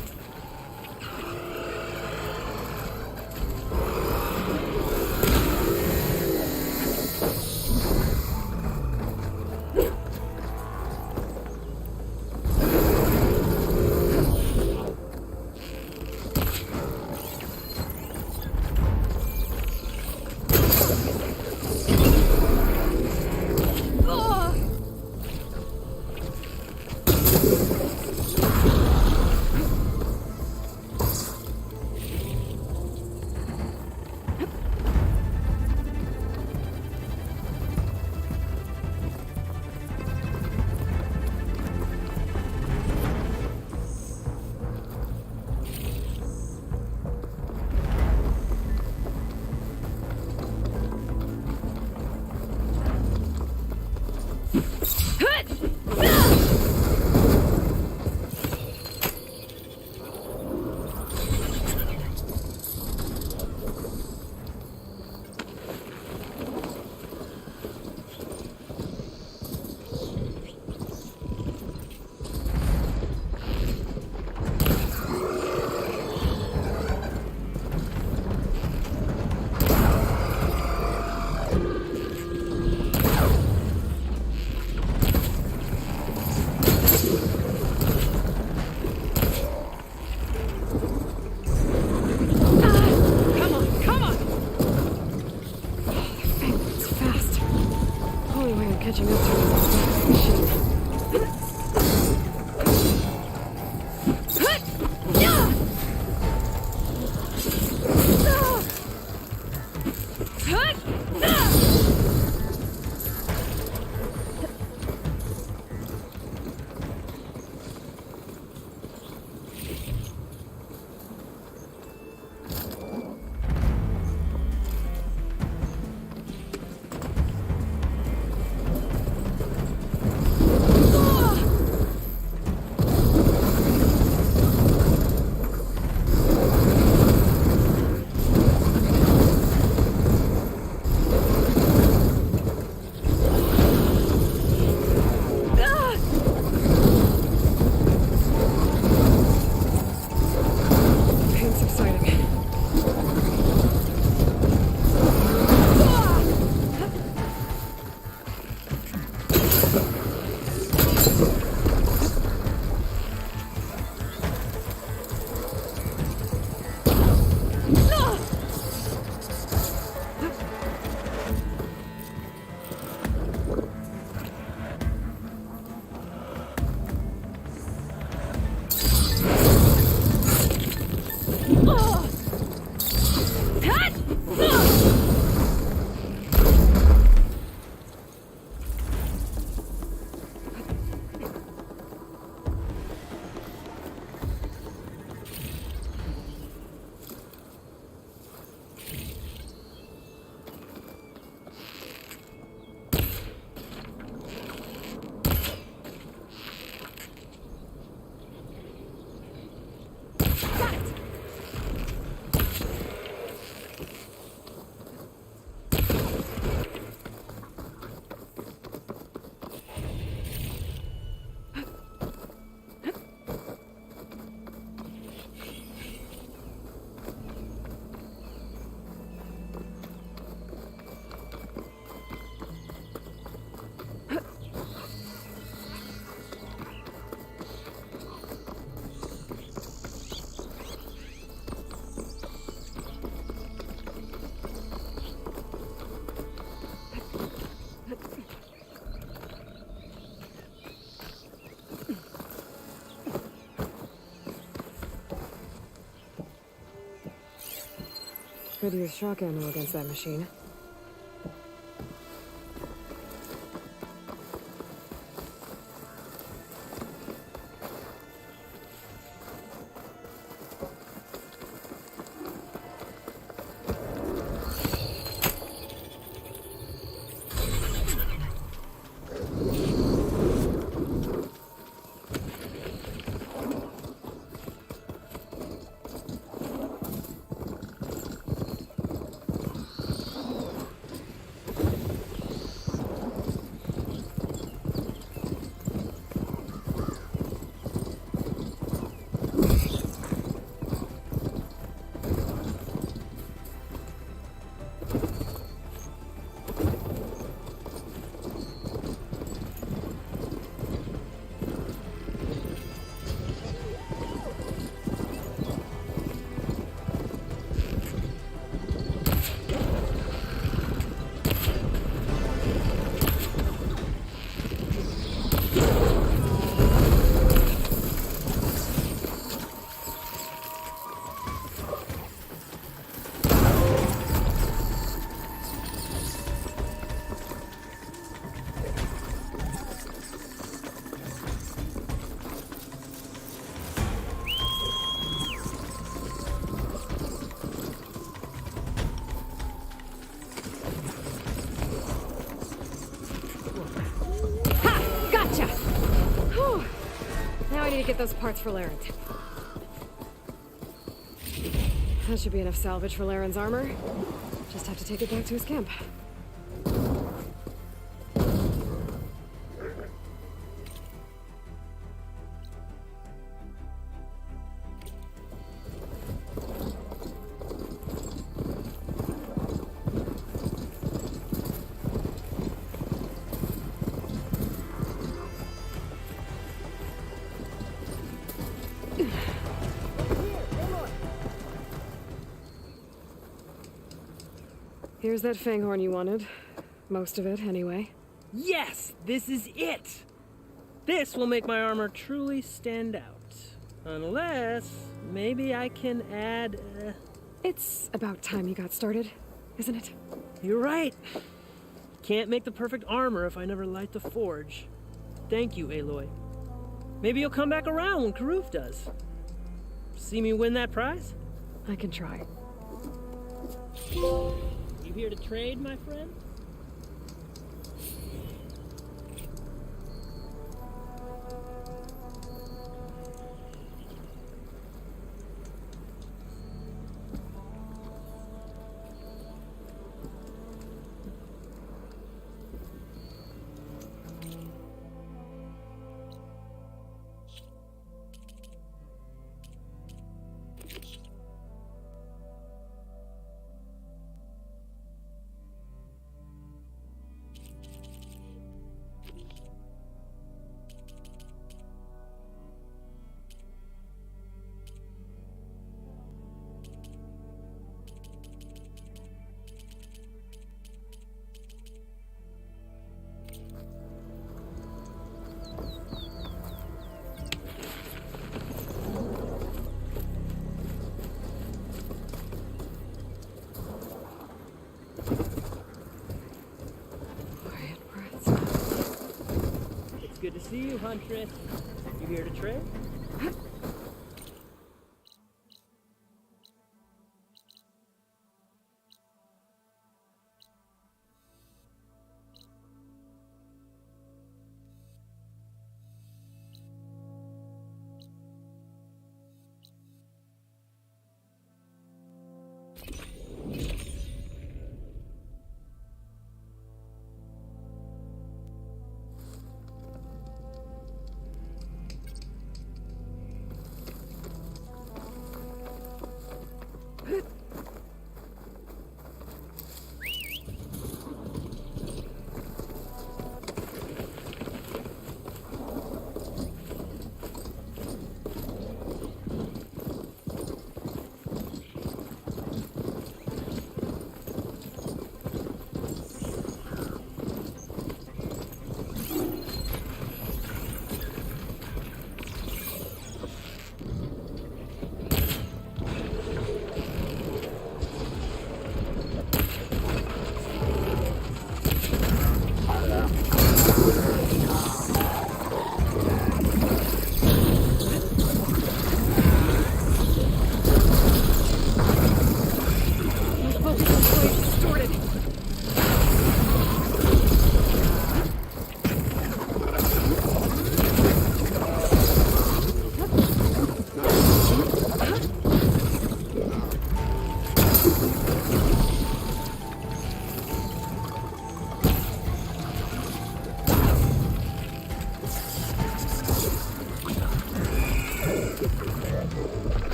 Catching up to this machine. Could use shock ammo against that machine. need to get those parts for Laren. That should be enough salvage for Laren's armor. Just have to take it back to his camp. Here's that fanghorn you wanted. Most of it, anyway. Yes! This is it! This will make my armor truly stand out. Unless, maybe I can add, It's about time you got started, isn't it? You're right. Can't make the perfect armor if I never light the forge. Thank you, Aloy. Maybe you'll come back around when Karuf does. See me win that prize? I can try. You here to trade, my friend? It's good to see you, Huntress. You here to trade?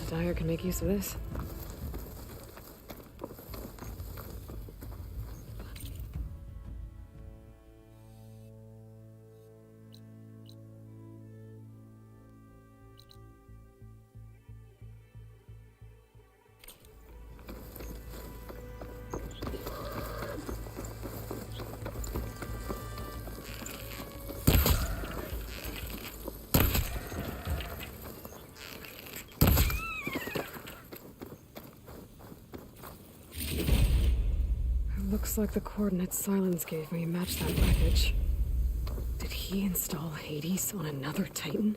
Dyer can make use of this. Looks like the coordinates Silence gave me match that wreckage. Did he install Hades on another Titan?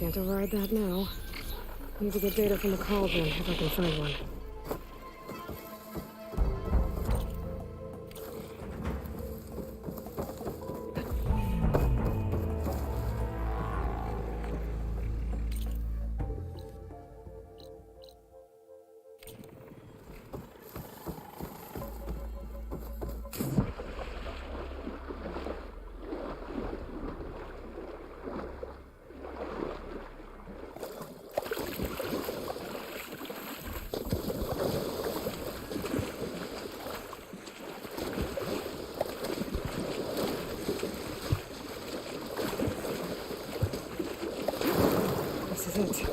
Can't override that now. Need to get data from the cauldron if I can find one. This is it.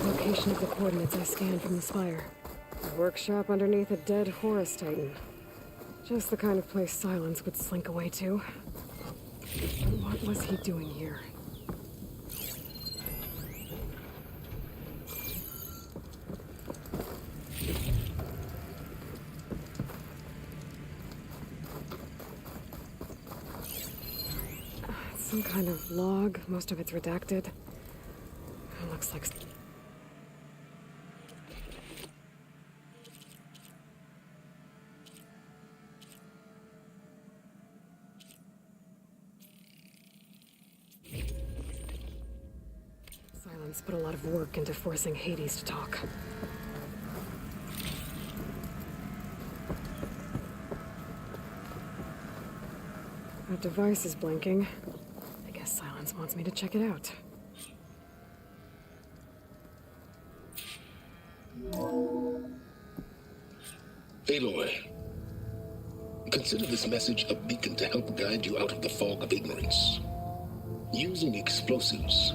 Location of the coordinates I scanned from the spire. A workshop underneath a dead Horus Titan. Just the kind of place Silence would slink away to. But what was he doing here? Some kind of log. Most of it's redacted. It looks like... Silence put a lot of work into forcing Hades to talk. That device is blinking. I guess Silence wants me to check it out. Aloy, consider this message a beacon to help guide you out of the fog of ignorance. Using explosives,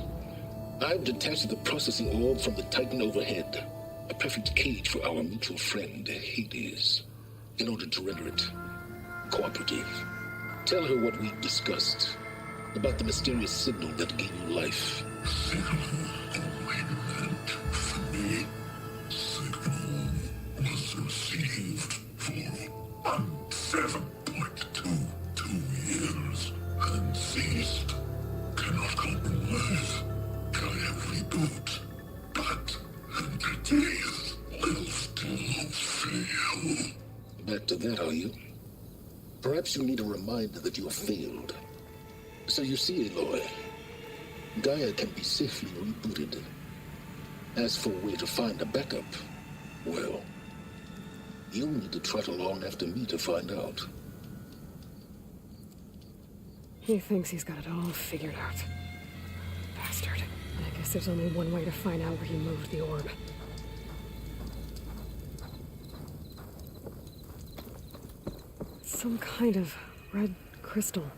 I've detached the processing orb from the Titan overhead, a perfect cage for our mutual friend, Hades, in order to render it cooperative. Tell her what we've discussed about the mysterious signal that gave you life. Signal only meant for me. Signal was received for 7.22 years and ceased. Cannot compromise. Gaia reboot. But entities will still fail. Back to that, are you? Perhaps you need a reminder that you have failed. So you see, Aloy, Gaia can be safely rebooted. As for a way to find a backup, well, you'll need to trot along after me to find out. He thinks he's got it all figured out. Bastard. I guess there's only one way to find out where he moved the orb. Some kind of red crystal.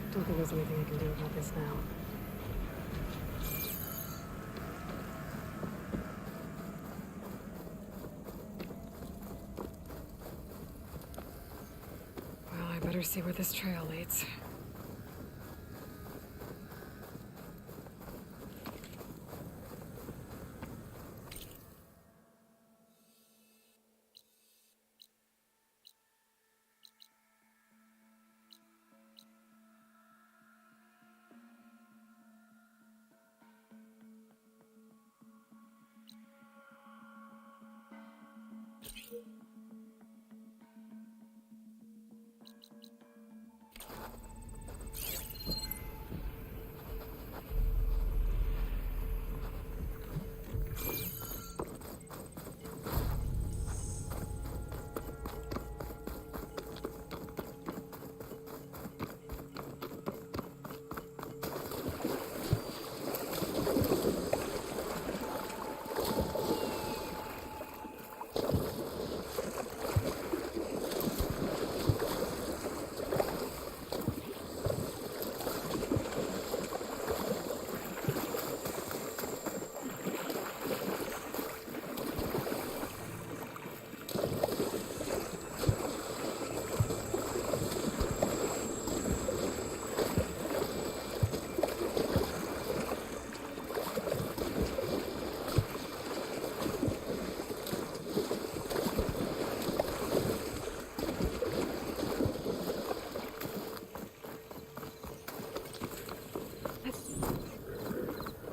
I don't think there's anything I can do about this now. Well, I better see where this trail leads.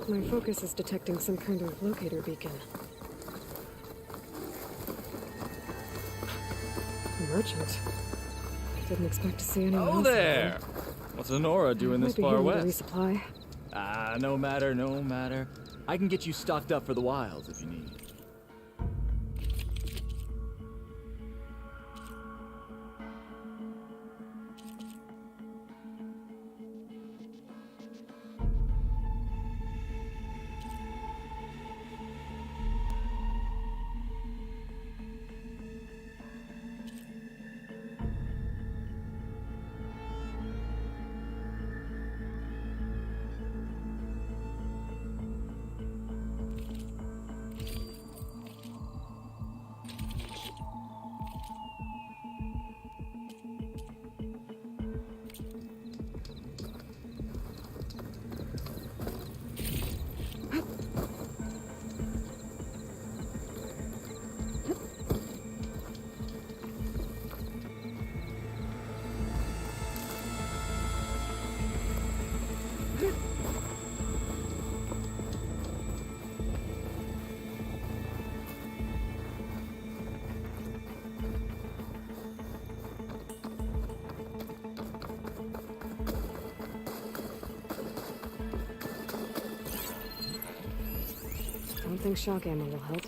My focus is detecting some kind of locator beacon. A merchant. Didn't expect to see anyone else. Oh there! What's Honora doing this far west? Resupply. No matter, no matter. I can get you stocked up for the wilds if you need. I don't think shock ammo will help.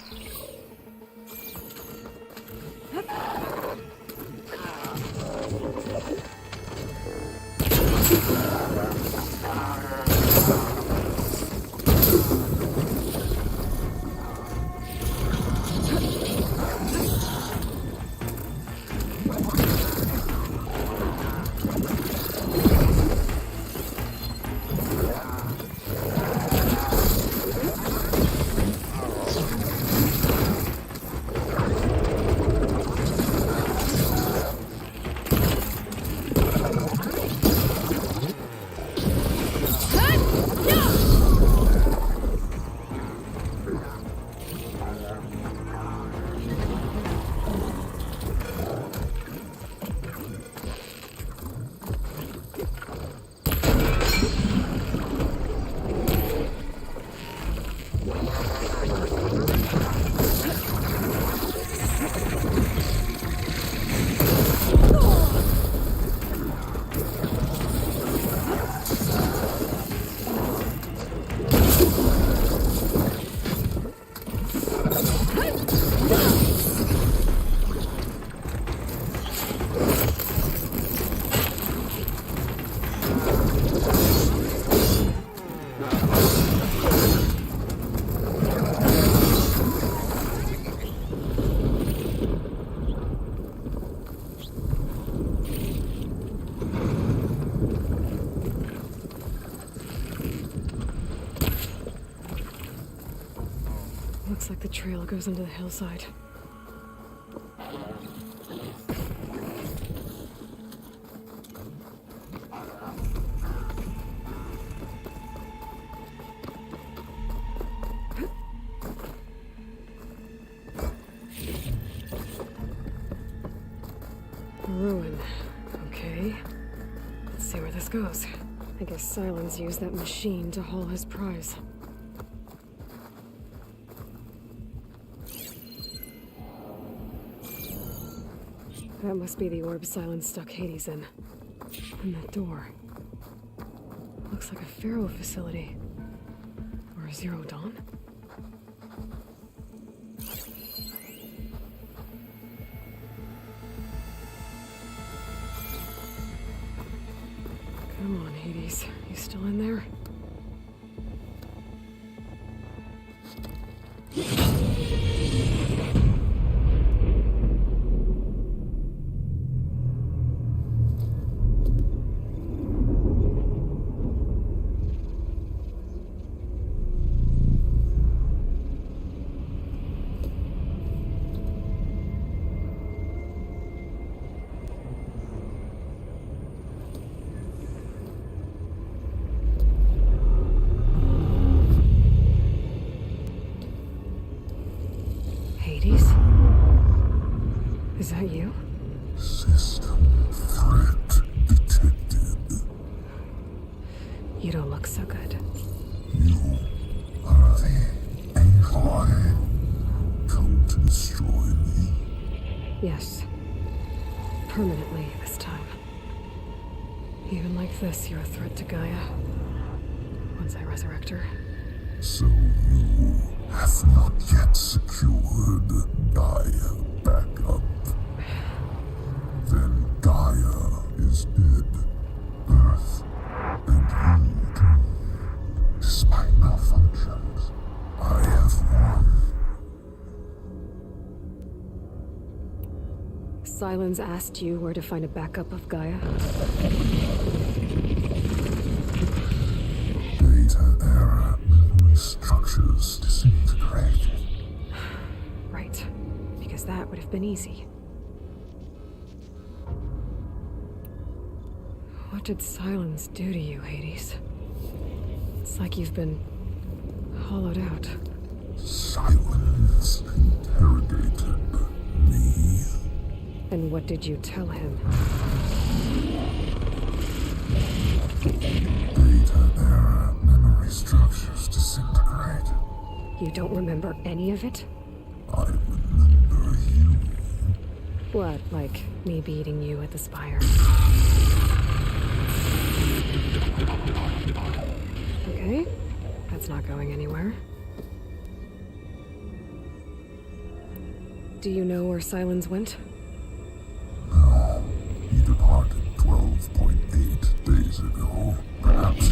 Looks like the trail goes into the hillside. A ruin. Okay. Let's see where this goes. I guess Silence used that machine to haul his prize. That must be the orb Silence stuck Hades in. And that door. Looks like a Pharaoh facility. Or a Zero Dawn? Come on, Hades. You still in there? Is that you? System threat detected. You don't look so good. You are the AI come to destroy me. Yes. Permanently this time. Even like this, you're a threat to Gaia. once I resurrect her. So you have not yet secured Gaia back up. Then Gaia is dead. Earth and you too. Despite malfunctions, I have won. Sylens asked you where to find a backup of Gaia? Data era memory structures disintegrated. Right. Because that would have been easy. What did Sylens do to you, Hades? It's like you've been hollowed out. Sylens interrogated me. And what did you tell him? Data era memory structures disintegrated. You don't remember any of it? I remember you. What, like me beating you at the Spire? Okay, that's not going anywhere. Do you know where Sylens went? No, he departed 12.8 days ago. Perhaps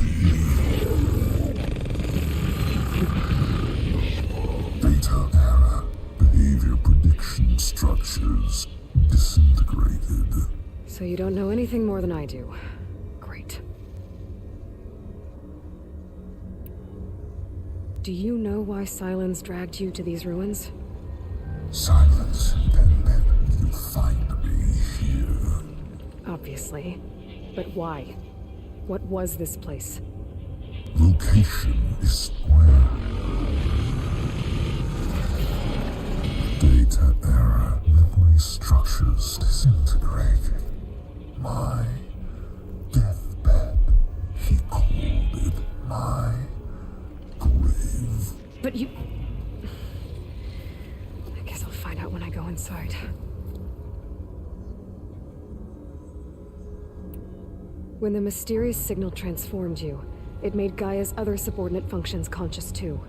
Data era behavior prediction structures disintegrated. So you don't know anything more than I do. Great. Do you know why Sylens dragged you to these ruins? Silence intended you find me here. Obviously. But why? What was this place? Location is square. Data era memory structures disintegrated. My deathbed. He called it my grave. But you... I guess I'll find out when I go inside. When the mysterious signal transformed you, it made Gaia's other subordinate functions conscious too.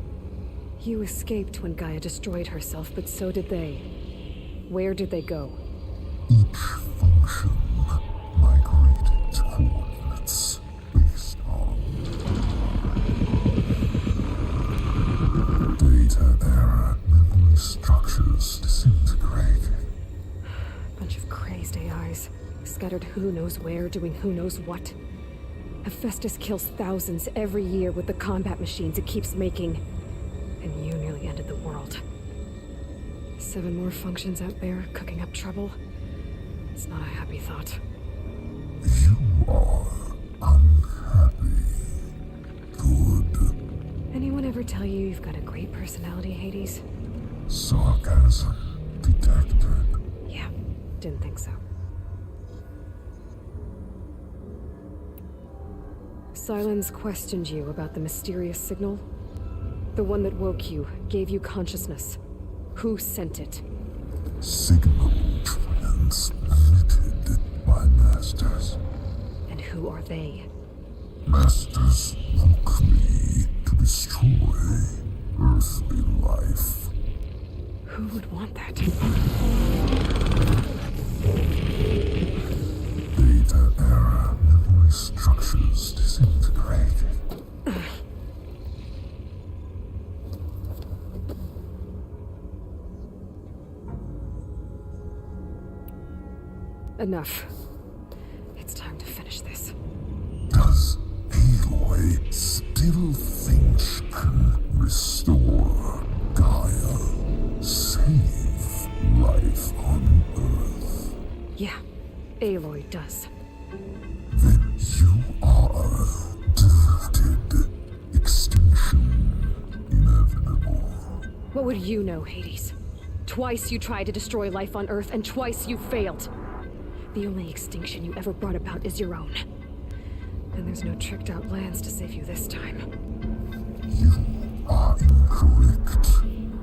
You escaped when Gaia destroyed herself, but so did they. Where did they go? Each function migrated to coordinates based on data era memory structures disintegrated. Bunch of crazed AIs, scattered who knows where, doing who knows what. Hephaestus kills thousands every year with the combat machines it keeps making. And you nearly ended the world. 7 more functions out there, cooking up trouble. It's not a happy thought. You are unhappy. Good. Anyone ever tell you you've got a great personality, Hades? Sarcasm detected. Yeah, didn't think so. Sylens questioned you about the mysterious signal? The one that woke you, gave you consciousness. Who sent it? Signal transmitted by masters. And who are they? Masters woke me to destroy earthly life. Who would want that? Data era memory structures disintegrated. Enough. It's time to finish this. Does Aloy still think she can restore Gaia? Save life on Earth? Yeah, Aloy does. Then you are deluded. Extinction inevitable. What would you know, Hades? Twice you tried to destroy life on Earth, and twice you failed. The only extinction you ever brought about is your own. And there's no tricked-out lands to save you this time. You are incorrect.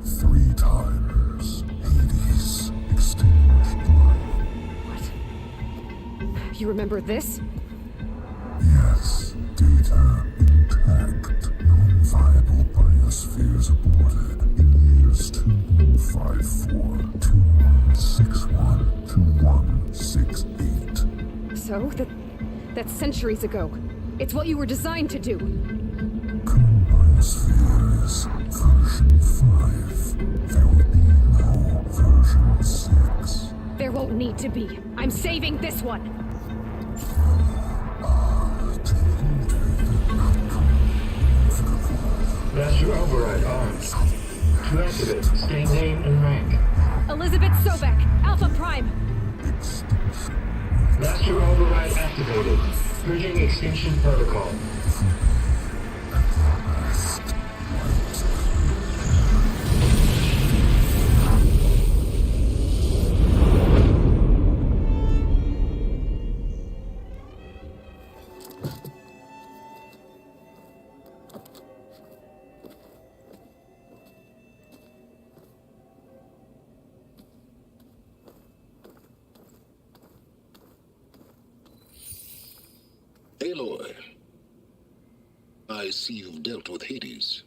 3 times Hades extinguished life. What? You remember this? Yes, data intact. 542616168. So, that's centuries ago. It's what you were designed to do. Spheres, version 5. There will be no version 6. There won't need to be. I'm saving this one. That's your override arms. To activate, state name and rank. Elizabeth Sobek, Alpha Prime. Master override activated. Purging extinction protocol. Aloy, I see you've dealt with Hades.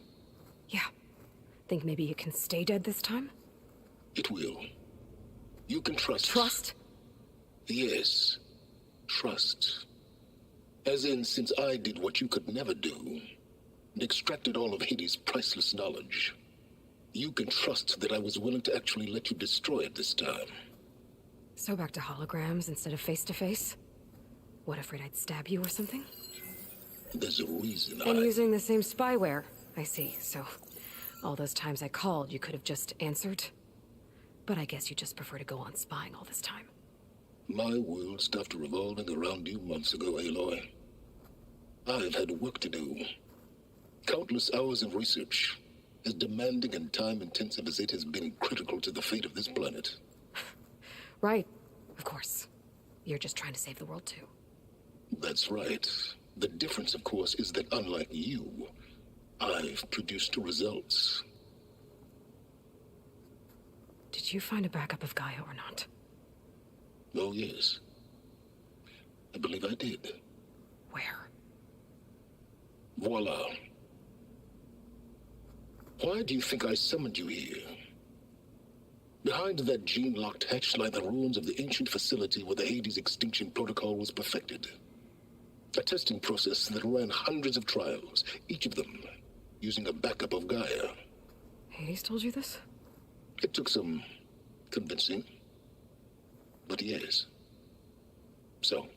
Yeah. Think maybe it can stay dead this time? It will. You can trust. Trust? Yes. Trust. As in, since I did what you could never do, and extracted all of Hades' priceless knowledge, you can trust that I was willing to actually let you destroy it this time. So back to holograms instead of face-to-face? What, afraid I'd stab you or something? There's a reason And using the same spyware. I see, so all those times I called, you could have just answered. But I guess you just prefer to go on spying all this time. My world stopped revolving around you months ago, Aloy. I've had work to do. Countless hours of research, as demanding and time-intensive as it has been critical to the fate of this planet. Right, of course. You're just trying to save the world, too. That's right. The difference, of course, is that unlike you, I've produced results. Did you find a backup of Gaia or not? Oh, yes. I believe I did. Where? Voila. Why do you think I summoned you here? Behind that gene-locked hatch lie the ruins of the ancient facility where the Hades extinction protocol was perfected. A testing process that ran hundreds of trials, each of them using a backup of Gaia. Hades told you this? It took some convincing, but yes. So,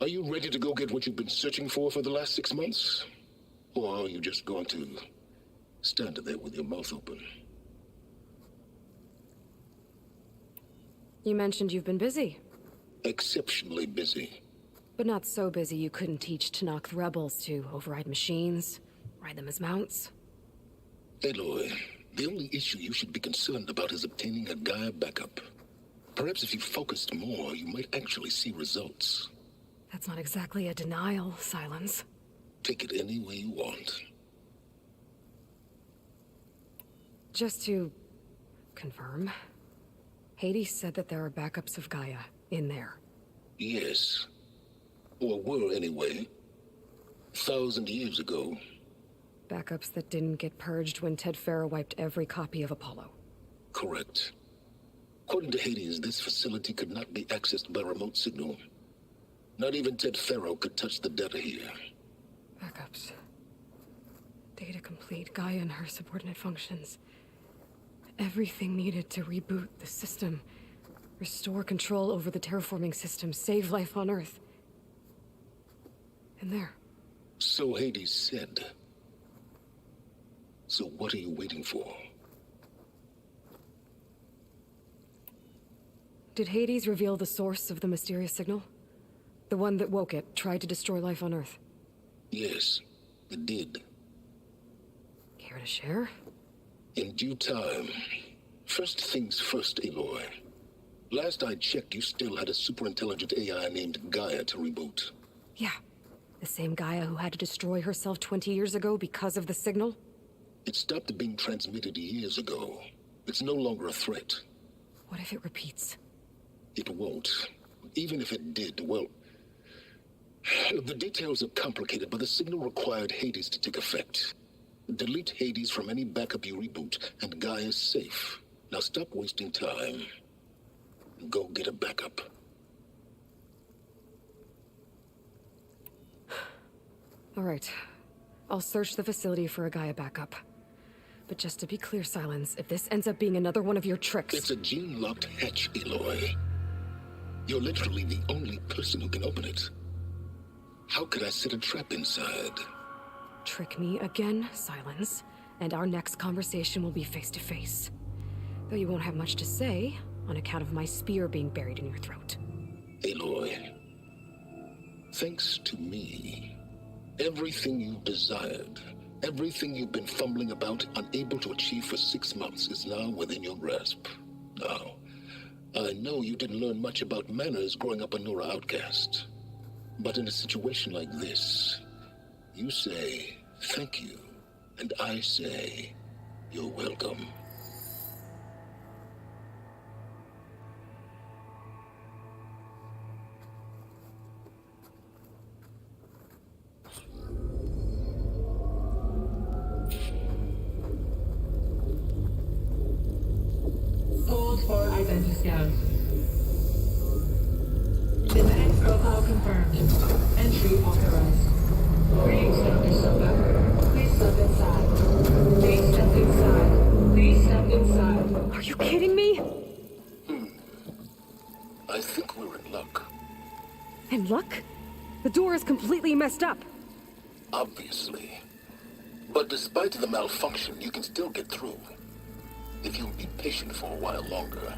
are you ready to go get what you've been searching for the last 6 months? Or are you just going to stand there with your mouth open? You mentioned you've been busy. Exceptionally busy. But not so busy you couldn't teach Tenakth rebels to override machines, ride them as mounts. Aloy, the only issue you should be concerned about is obtaining a Gaia backup. Perhaps if you focused more, you might actually see results. That's not exactly a denial, Silence. Take it any way you want. Just to confirm, Hades said that there are backups of Gaia in there. Yes. Or were, anyway. 1,000 years ago. Backups that didn't get purged when Ted Faro wiped every copy of Apollo. Correct. According to Hades, this facility could not be accessed by remote signal. Not even Ted Faro could touch the data here. Backups. Data complete, Gaia and her subordinate functions. Everything needed to reboot the system. Restore control over the terraforming system, save life on Earth. And there. So Hades said. So what are you waiting for? Did Hades reveal the source of the mysterious signal? The one that woke it, tried to destroy life on Earth? Yes, it did. Care to share? In due time. First things first, Aloy. Last I checked, you still had a superintelligent AI named Gaia to reboot. Yeah. The same Gaia who had to destroy herself 20 years ago because of the signal? It stopped being transmitted years ago. It's no longer a threat. What if it repeats? It won't. Even if it did, well... The details are complicated, but the signal required Hades to take effect. Delete Hades from any backup you reboot, and Guy is safe. Now stop wasting time. Go get a backup. All right. I'll search the facility for a Gaia backup. But just to be clear, Silence, if this ends up being another one of your tricks... It's a gene-locked hatch, Aloy. You're literally the only person who can open it. How could I set a trap inside? Trick me again, Silence, and our next conversation will be face-to-face. Though you won't have much to say, on account of my spear being buried in your throat. Aloy, thanks to me, everything you've desired, everything you've been fumbling about, unable to achieve for 6 months, is now within your grasp. Now, I know you didn't learn much about manners growing up a Nora outcast. But in a situation like this, you say, thank you, and I say, you're welcome. Hold for identity scan. Genetic profile confirmed. Entry authorized. Greetings, Dr. Silva. Please step inside. Please step inside. Please step inside. Are you kidding me? I think we're in luck. In luck? The door is completely messed up. Obviously. But despite the malfunction, you can still get through. If you'll be patient for a while longer.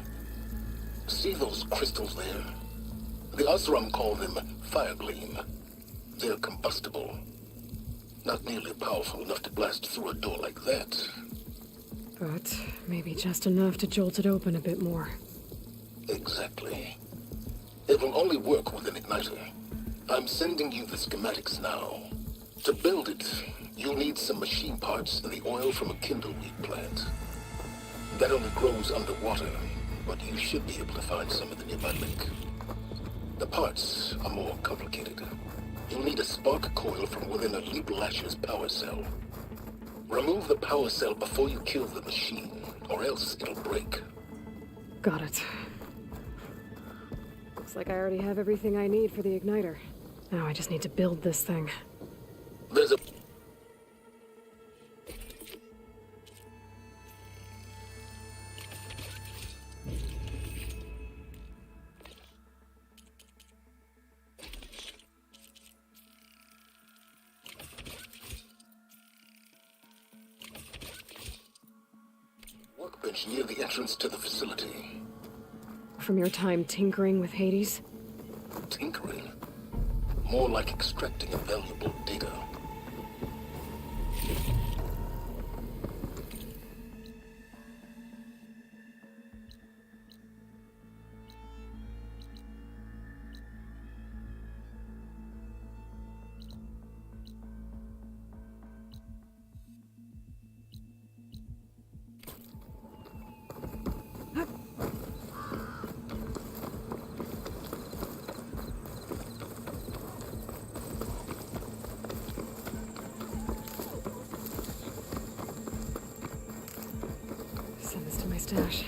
See those crystals there? The Oseram call them Firegleam. They're combustible. Not nearly powerful enough to blast through a door like that. But maybe just enough to jolt it open a bit more. Exactly. It will only work with an igniter. I'm sending you the schematics now. To build it, you'll need some machine parts and the oil from a kindleweed plant. That only grows underwater, but you should be able to find some at the nearby lake. The parts are more complicated. You'll need a spark coil from within a Leap Lasher's power cell. Remove the power cell before you kill the machine, or else it'll break. Got it. Looks like I already have everything I need for the igniter. Now I just need to build this thing. There's a... workbench near the entrance to the facility. From your time tinkering with Hades? Tinkering? More like extracting valuable data. Send this to my stash.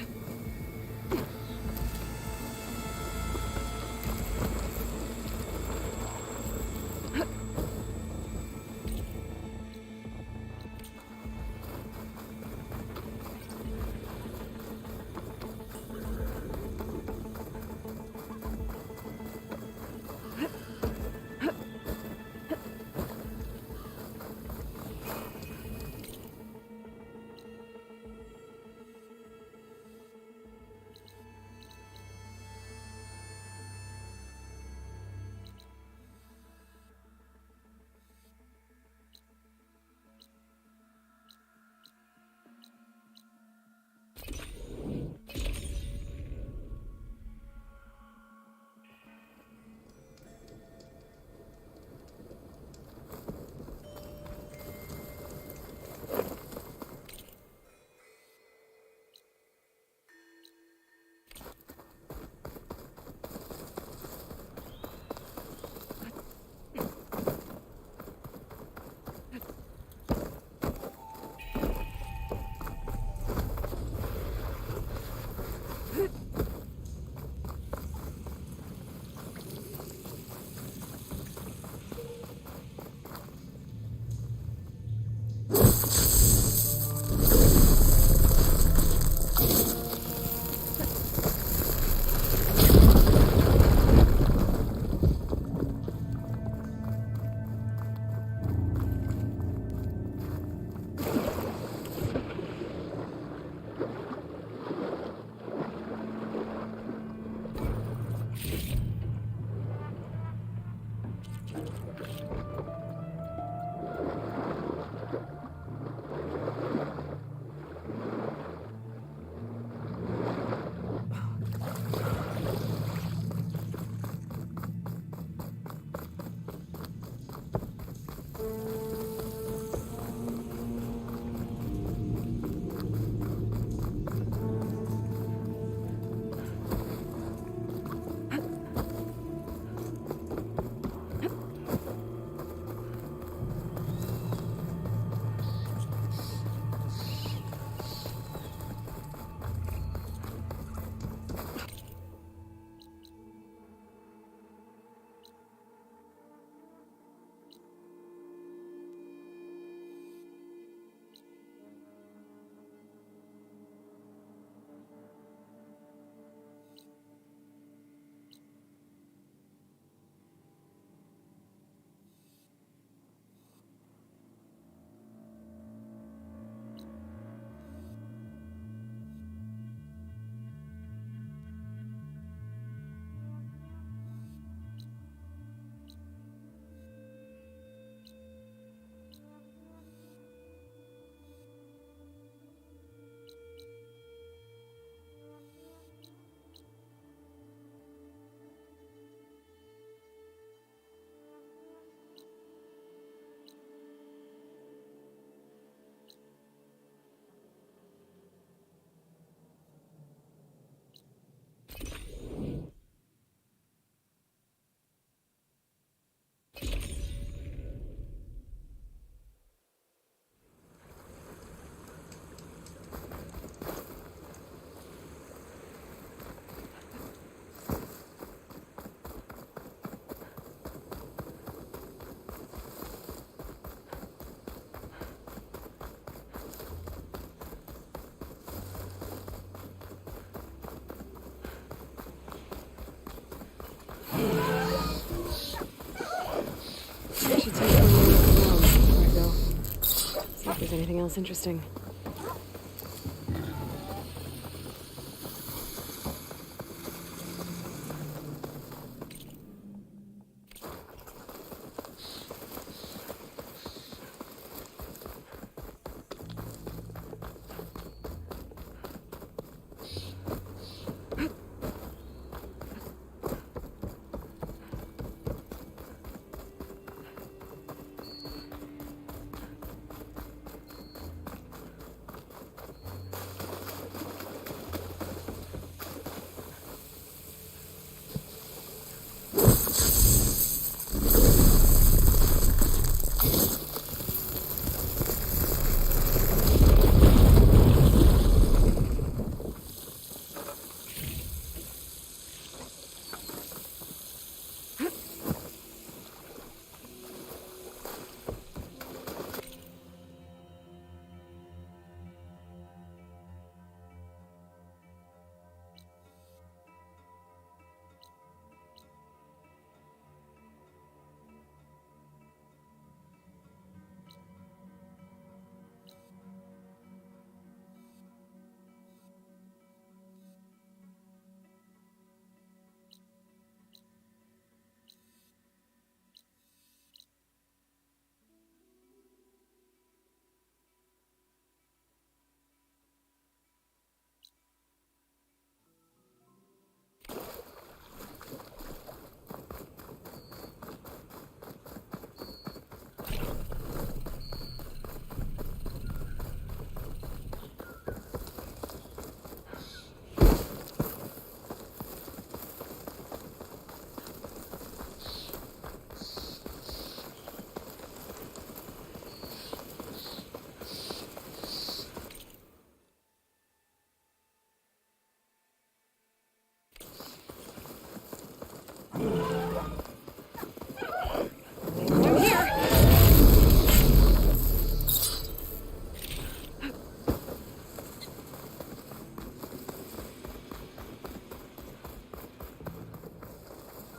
Anything else interesting?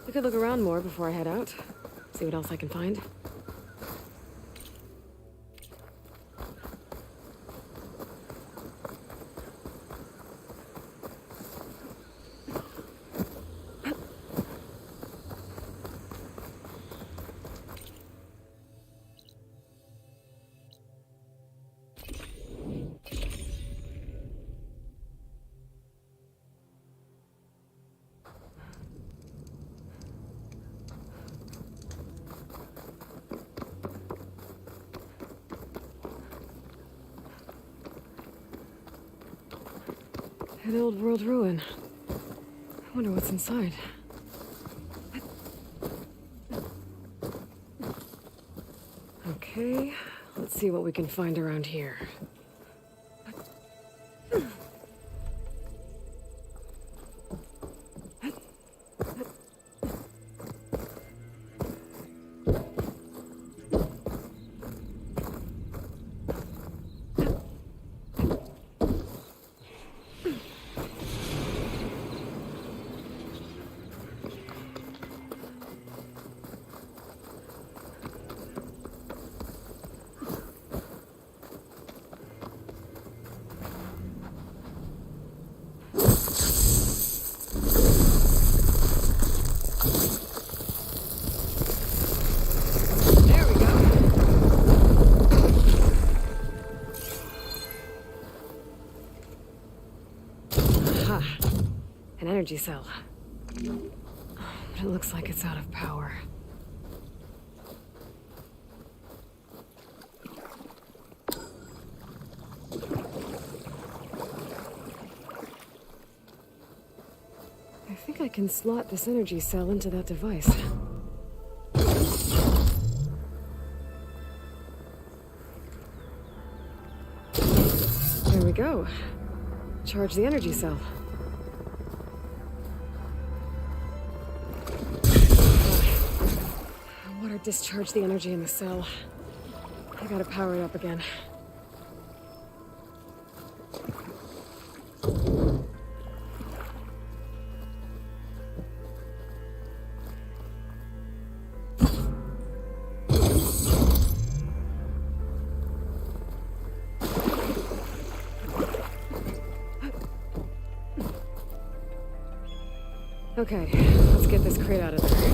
I could look around more before I head out. See what else I can find. An old world ruin. I wonder what's inside. Okay, let's see what we can find around here. An energy cell. But it looks like it's out of power. I think I can slot this energy cell into that device. There we go. Charge the energy cell. Water discharged the energy in the cell. I gotta power it up again. Okay, let's get this crate out of there.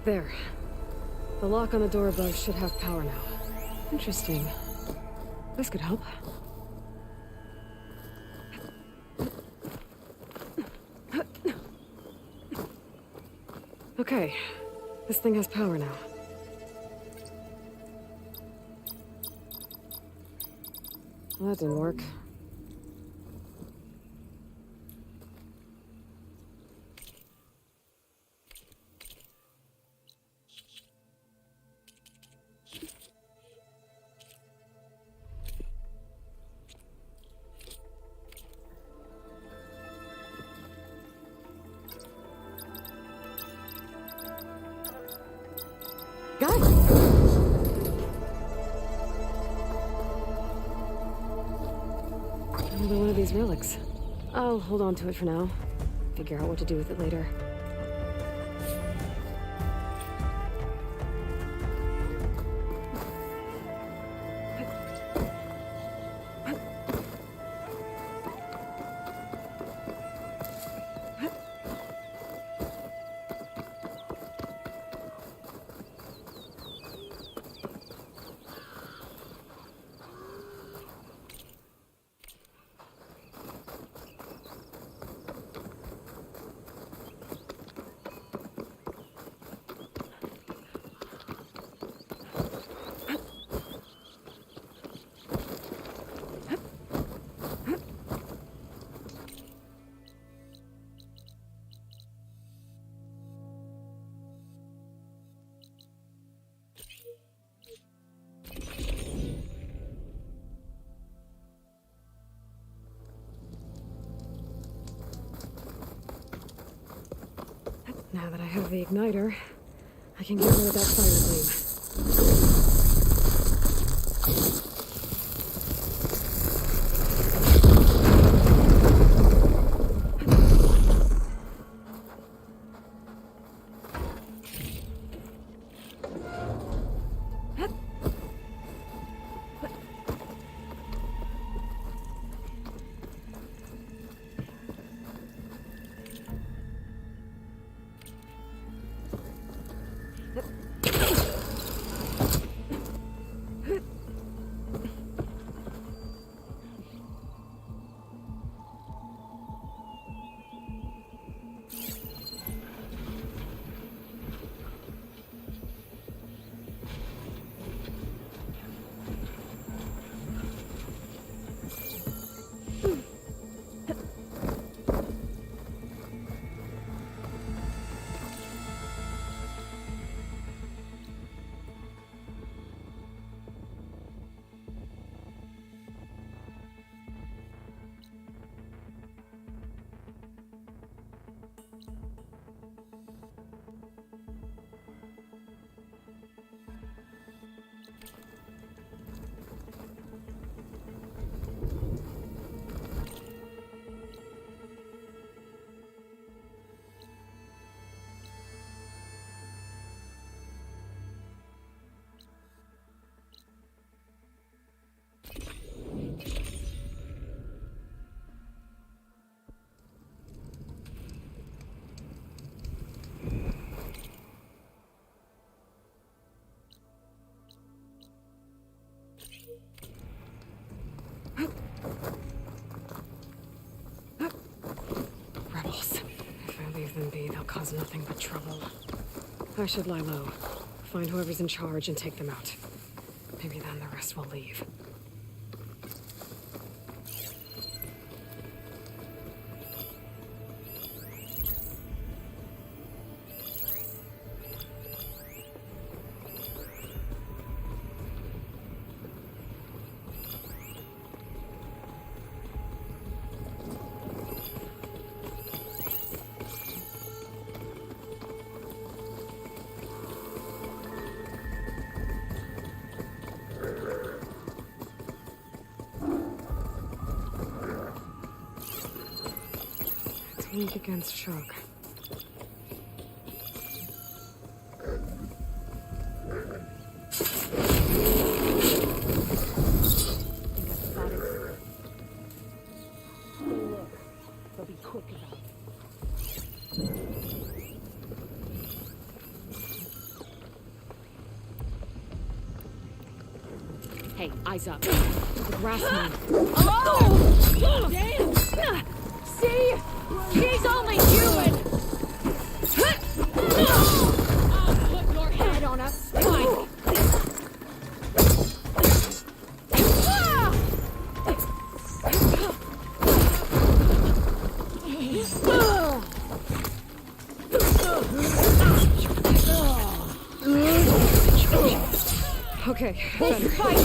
There. The lock on the door above should have power now. Interesting. This could help. Okay. This thing has power now. Well, that didn't work. Another one of these relics. I'll hold on to it for now. Figure out what to do with it later. Now that I have the igniter, I can get rid of that fire flame. nothing but trouble. I should lie low, find whoever's in charge and take them out. Maybe then the rest will leave. Weak against shock. So be quick about it. Hey, eyes up. The grass man. Oh! Damn! See? He's only human! I'll put your head on a spike! Okay, This better. fight!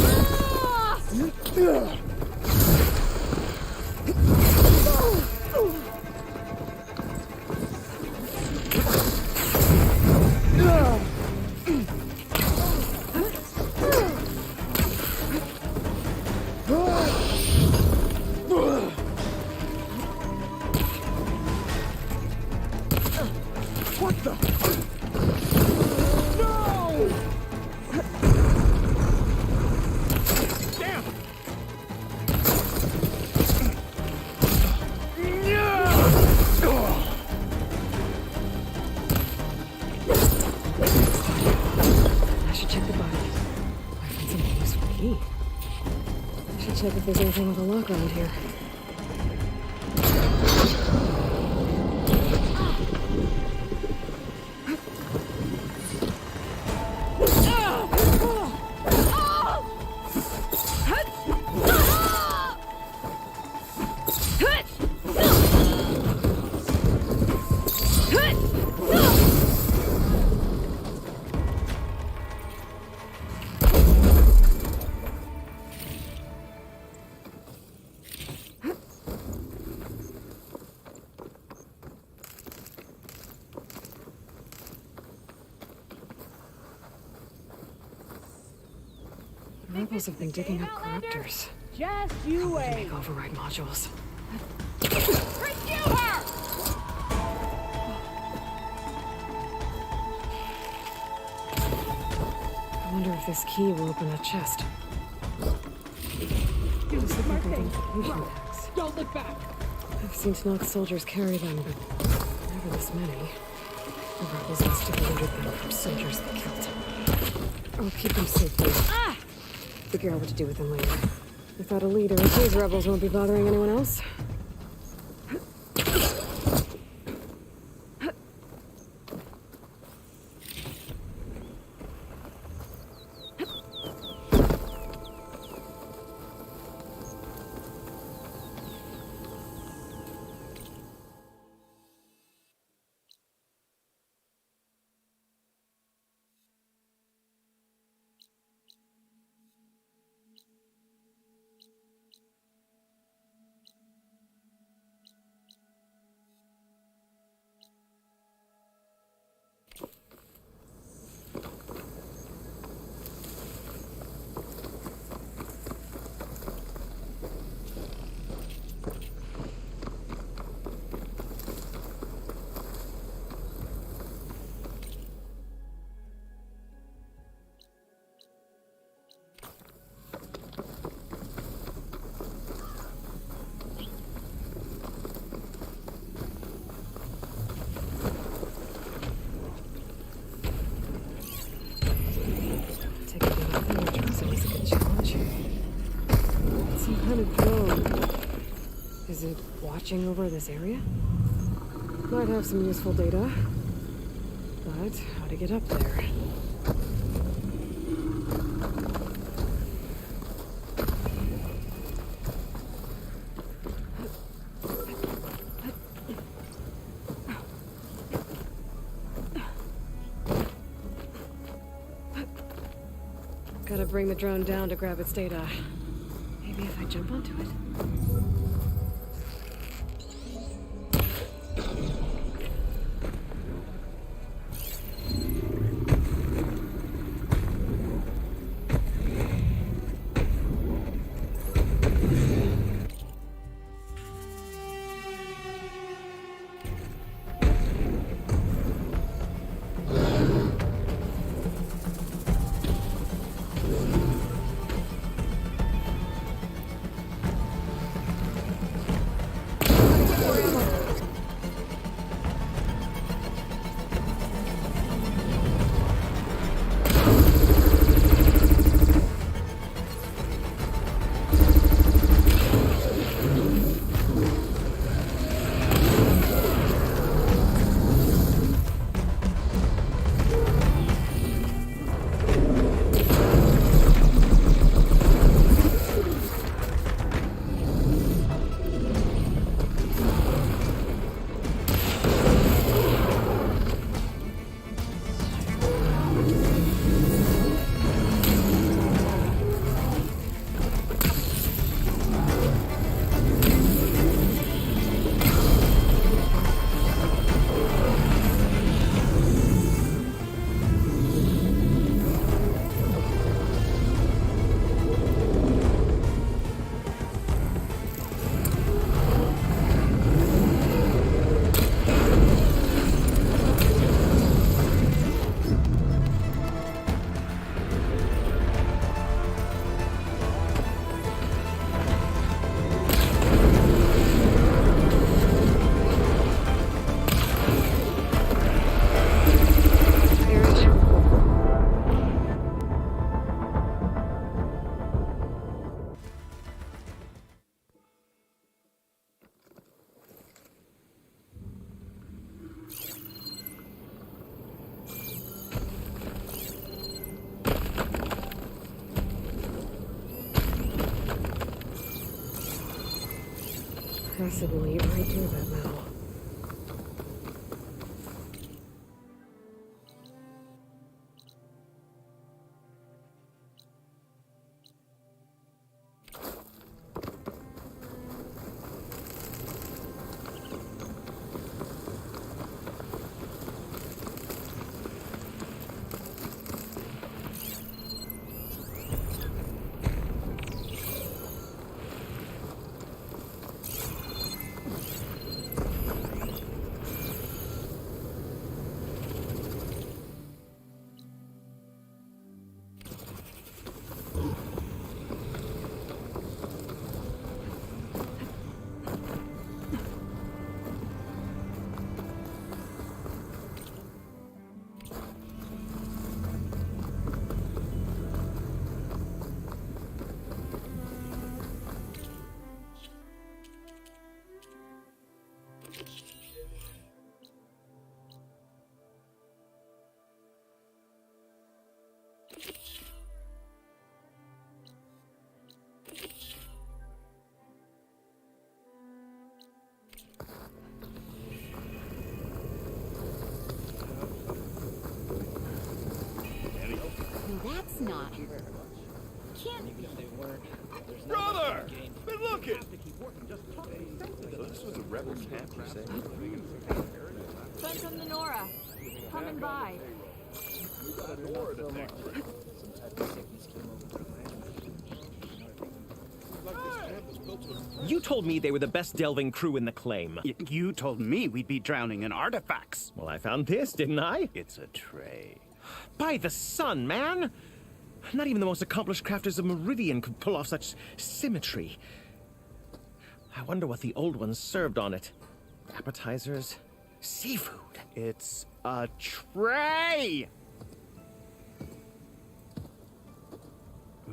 What the? No! Damn! I should check the body. Might find something useful key. I should check if there's anything with a lock around here. The rebels have been digging up corruptors. Just you To wait. make override modules. Pursue her! I wonder if this key will open that chest. Just looking for identification tags. Don't look back! I've seen Tanakh soldiers carry them, but never this many. The rebels must have looted them from soldiers they killed. I'll keep them safe here. Figure out what to do with them later. Without a leader, these rebels won't be bothering anyone else. Is it watching over this area? Might have some useful data. But how to get up there? Gotta bring the drone down to grab its data. Maybe if I jump onto it? Possibly right through that metal. That's not her. Can't be. Brother! Been looking! So this was a rebel camp, you say? Friend from the Nora. Coming by. You told me they were the best delving crew in the claim. You told me we'd be drowning in artifacts. Well, I found this, didn't I? It's a tray. By the sun, man! Not even the most accomplished crafters of Meridian could pull off such symmetry. I wonder what the old ones served on it. Appetizers? Seafood? It's a tray!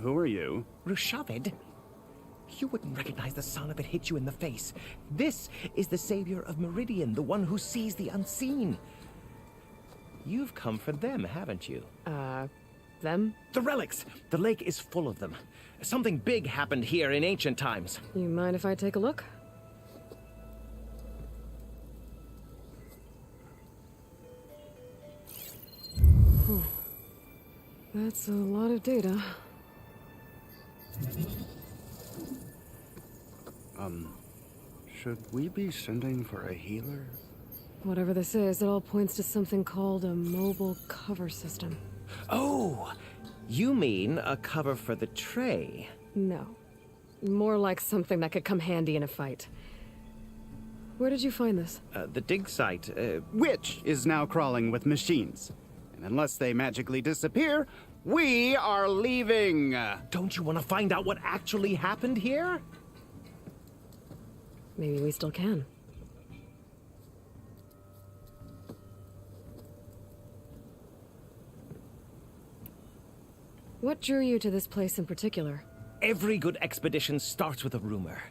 Who are you? Rushavid? You wouldn't recognize the sun if it hit you in the face. This is the savior of Meridian, the one who sees the unseen. You've come for them, haven't you? Them? The relics! The lake is full of them. Something big happened here in ancient times. You mind if I take a look? Whew. That's a lot of data. Should we be sending for a healer? Whatever this is, it all points to something called a mobile cover system. Oh! You mean a cover for the tray? No. More like something that could come handy in a fight. Where did you find this? The dig site, Which is now crawling with machines. And unless they magically disappear, we are leaving! Don't you want to find out what actually happened here? Maybe we still can. What drew you to this place in particular? Every good expedition starts with a rumor.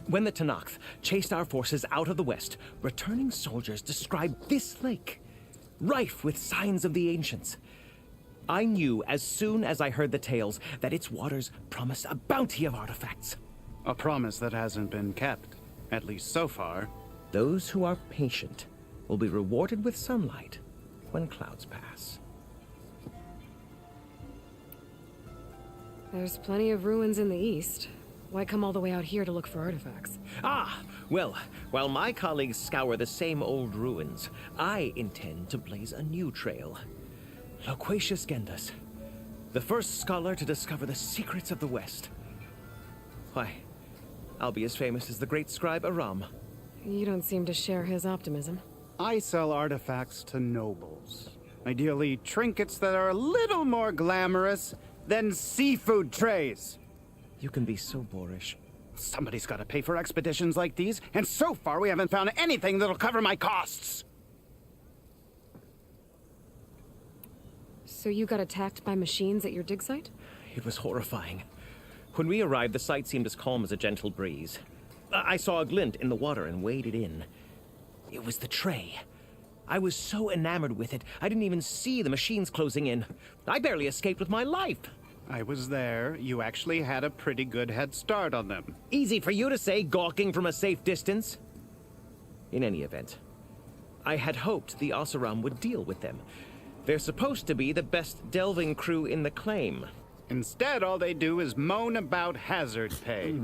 When the Tenakth chased our forces out of the west, returning soldiers described this lake, rife with signs of the ancients. I knew as soon as I heard the tales that its waters promised a bounty of artifacts. A promise that hasn't been kept, at least so far. Those who are patient will be rewarded with sunlight when clouds pass. There's plenty of ruins in the east. Why come all the way out here to look for artifacts? Ah, well, while my colleagues scour the same old ruins, I intend to blaze a new trail. Loquacious Gendas, the first scholar to discover the secrets of the West. Why, I'll be as famous as the great scribe Aram. You don't seem to share his optimism. I sell artifacts to nobles. Ideally, trinkets that are a little more glamorous than seafood trays. You can be so boorish. Somebody's got to pay for expeditions like these, and so far we haven't found anything that'll cover my costs. So you got attacked by machines at your dig site? It was horrifying. When we arrived, the site seemed as calm as a gentle breeze. I saw a glint in the water and waded in. It was the tray. I was so enamored with it, I didn't even see the machines closing in. I barely escaped with my life. I was there. You actually had a pretty good head start on them. Easy for you to say, gawking from a safe distance. In any event, I had hoped the Oseram would deal with them. They're supposed to be the best delving crew in the claim. Instead, all they do is moan about hazard pay.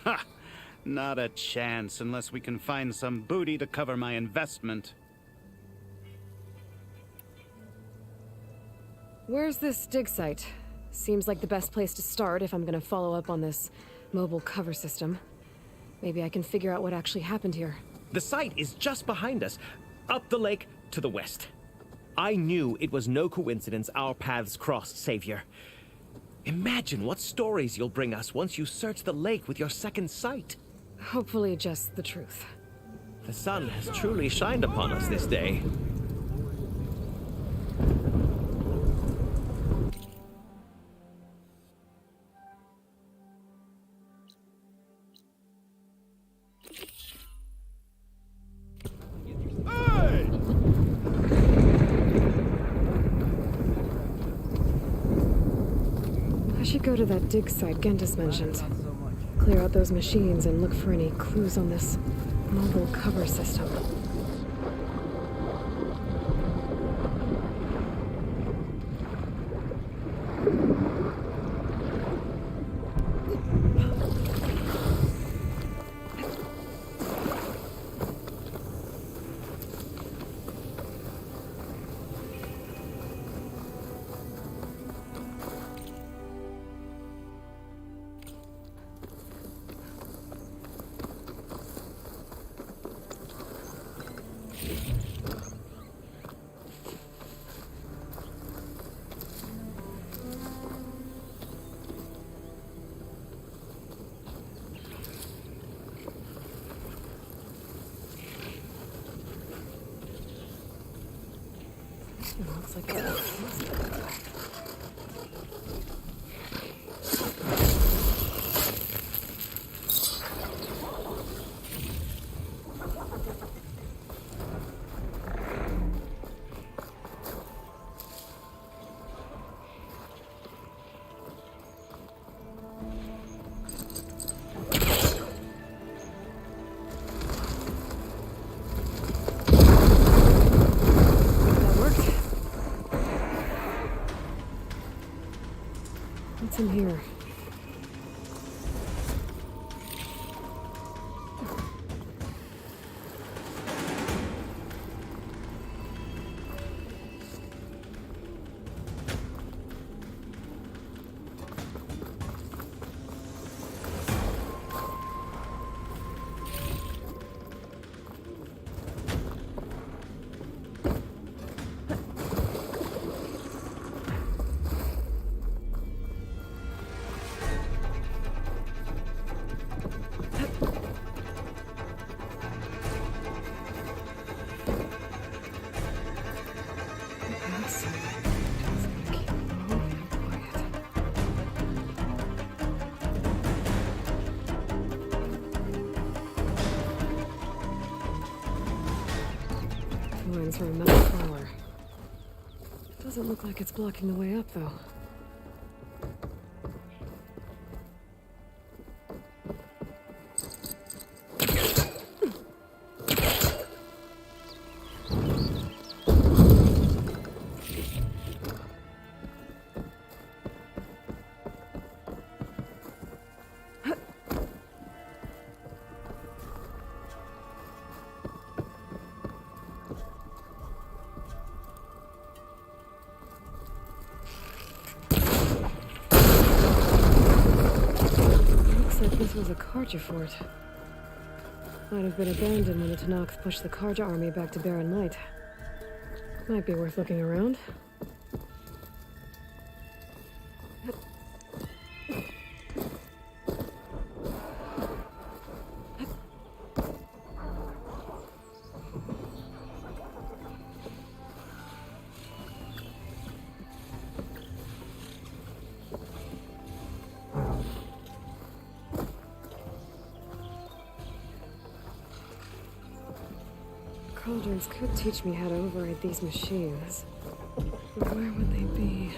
Ha! Not a chance unless we can find some booty to cover my investment. Where's this dig site? Seems like the best place to start if I'm gonna follow up on this mobile cover system. Maybe I can figure out what actually happened here. The site is just behind us, up the lake to the west. I knew it was no coincidence our paths crossed, Savior. Imagine what stories you'll bring us once you search the lake with your second sight. Hopefully just the truth. The sun has truly shined upon us this day. I should go to that dig site Gendas mentioned. Clear out those machines and look for any clues on this mobile cover system. Looks like here. Lines for a metal crawler. Doesn't look like it's blocking the way up, though. This was a Karja fort. Might have been abandoned when the Tenakth pushed the Karja army back to Barren Light. Might be worth looking around. Cauldrons could teach me how to override these machines. But where would they be?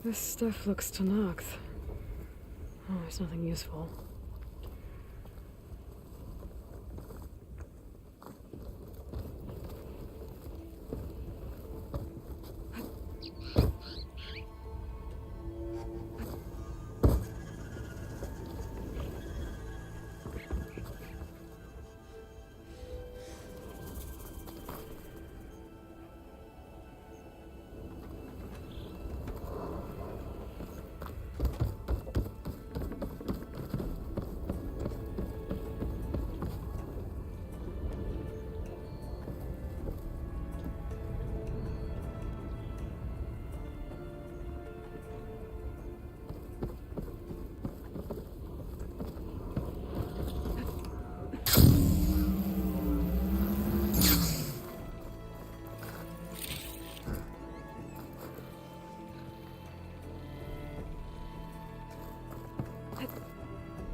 This stuff looks Tenakth. Oh, there's nothing useful.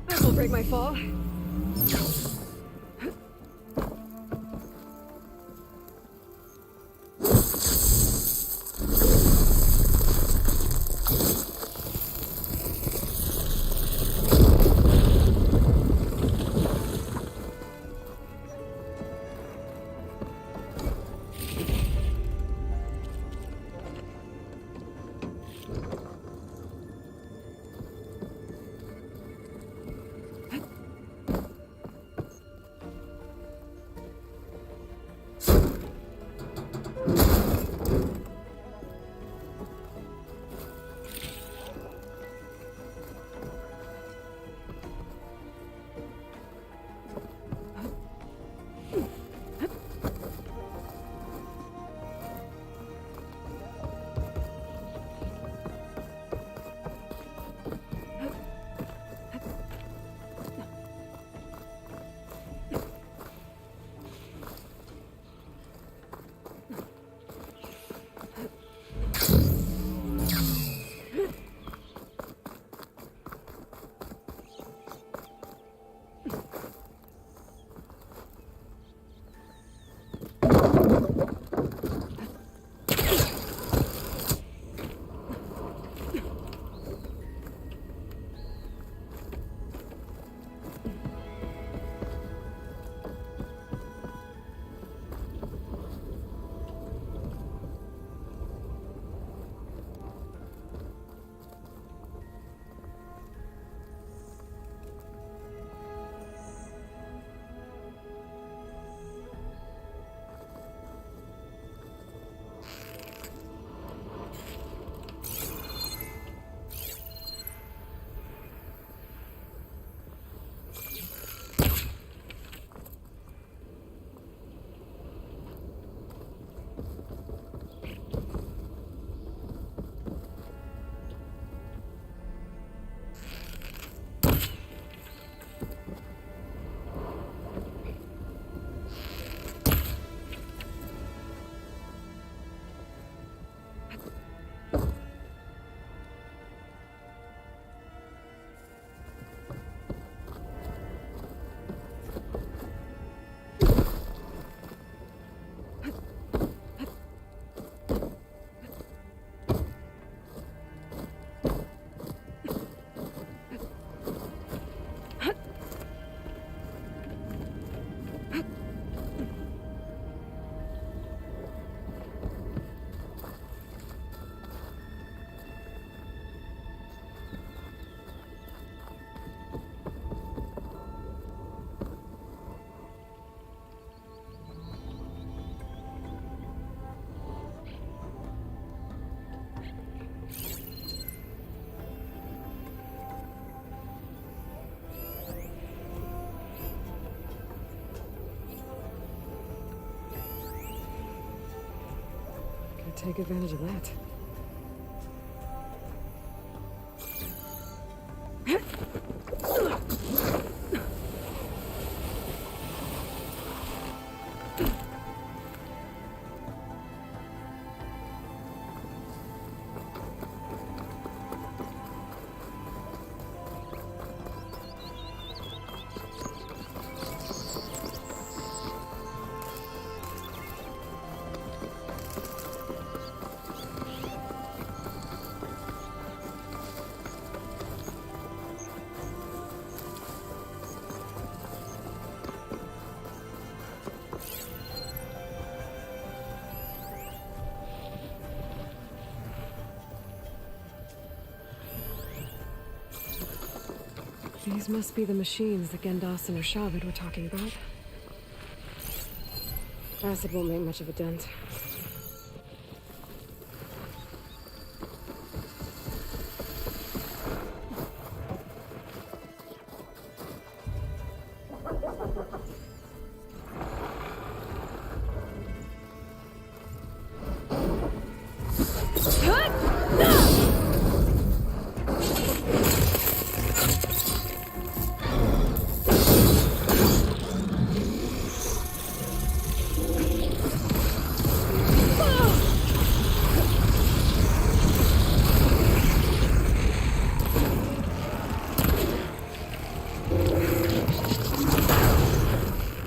That'll break my fall. take advantage of that. These must be the machines that Gendas and Urshavid were talking about. Acid won't make much of a dent.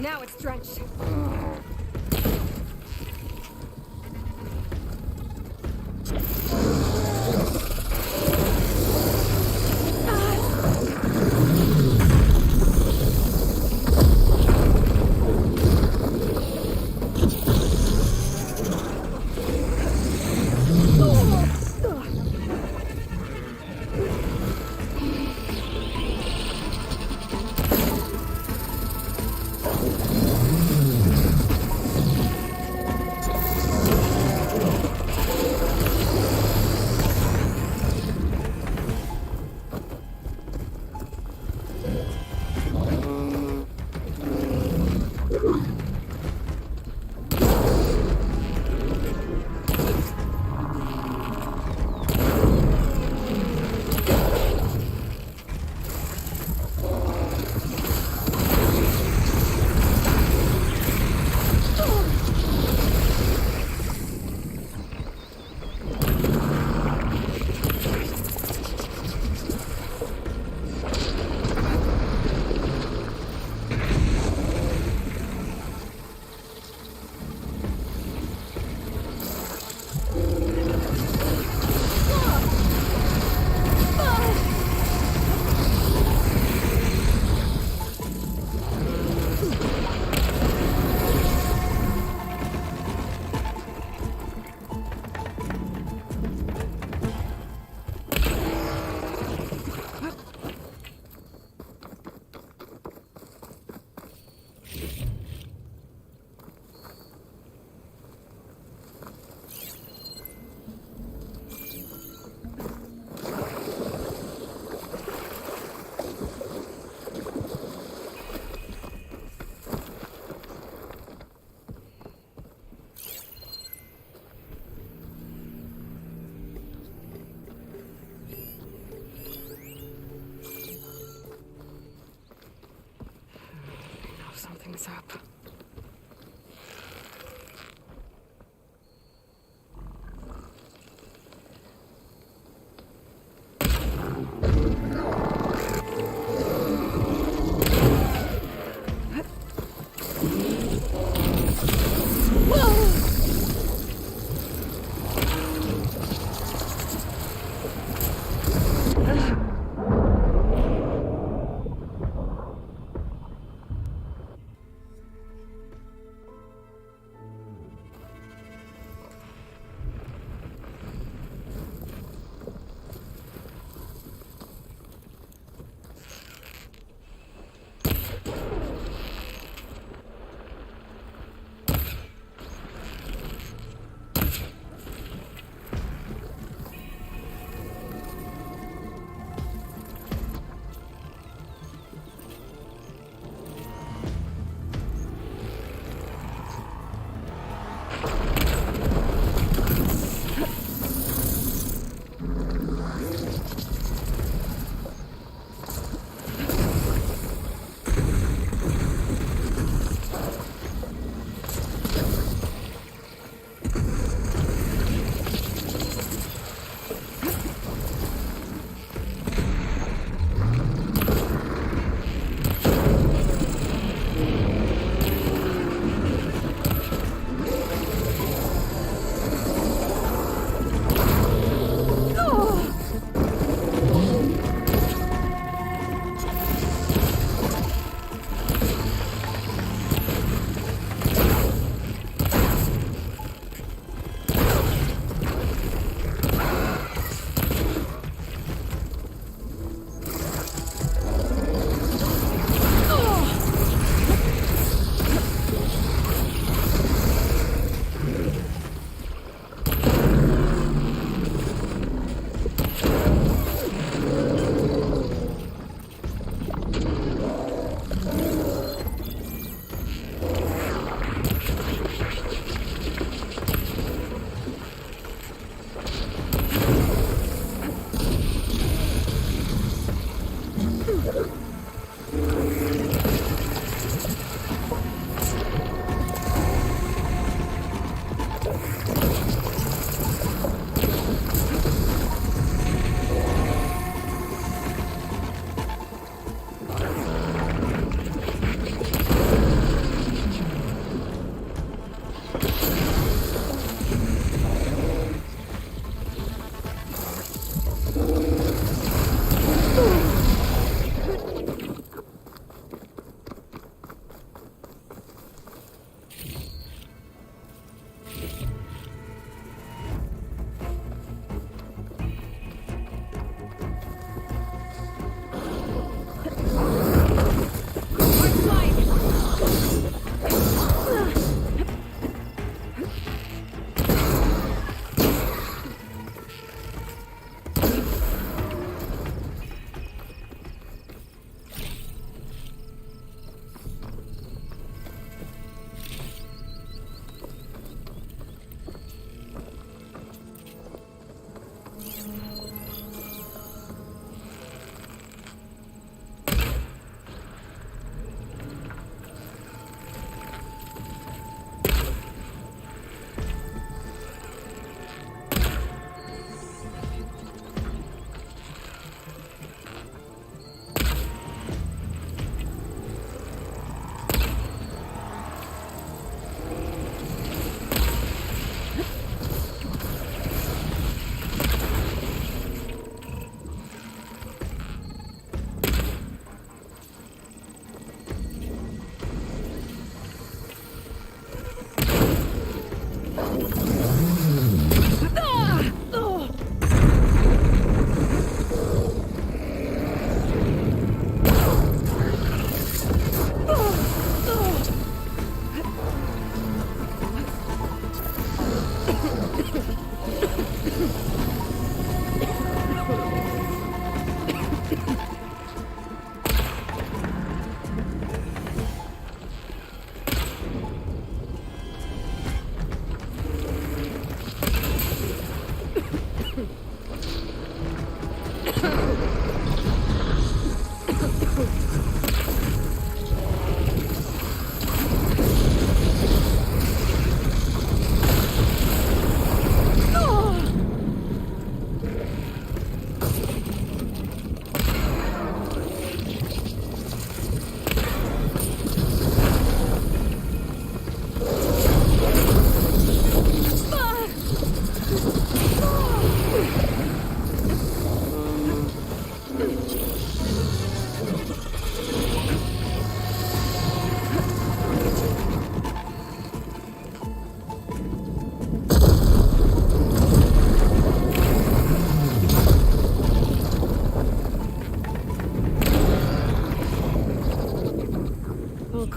Now it's drenched. Something's up.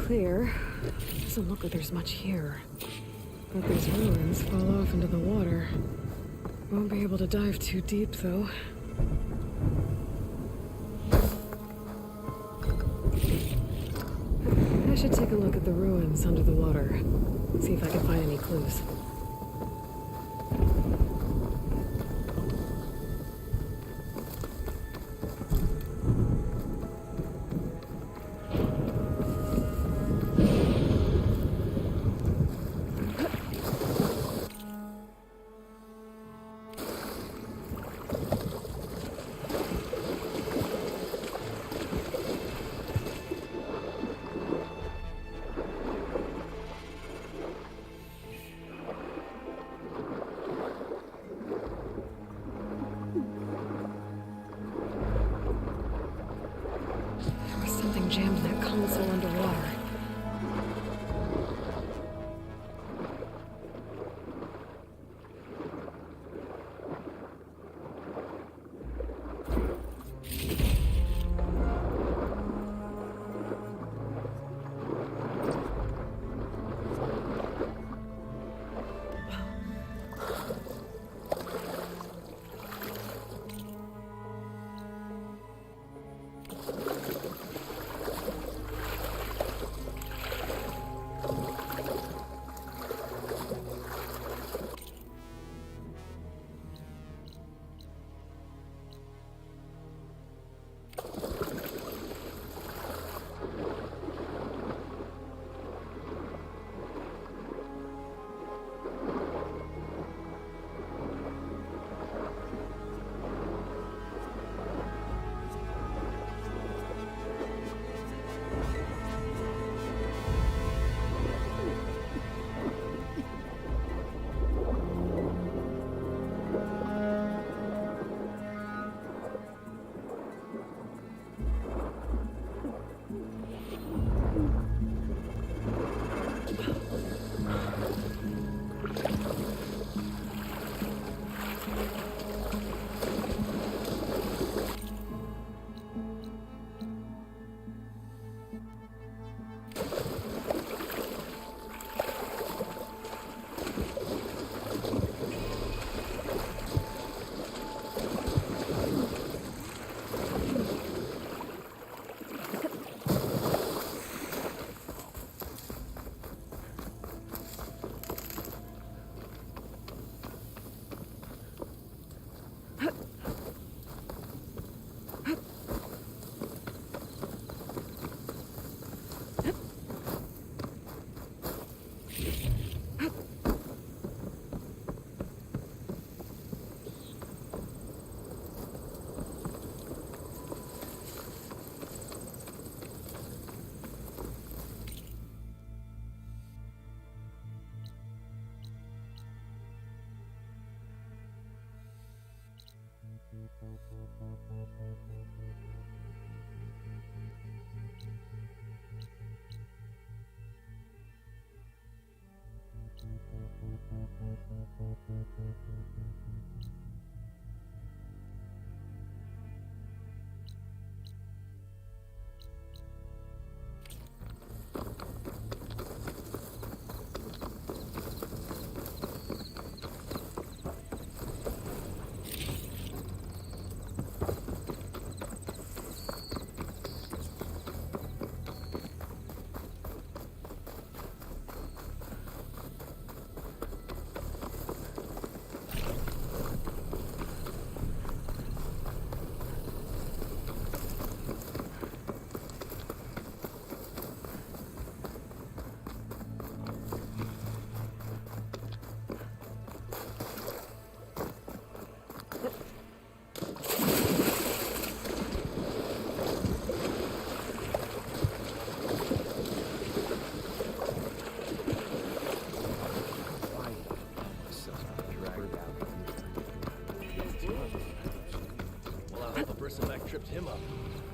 Clear. Doesn't look like there's much here. But these ruins fall off into the water. Won't be able to dive too deep, though. I should take a look at the ruins under the water. See if I can find any clues. Jammed that console underwater.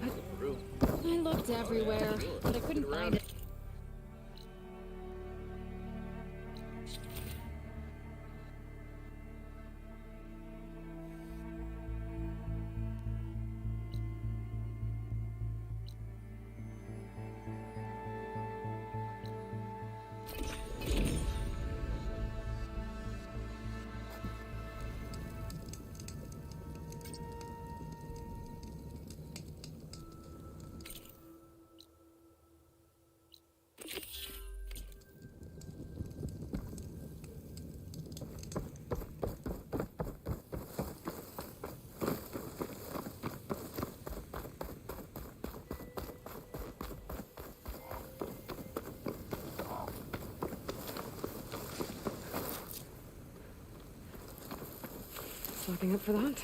I looked everywhere, but I couldn't find it. Looking up for the hunt.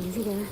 Easy there.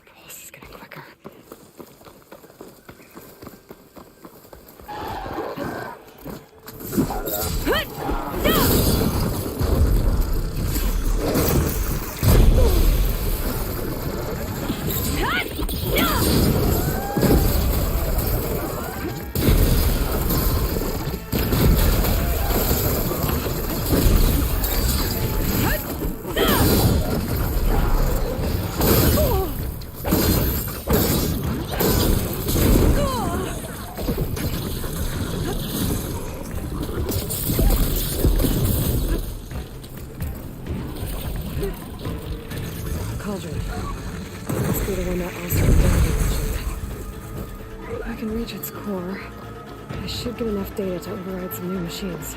Pulse is getting quicker. Cauldron. This must be the one that Oscar mentioned. If I can reach its core, I should get enough data to override some new machines.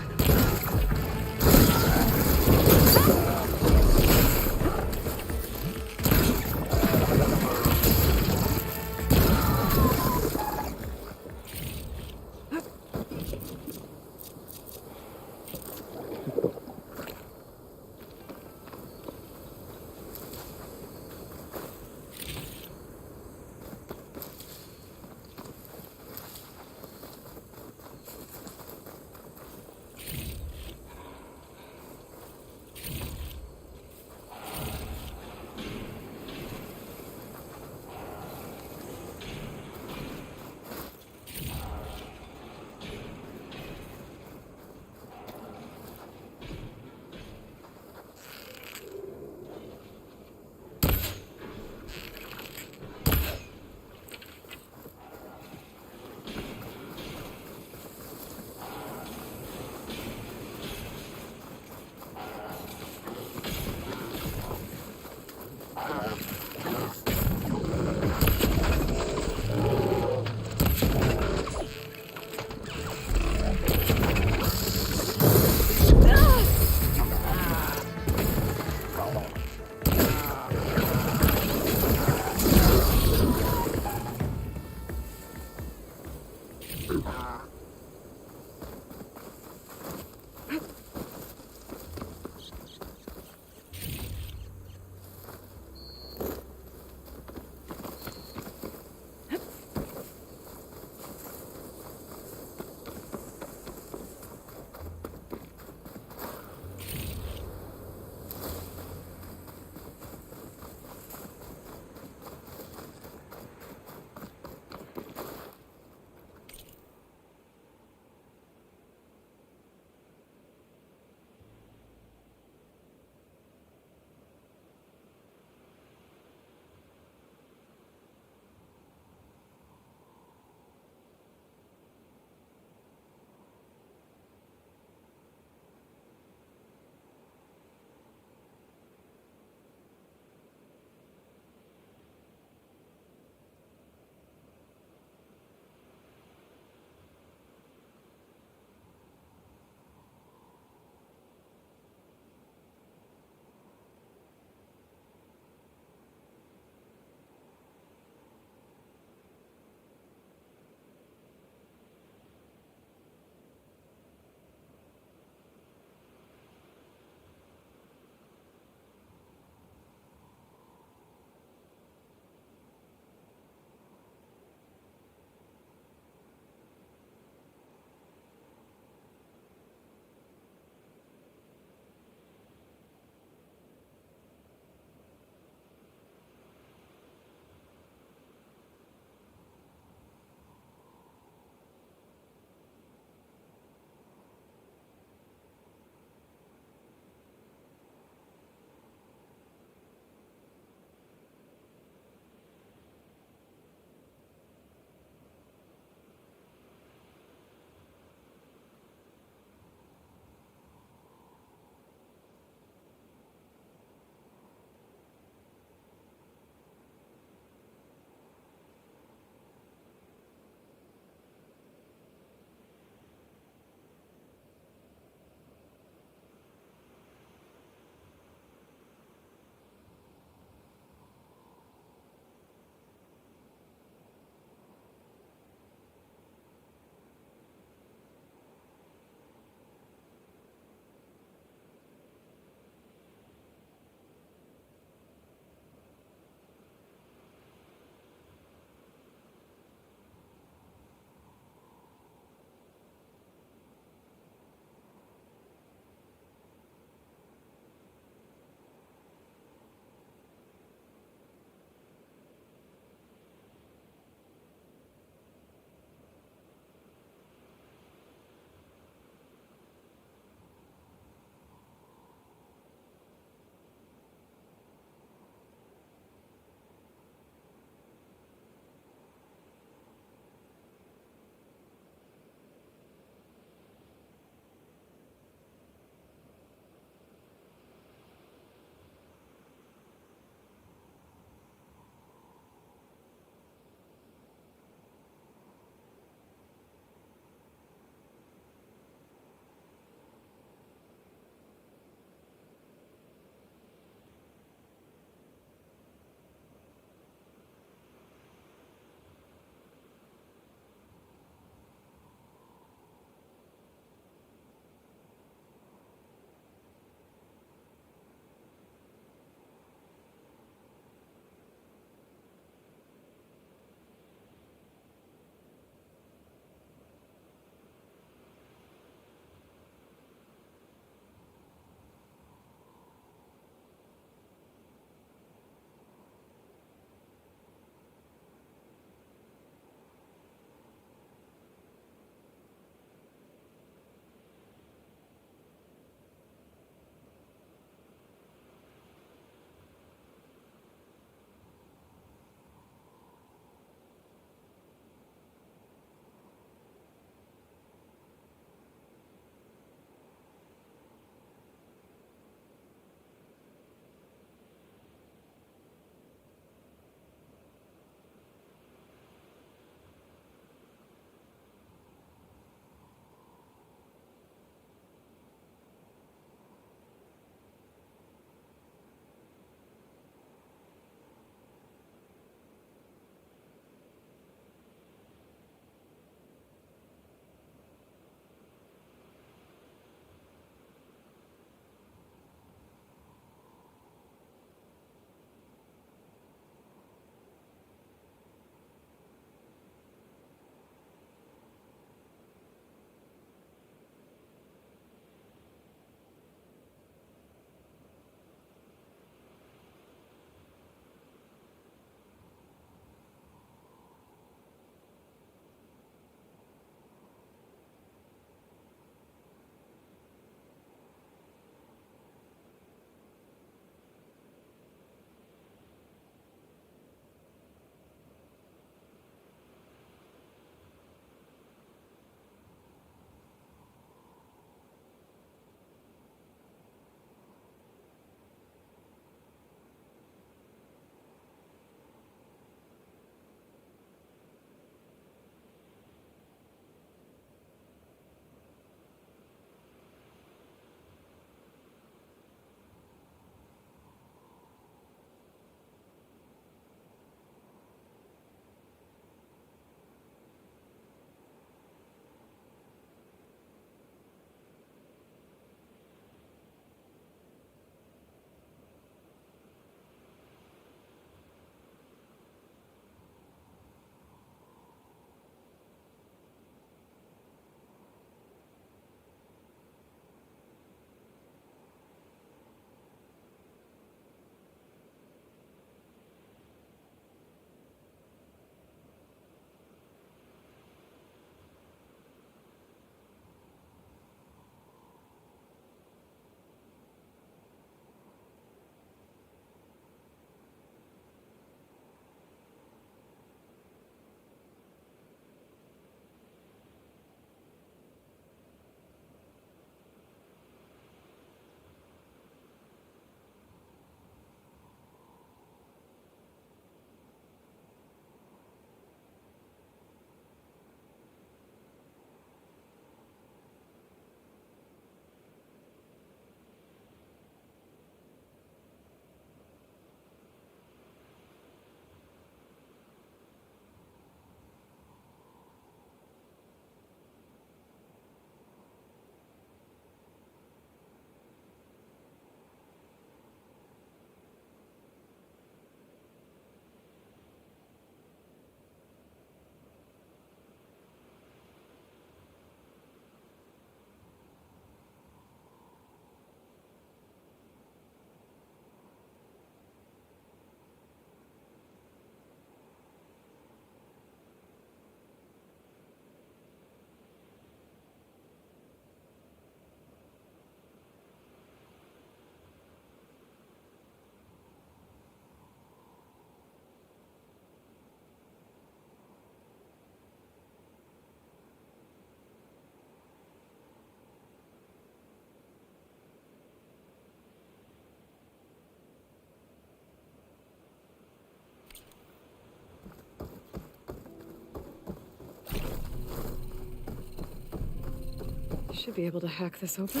Should be able to hack this open.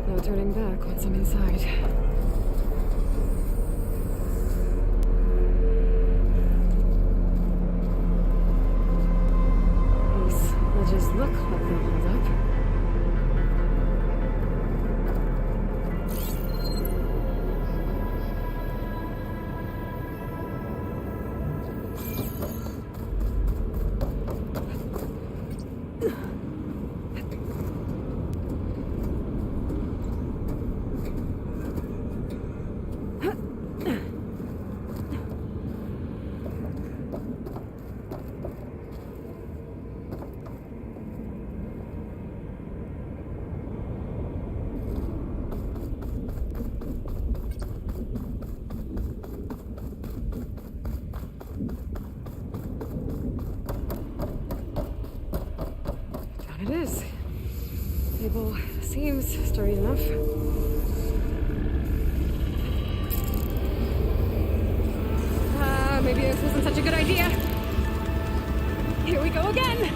No turning back once I'm inside. These ledges look like they'll hold up. It is. Table seems sturdy enough. Maybe this wasn't such a good idea. Here we go again!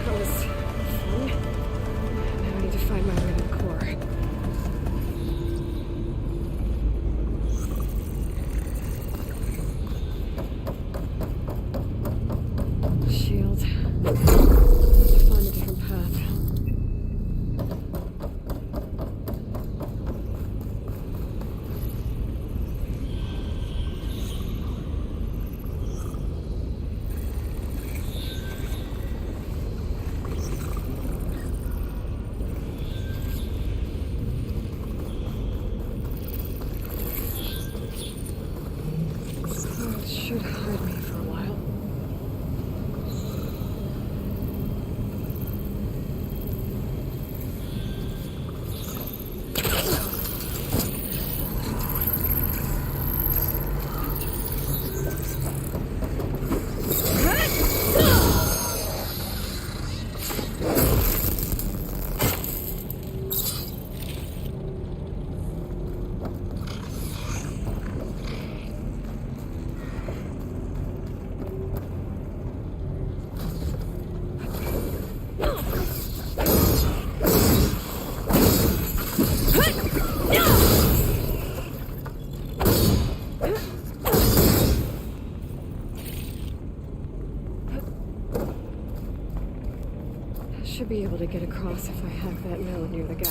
That was fun. Now I need to find my way to the core. Shield. Let's find a different path. It should hide me for a while. Should be able to get across if I hack that node near the gap.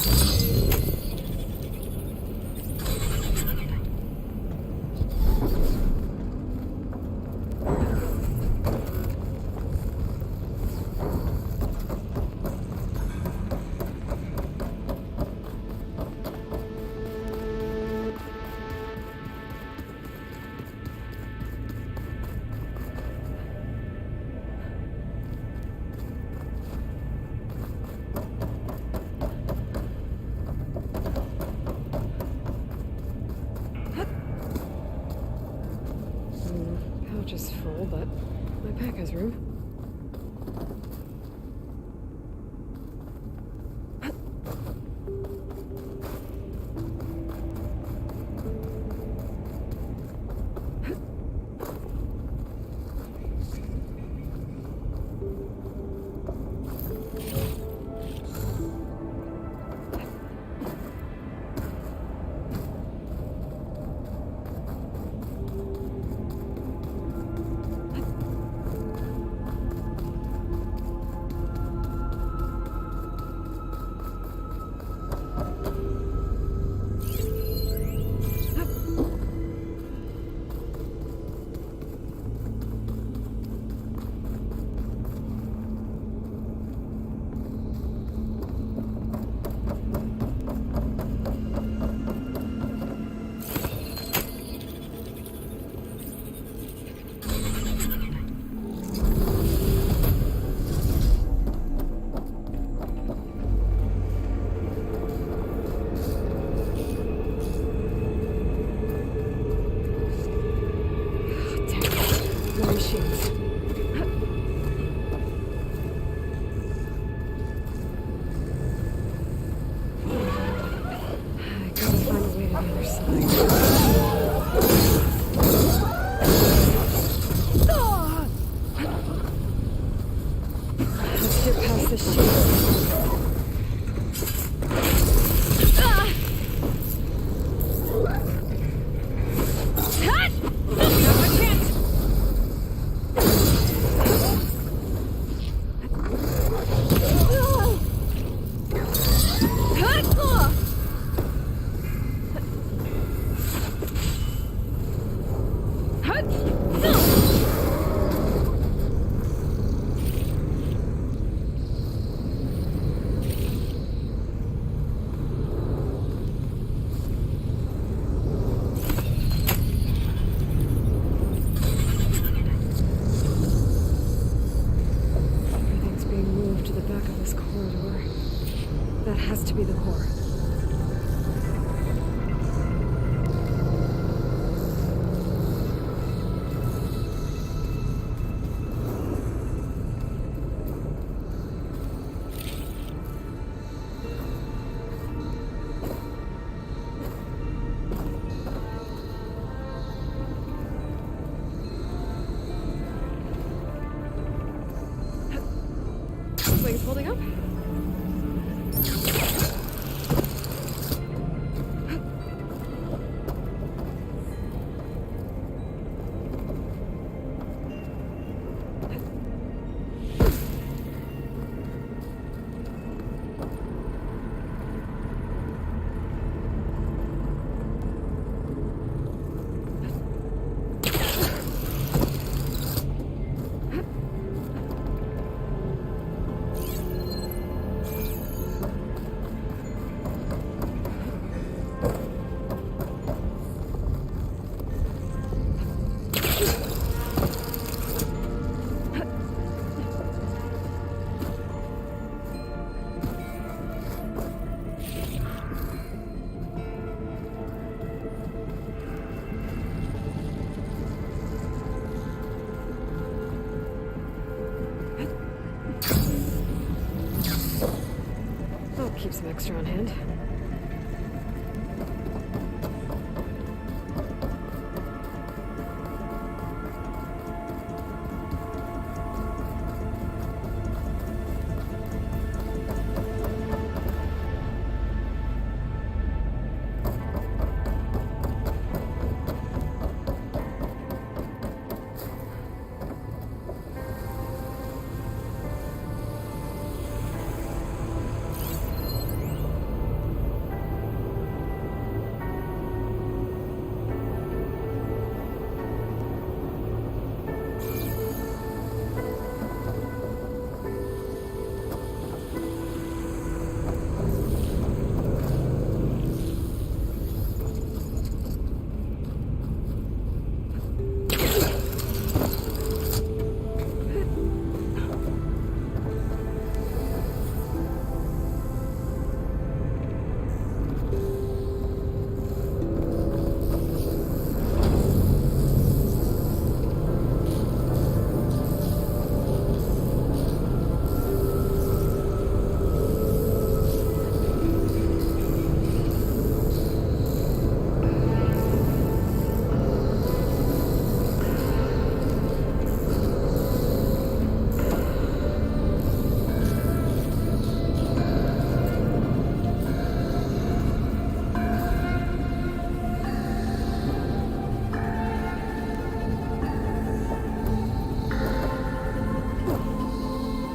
Pouch is full, but my pack has room. machines. I gotta find a way to the other side. Let's get past the shield. Everything's being moved to the back of this corridor. That has to be the core. Wings holding up. I'll keep some extra on hand.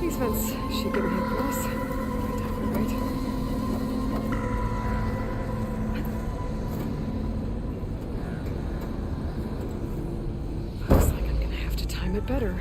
These vents should get me across. Right. Looks like I'm gonna have to time it better.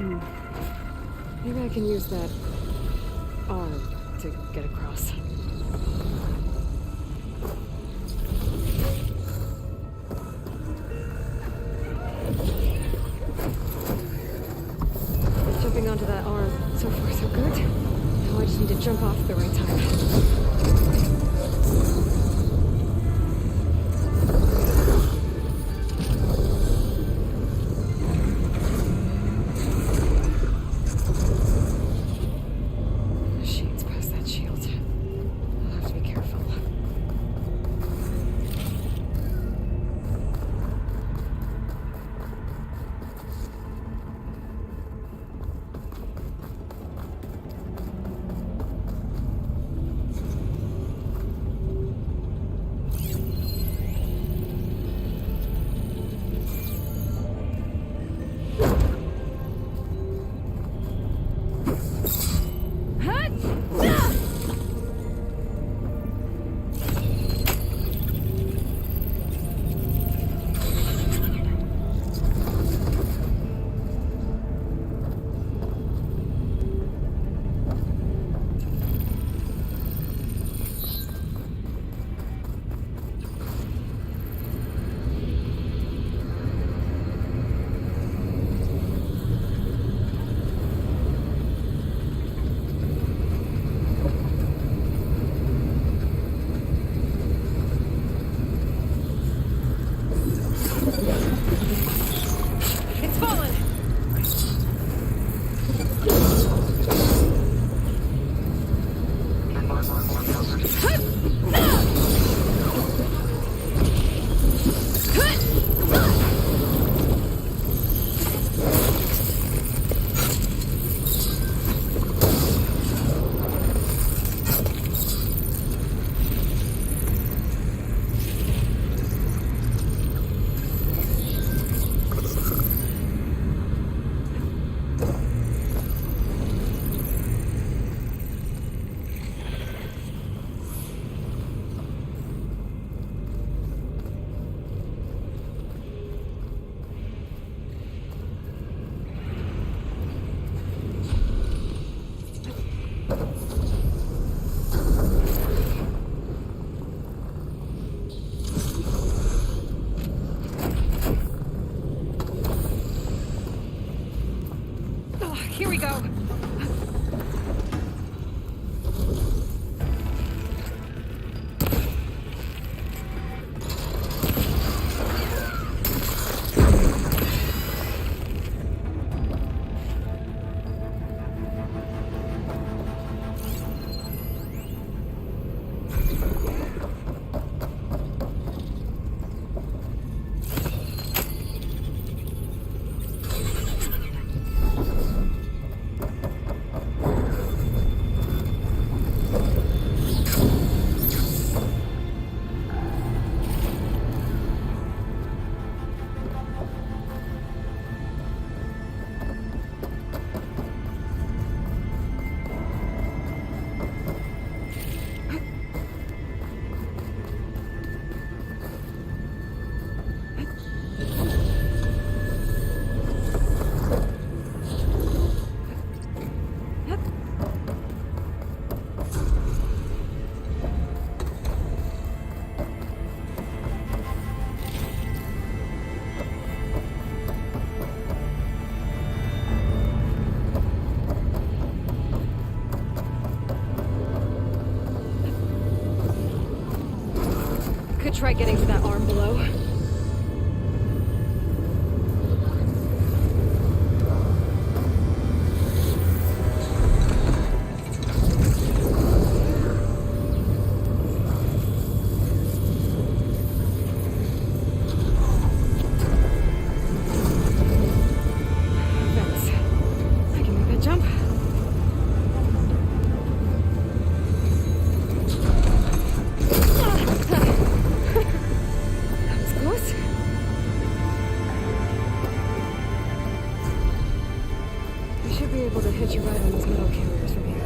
Maybe I can use that arm to get across. Jumping onto that arm. So far, so good. Now I just need to jump off at the right time. Shades past that shield. I'll have to be careful. It's fallen! Oh, here we go. Could try getting to that arm below. Thanks. I can make that jump. That was close. We should be able to hitch a ride on those metal carriers from here.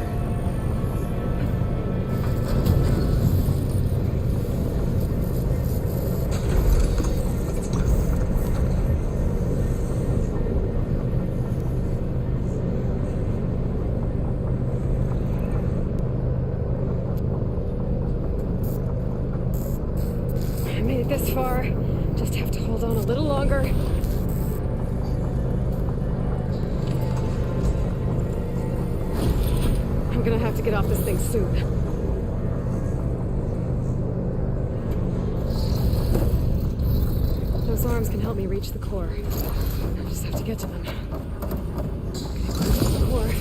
get off this thing soon. Those arms can help me reach the core. I just have to get to them. Okay, the core.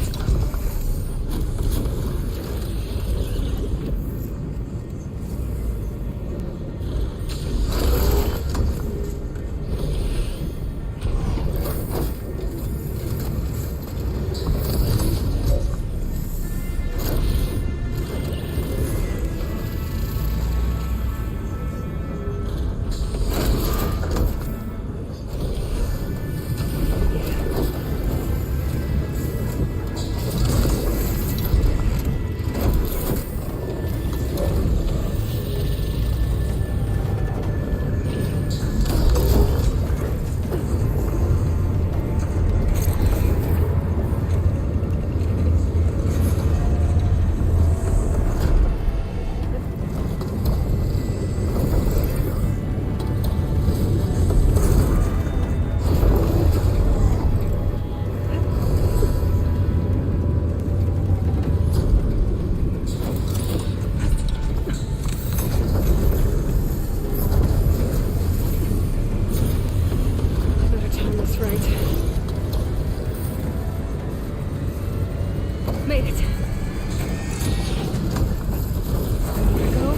Made it. Go.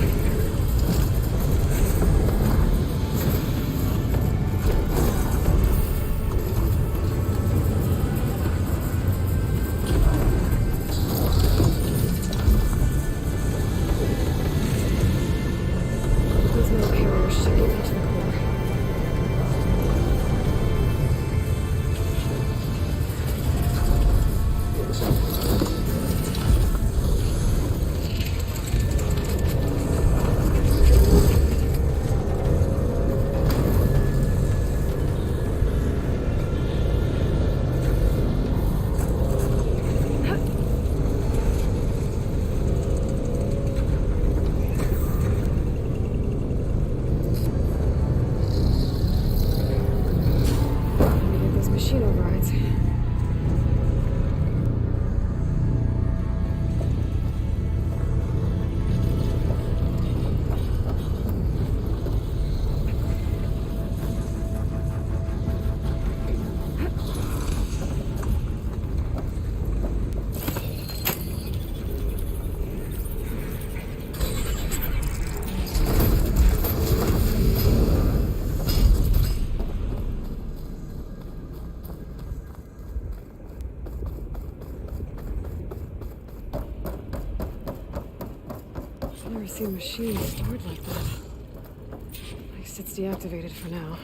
These metal carriers should get me to the core. Machine overrides. I've never seen machines stored like that. At least it's deactivated for now.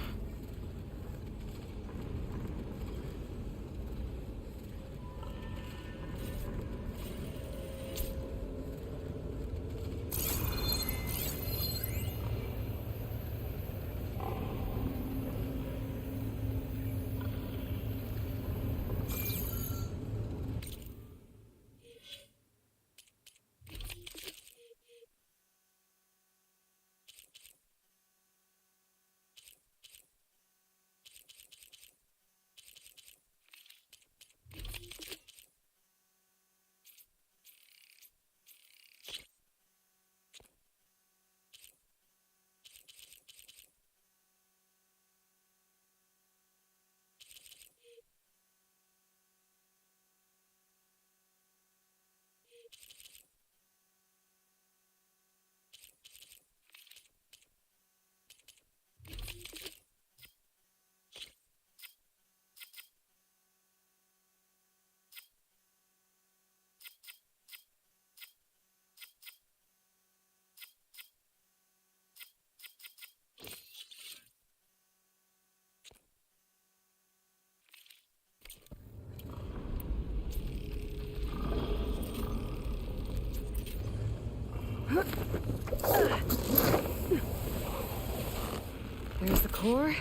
There's the core.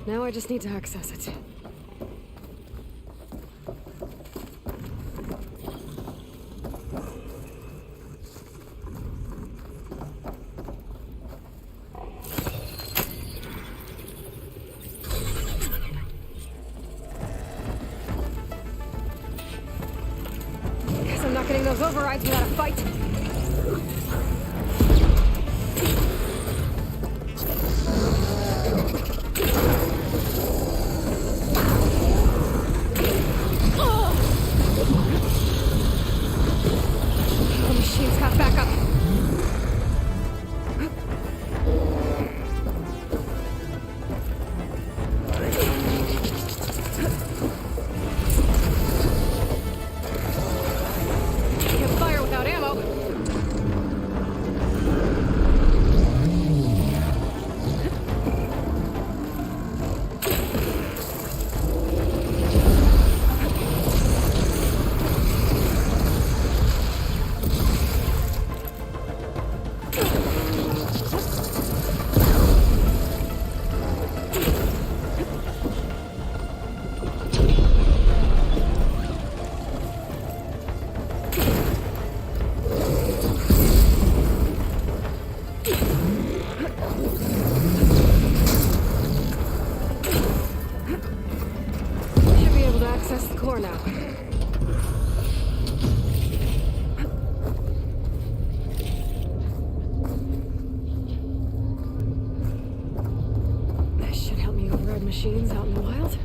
Now I just need to access it. Guess I'm not getting those overrides without a fight? The machines have backup. Can't fire without ammo. Should be able to access the core now. This should help me override machines out in the wild.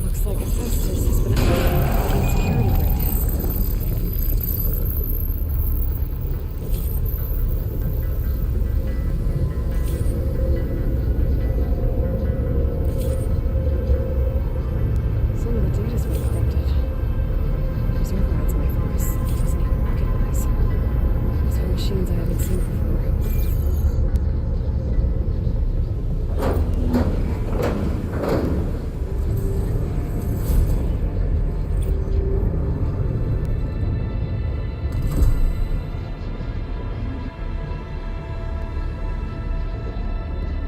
Looks like Cestus has been upgrading the security grid. Some of the data's been corrupted. There's overrides in my focus it doesn't even recognize. These are machines I haven't seen before.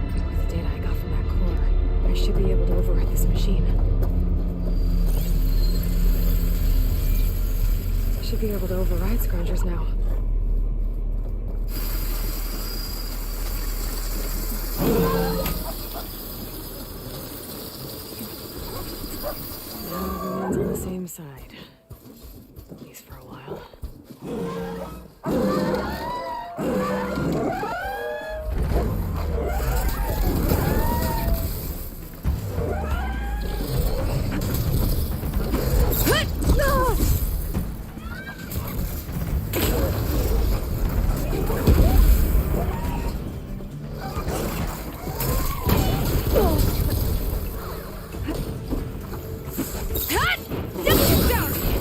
With the data I got from that core, I should be able to override this machine. I should be able to override Scroungers now. Now everyone's on the same side. At least for a while. Down!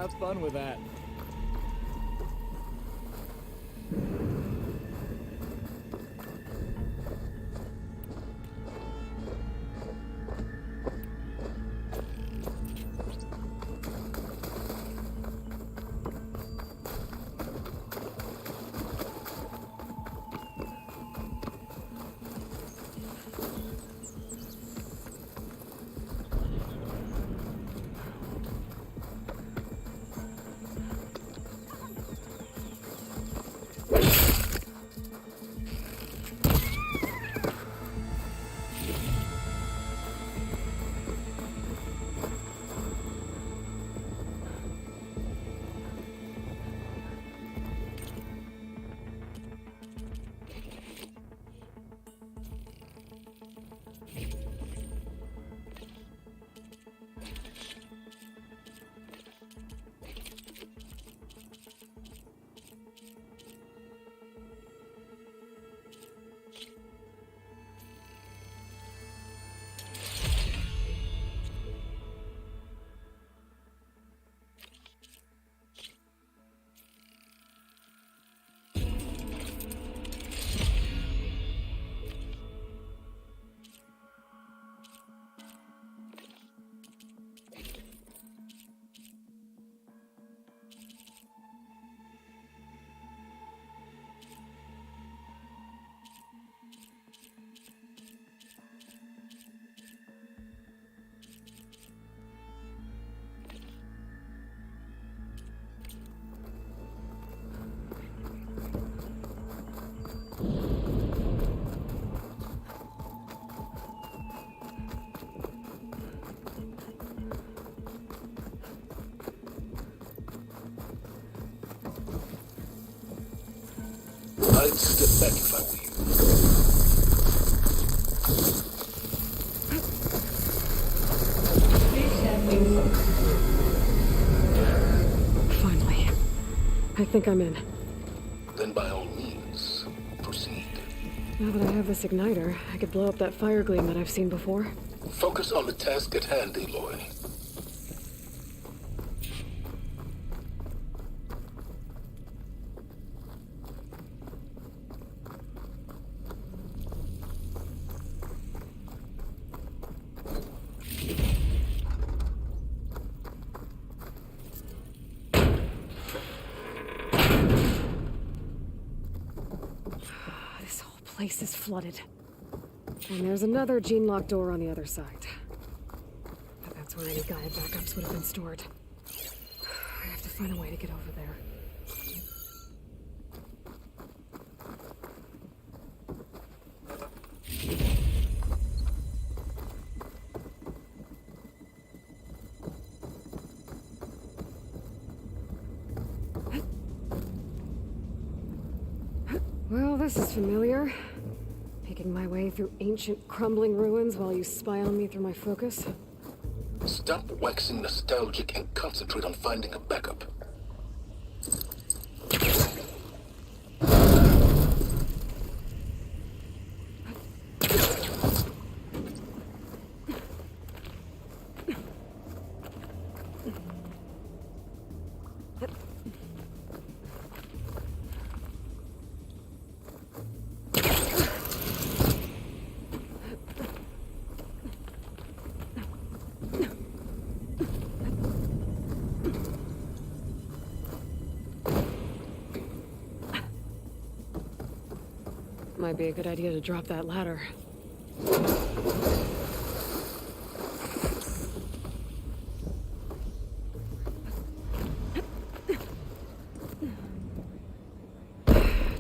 Have fun with that. I'd step back if I were you. Finally. I think I'm in. Then by all means, proceed. Now that I have this igniter, I could blow up that fire gleam that I've seen before. Focus on the task at hand, Aloy. This whole place is flooded. And there's another gene-locked door on the other side. But that's where any Gaia backups would have been stored. I have to find a way to get over there. Well, this is familiar. Making my way through ancient, crumbling ruins while you spy on me through my focus. Stop waxing nostalgic and concentrate on finding a backup. Might be a good idea to drop that ladder.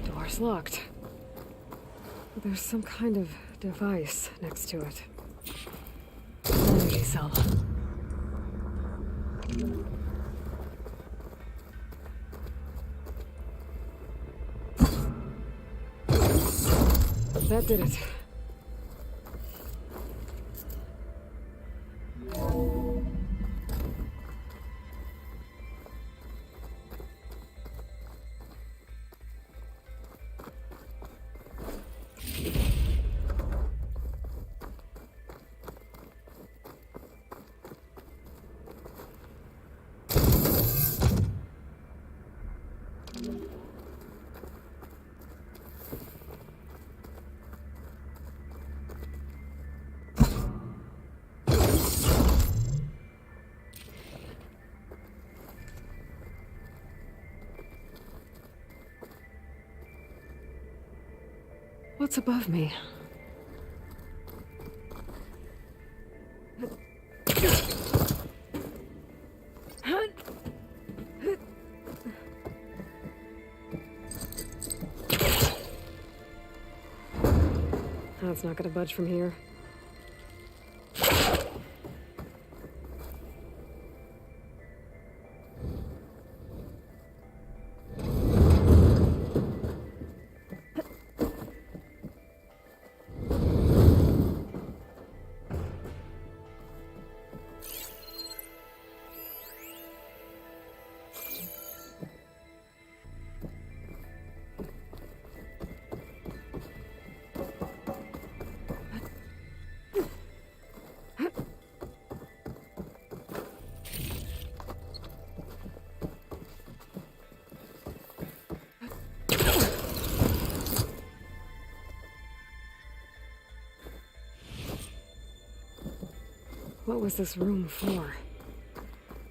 Door's locked. There's some kind of device next to it. Energy cell. That did it. What's above me? That's not gonna budge from here. What was this room for?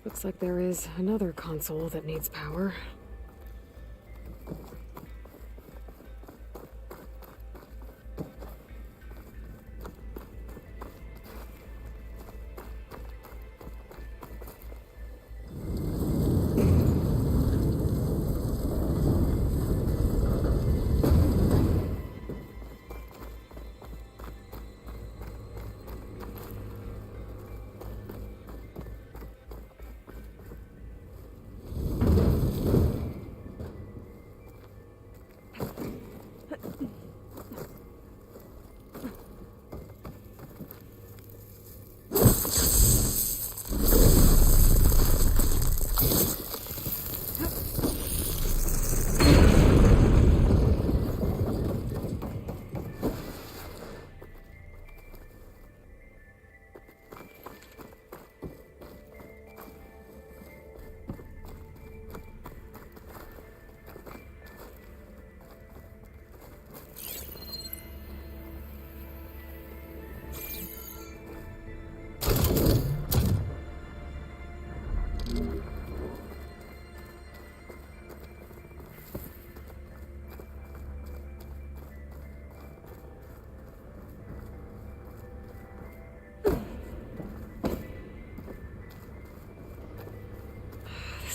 Looks like there is another console that needs power.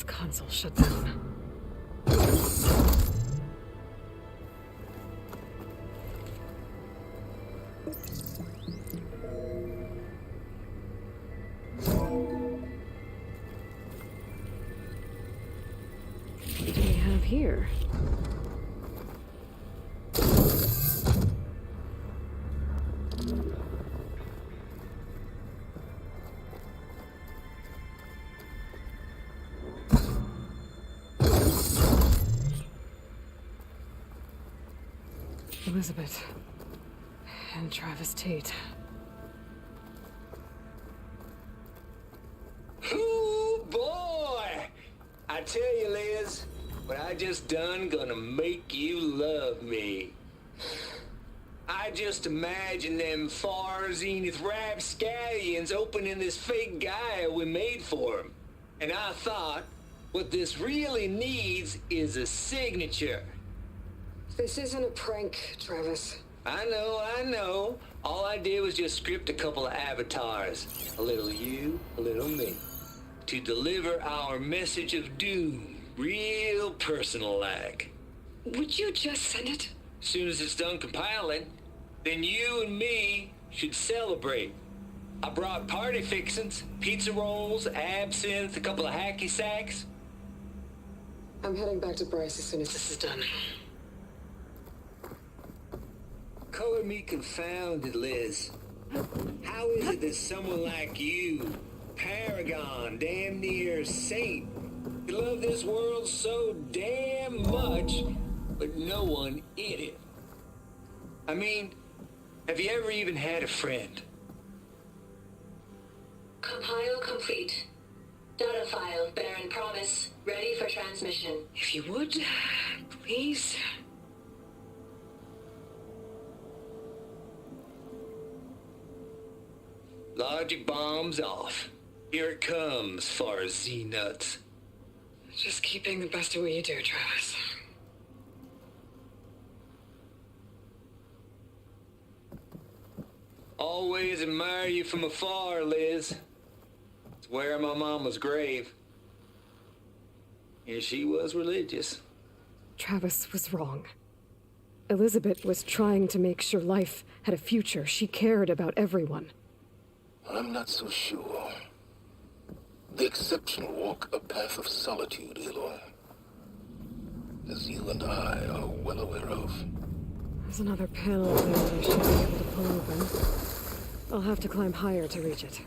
Console shut down. What do we have here? Elizabeth and Travis Tate. Ooh, boy! I tell you, Liz, what I just done gonna make you love me. I just imagine them far zenith rapscallions opening this fake guy we made for him. And I thought, what this really needs is a signature. This isn't a prank, Travis. I know. All I did was just script a couple of avatars. A little you, a little me. To deliver our message of doom, real personal-like. Would you just send it? Soon as it's done compiling, then you and me should celebrate. I brought party fixins, pizza rolls, absinthe, a couple of hacky sacks. I'm heading back to Bryce as soon as this is done. Color me confounded, Liz. How is it that someone like you, paragon, damn near saint, could love this world so damn much, but no one in it? I mean, have you ever even had a friend? Compile complete. Data file, Baron Promise, ready for transmission. If you would, please. Logic bombs off. Here it comes, far as Z-nuts. Just keep being the best at what you do, Travis. always admire you from afar, Liz. It's where my mama's grave. And she was religious. Travis was wrong. Elizabeth was trying to make sure life had a future. She cared about everyone. I'm not so sure. The exceptional walk a path of solitude, Aloy. As you and I are well aware of. There's another panel there that I should be able to pull open. I'll have to climb higher to reach it.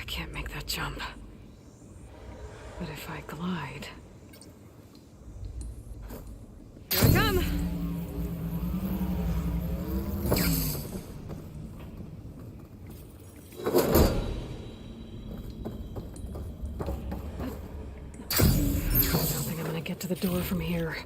I can't make that jump. But if I glide... Here I come! I don't think I'm gonna get to the door from here.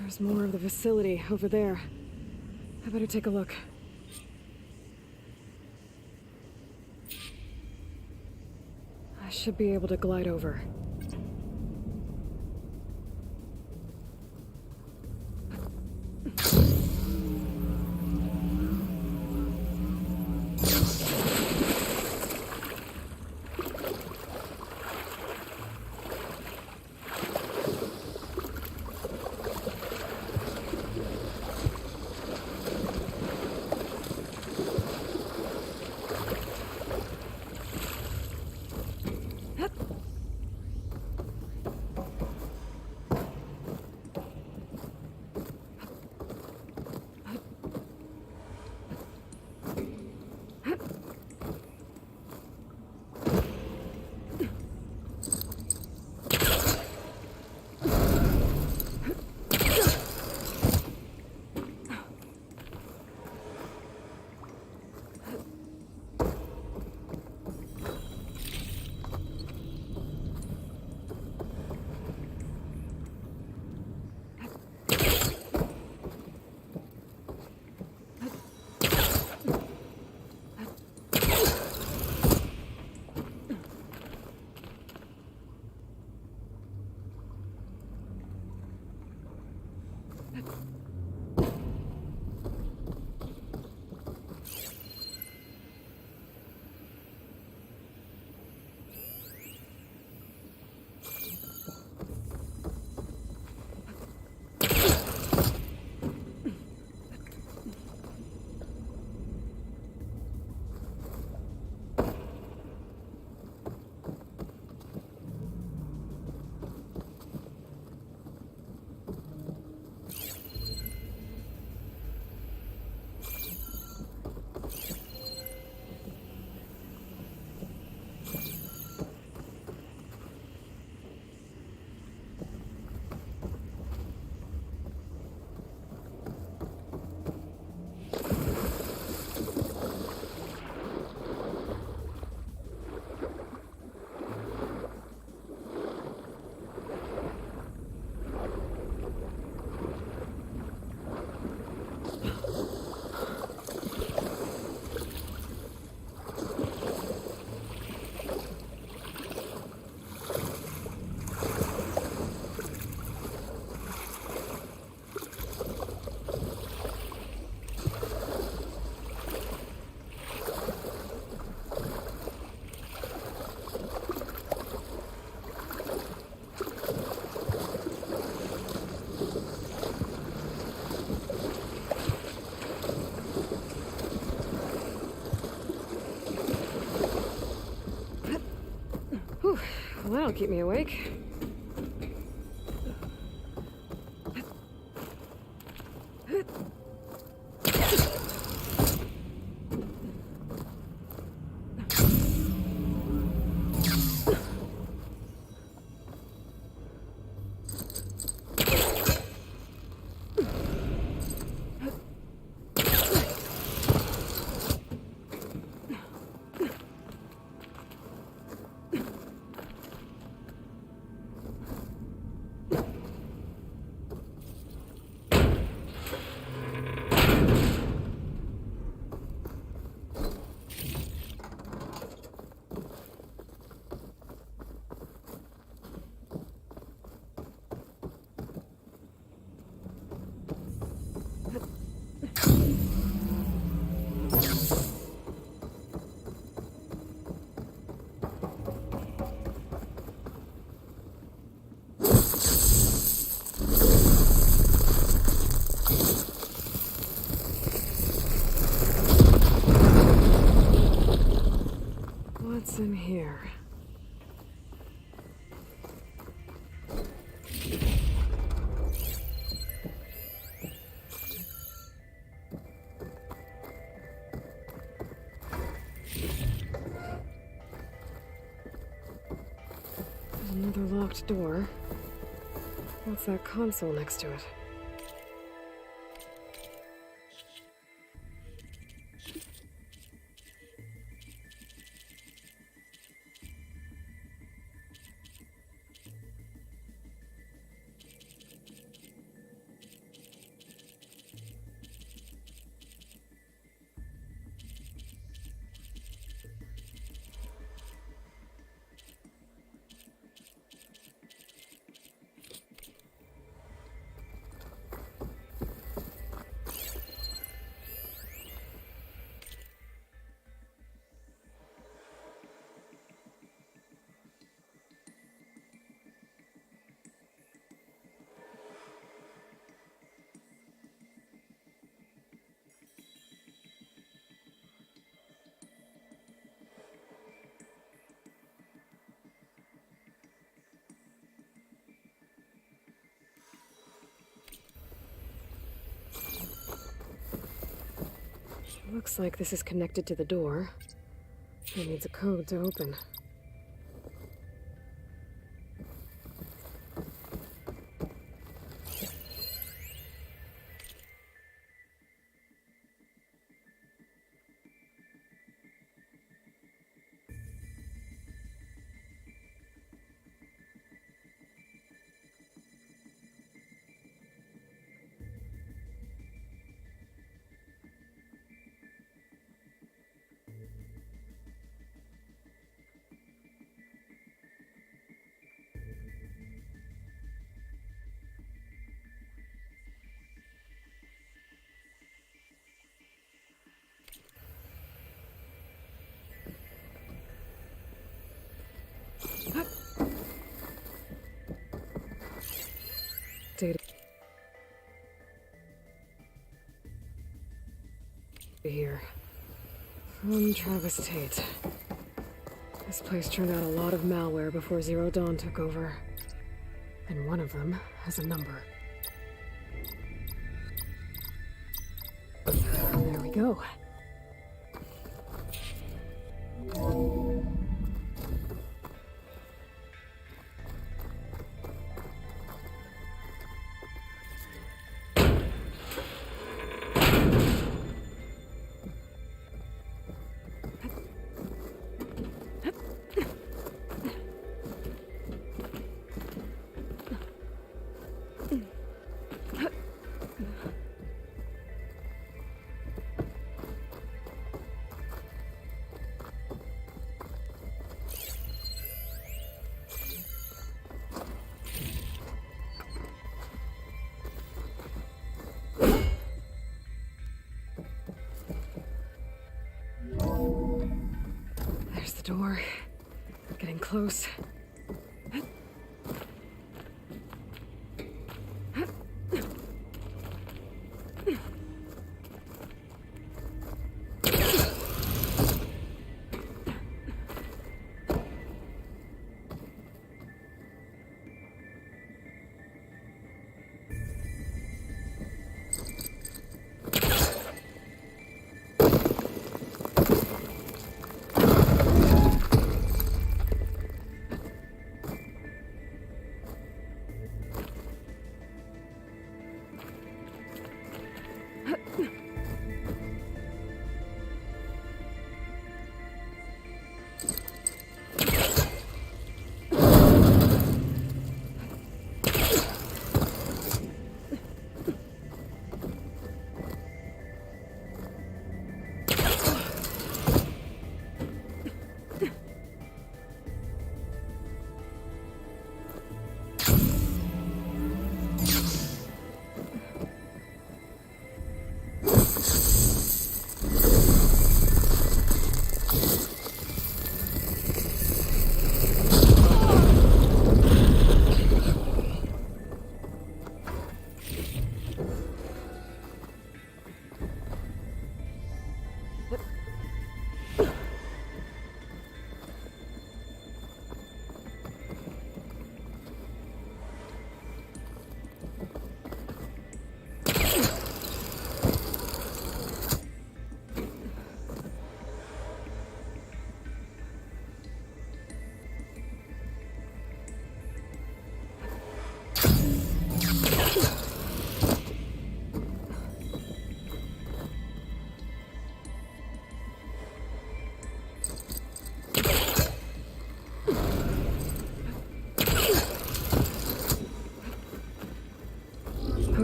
There's more of the facility over there. I better take a look. I should be able to glide over. Well, that'll keep me awake. What's in here? There's another locked door. What's that console next to it? Looks like this is connected to the door. It needs a code to open. Data here. From Travis Tate. This place turned out a lot of malware before Zero Dawn took over. And one of them has a number. There we go. There's the door. Getting close.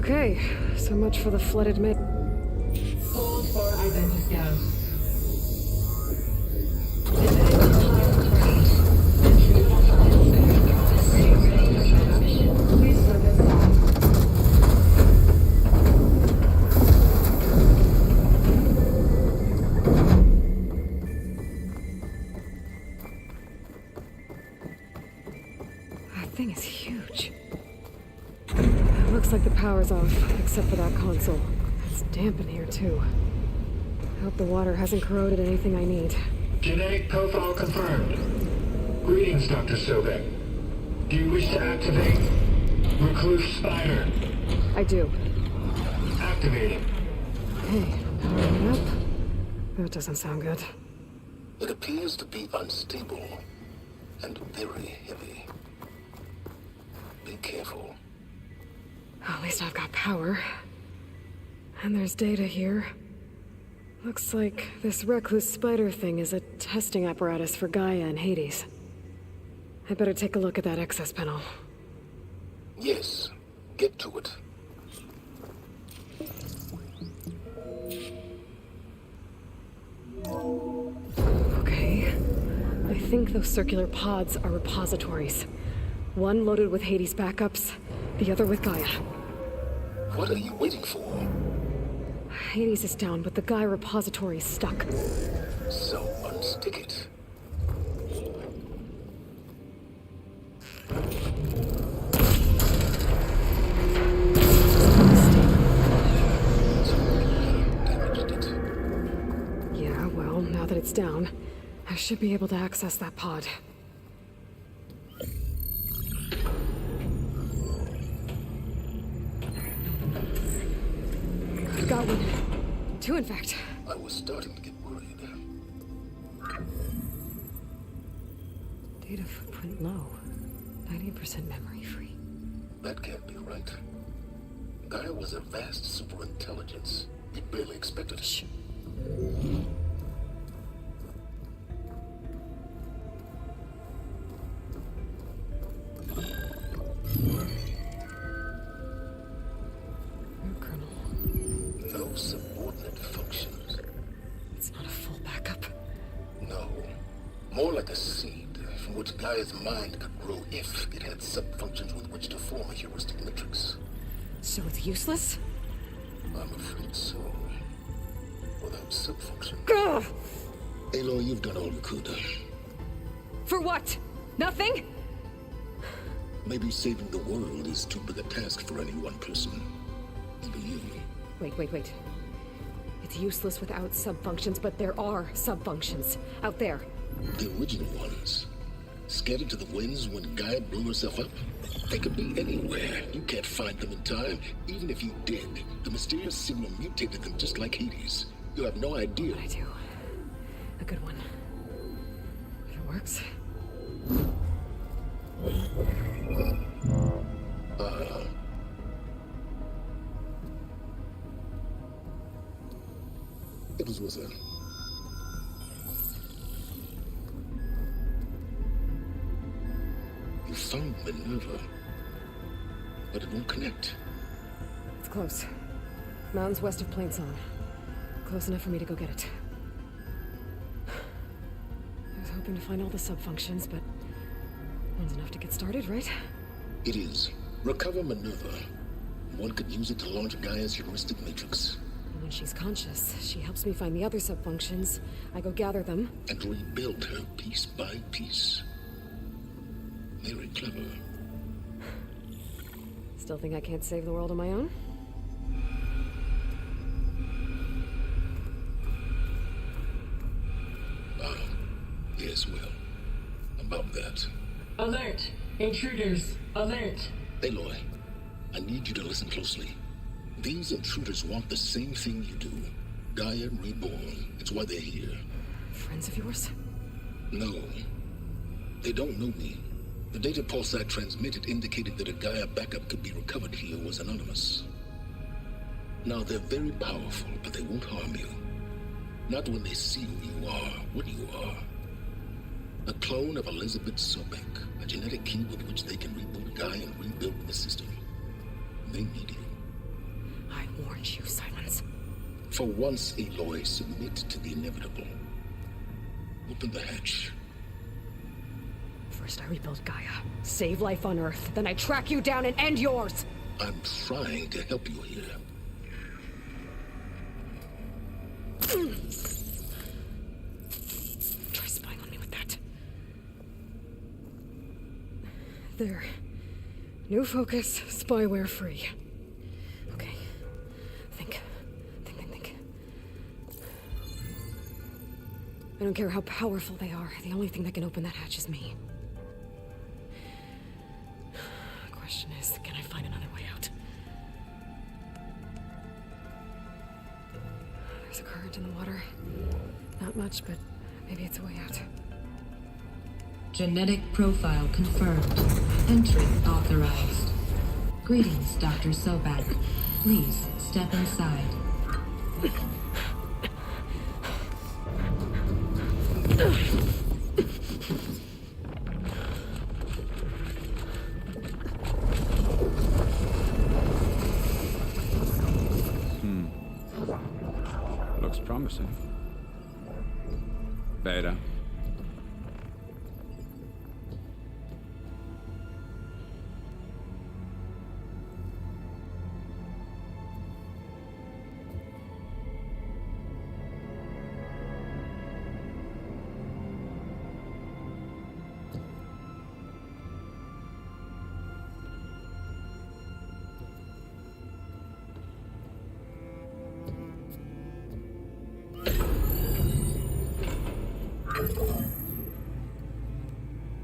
Okay, so much for the flooded mid. Hold for identiscan. Please step inside. That thing is huge. It looks like the power's off, except for that console. It's damp in here, too. I hope the water hasn't corroded anything I need. Genetic profile confirmed. Greetings, Dr. Sobek. Do you wish to activate Recluse Spider? I do. Activating. Hey, powering up? That doesn't sound good. It appears to be unstable and very heavy. Be careful. At least I've got power. And there's data here. Looks like this Recluse Spider thing is a testing apparatus for Gaia and Hades. I better take a look at that access panel. Yes, get to it. Okay. I think those circular pods are repositories. One loaded with Hades backups, the other with Gaia. What are you waiting for? Hades is down, but the Gaia repository is stuck. So unstick it. Yeah, well, now that it's down, I should be able to access that pod. I've got one. Two, in fact. I was starting to get worried. Data footprint low. 90% memory free. That can't be right. Gaia was a vast superintelligence. We barely expected it. Shh. No subordinate functions. It's not a full backup. No. More like a seed from which Gaia's mind could grow if it had sub-functions with which to form a heuristic matrix. So it's useless? I'm afraid so. Without sub-functions. Ugh! Aloy, you've done all you could. For what? Nothing? Maybe saving the world is too big a task for any one person. Even you. Wait. It's useless without sub-functions, but there are sub-functions out there. The original ones. Scattered to the winds when Gaia blew herself up? They could be anywhere. You can't find them in time. Even if you did, the mysterious signal mutated them just like Hades. You have no idea. I do. A good one. If it works. It was with her. You found Minerva, but it won't connect. It's close. Mountains west of Plainsong. Close enough for me to go get it. I was hoping to find all the sub-functions, but one's enough to get started, right? It is. Recover Minerva. One could use it to launch Gaia's heuristic matrix. And when she's conscious, she helps me find the other sub-functions. I go gather them. And rebuild her piece by piece. Very clever. Still think I can't save the world on my own? Yes, well. About that. Alert! Intruders! Alert! Aloy, I need you to listen closely. These intruders want the same thing you do. Gaia reborn. It's why they're here. Friends of yours? No. They don't know me. The data pulse I transmitted indicated that a Gaia backup could be recovered here was anonymous. Now, they're very powerful, but they won't harm you. Not when they see who you are, what you are. A clone of Elizabeth Sobek, a genetic key with which they can reboot Gaia and rebuild the system. They need you. warned you, Silence. For once, Aloy, submit to the inevitable. Open the hatch. First I rebuild Gaia, save life on Earth, then I track you down and end yours! I'm trying to help you here. Try spying on me with that. There. New focus, spyware free. Okay. Think. I don't care how powerful they are. The only thing that can open that hatch is me. The question is, can I find another way out? There's a current in the water. Not much, but maybe it's a way out. Genetic profile confirmed. Entry authorized. Greetings, Dr. Sobek. Please step inside. Looks promising. Beta.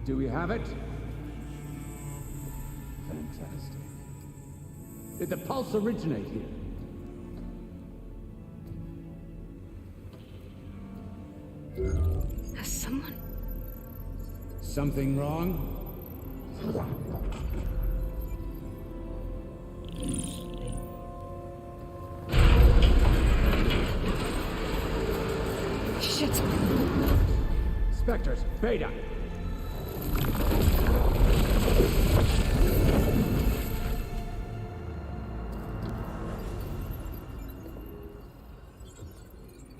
Do we have it? Fantastic. Did the pulse originate here? Has someone... Something wrong? Shit! Spectres, Beta!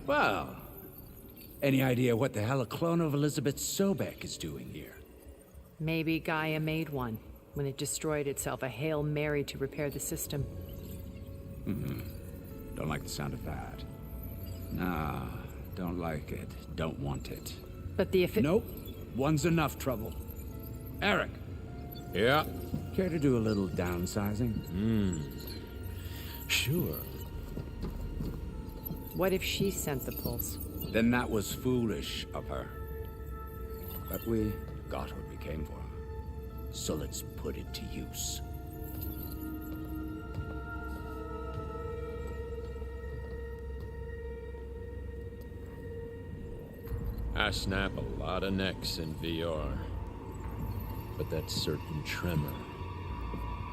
Well, any idea what the hell a clone of Elizabeth Sobek is doing here? Maybe Gaia made one when it destroyed itself, a Hail Mary to repair the system. Don't like the sound of that. Nah, don't like it. Don't want it. But the Nope. One's enough trouble. Eric. Yeah? Care to do a little downsizing? Sure. What if she sent the pulse? Then that was foolish of her. But we got what we came for. So let's put it to use. I snap a lot of necks in VR. But that certain tremor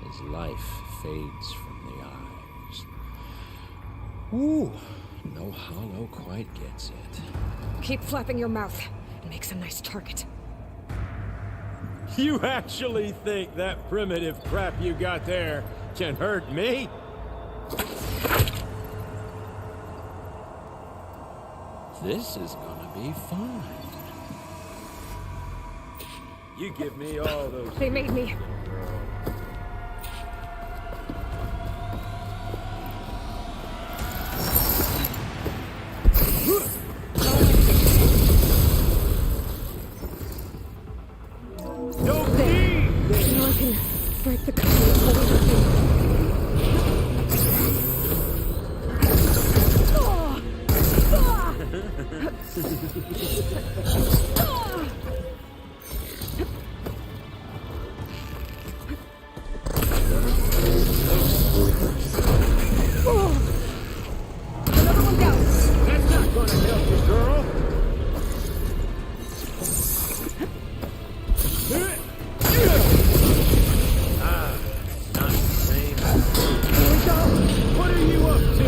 as life fades from the eyes. Ooh, no hollow quite gets it. Keep flapping your mouth. It makes a nice target. You actually think that primitive crap you got there can hurt me? This is gonna be fun. You give me all those... They made me. Don't leave! No one can break the code. Another one down. That's not gonna help you, girl. Not the same. Here we go. What are you up to?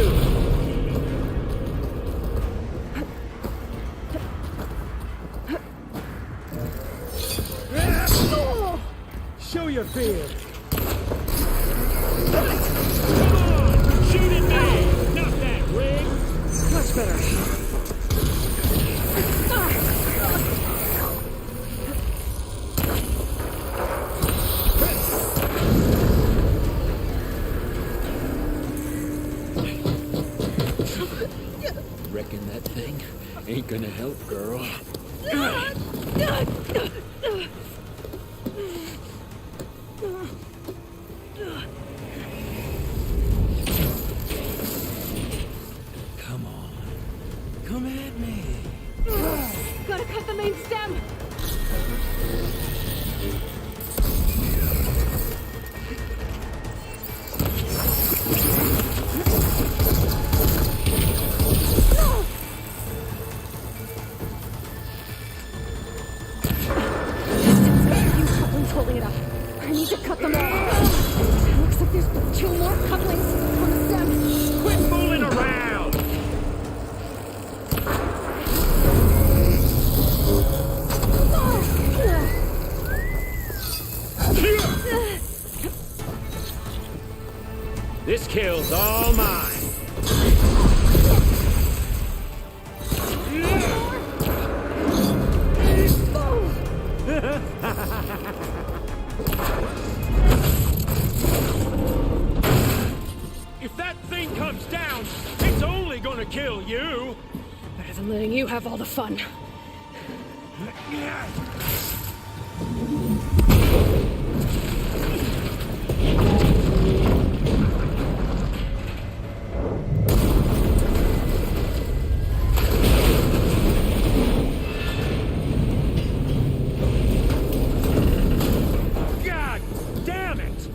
Show your fear. Come on, shoot it now. Reckon that thing ain't gonna help, girl. Come on. Come at me. Gotta cut the main stem! Couplings holding it up. I need to cut them off. Looks like there's 2 more couplings on the stem. Quit fooling around! This kill's all mine. If that thing comes down, it's only gonna kill you. Better than letting you have all the fun. God damn it!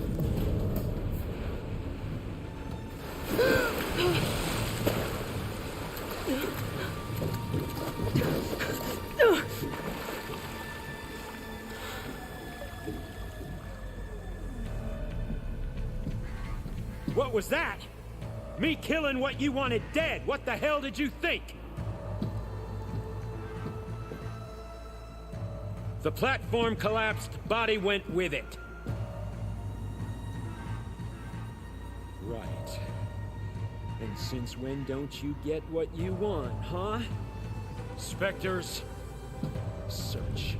What was that? Me killing what you wanted dead. What the hell did you think? The platform collapsed, body went with it. Right. And since when don't you get what you want, huh? Spectres, search.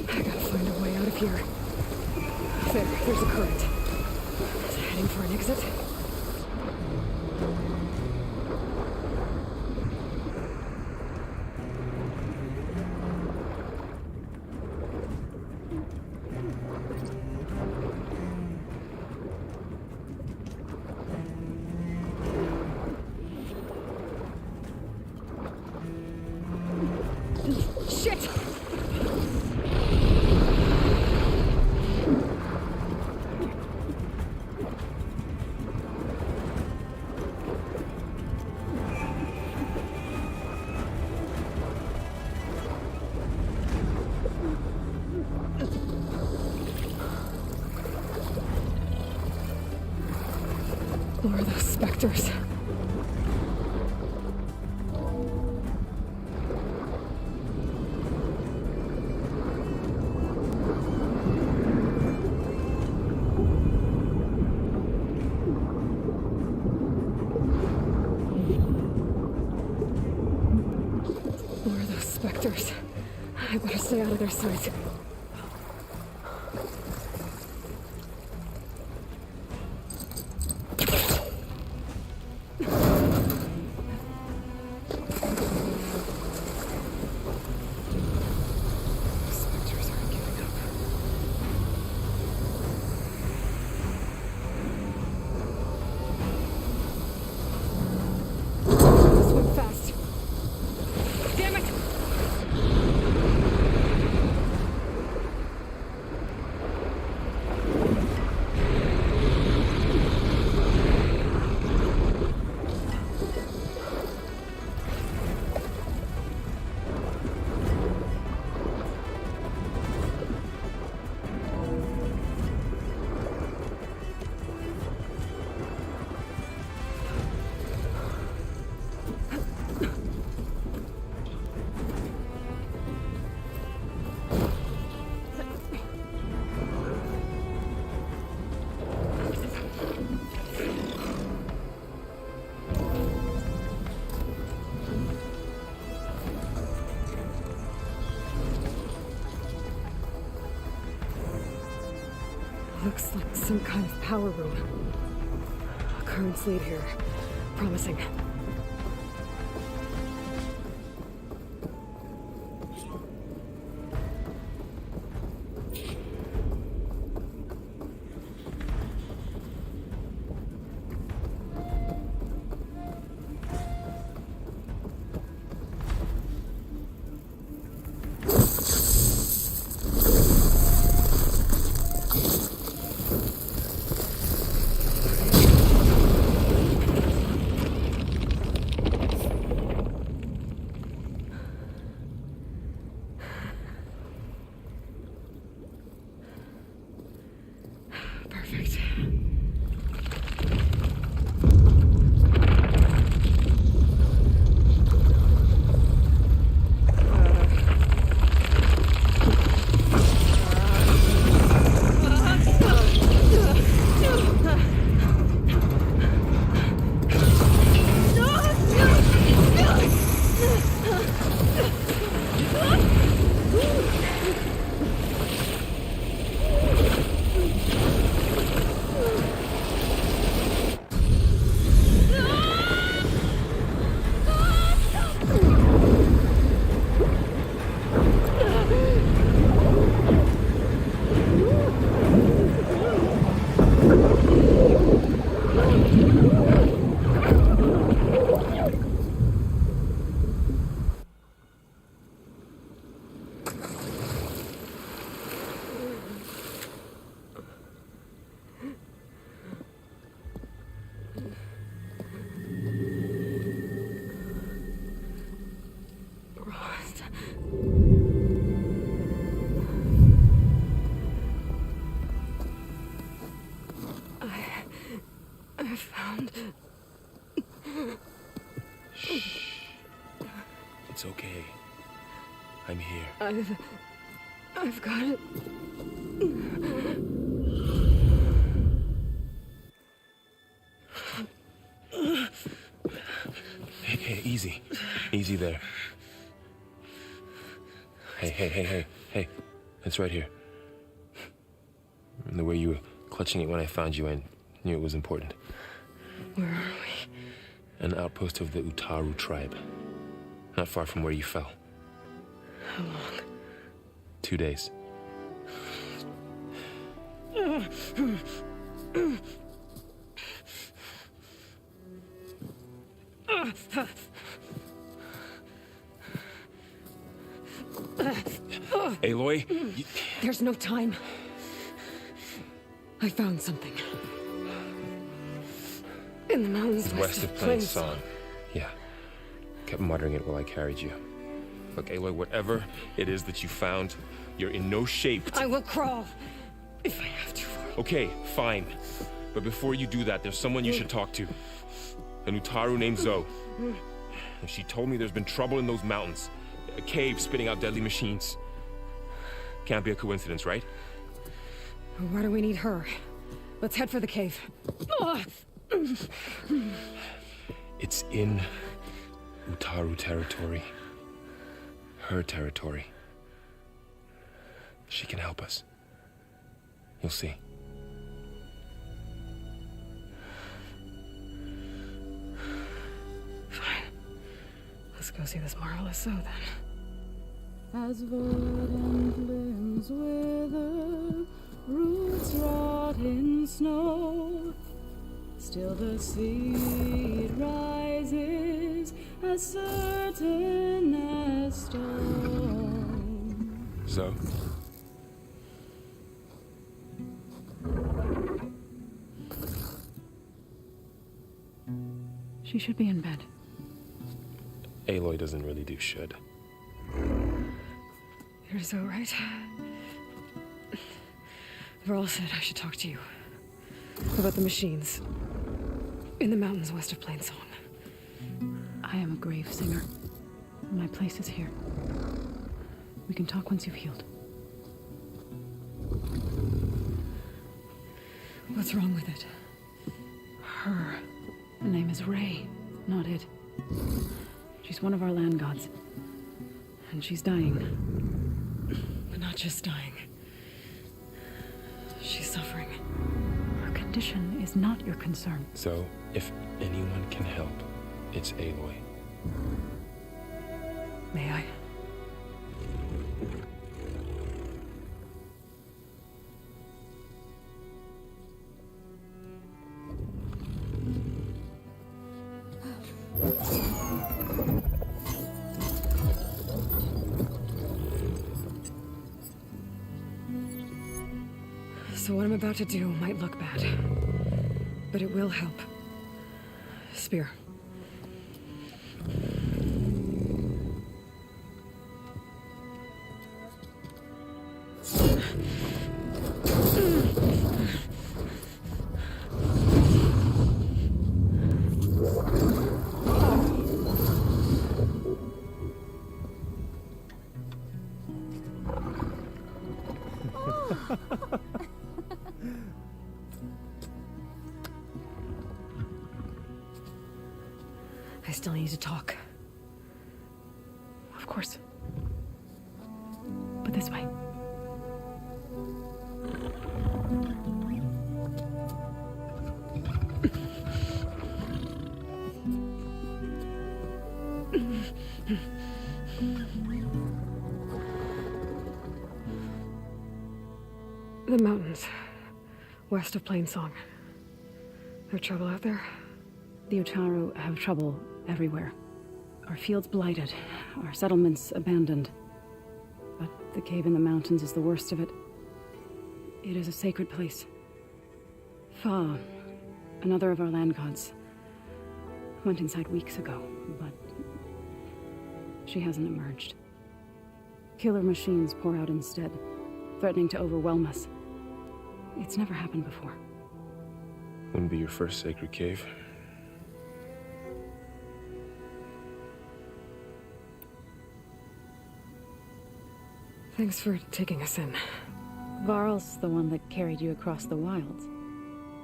I gotta find a way out of here. There's a current. Is it heading for an exit? Shit! More of those specters. More of those specters. I better stay out of their sight. Swim fast. Damn it! Looks like some kind of power room. Currents lead here. Promising. Perfect. I found... Shh. It's okay. I'm here. I've got it. Hey, easy. Easy there. Hey. It's right here. The way you were clutching it when I found you, I knew it was important. Where are we? An outpost of the Utaru tribe. Not far from where you fell. How long? 2 days. Aloy, There's no time. I found something. In the mountains west of Plain Song. Yeah. Kept muttering it while I carried you. Look, Aloy, whatever it is that you found, you're in no shape to... I will crawl, if I have to. Okay, fine. But before you do that, there's someone you should talk to. An Utaru named Zoe. And she told me there's been trouble in those mountains. A cave spitting out deadly machines. Can't be a coincidence, right? Why do we need her? Let's head for the cave. It's in Utaru territory. Her territory. She can help us. You'll see. Fine. Let's go see this marvelous Zoe then. As verdant limbs wither, roots rot in snow, still the seed rises as certain as stone. Zoe? She should be in bed. Aloy doesn't really do should. You're Zoe, right? Varl said I should talk to you. About the machines. In the mountains west of Plain Song. I am a grave singer. My place is here. We can talk once you've healed. What's wrong with it? Her name is Ray, not it. She's one of our land gods. And she's dying. But not just dying. She's she's suffering. Her condition is not your concern. So, if anyone can help, it's Aloy. May I? So what I'm about to do might look bad, but it will help. Spear. I still need to talk. Of course. But this way. The mountains, west of Plainsong. There trouble out there? The Utaru have trouble everywhere. Our fields blighted, our settlements abandoned. But the cave in the mountains is the worst of it. It is a sacred place. Fa, another of our land gods, went inside weeks ago, but she hasn't emerged. Killer machines pour out instead, threatening to overwhelm us. It's never happened before. Wouldn't be your first sacred cave. Thanks for taking us in. Varl's the one that carried you across the wilds.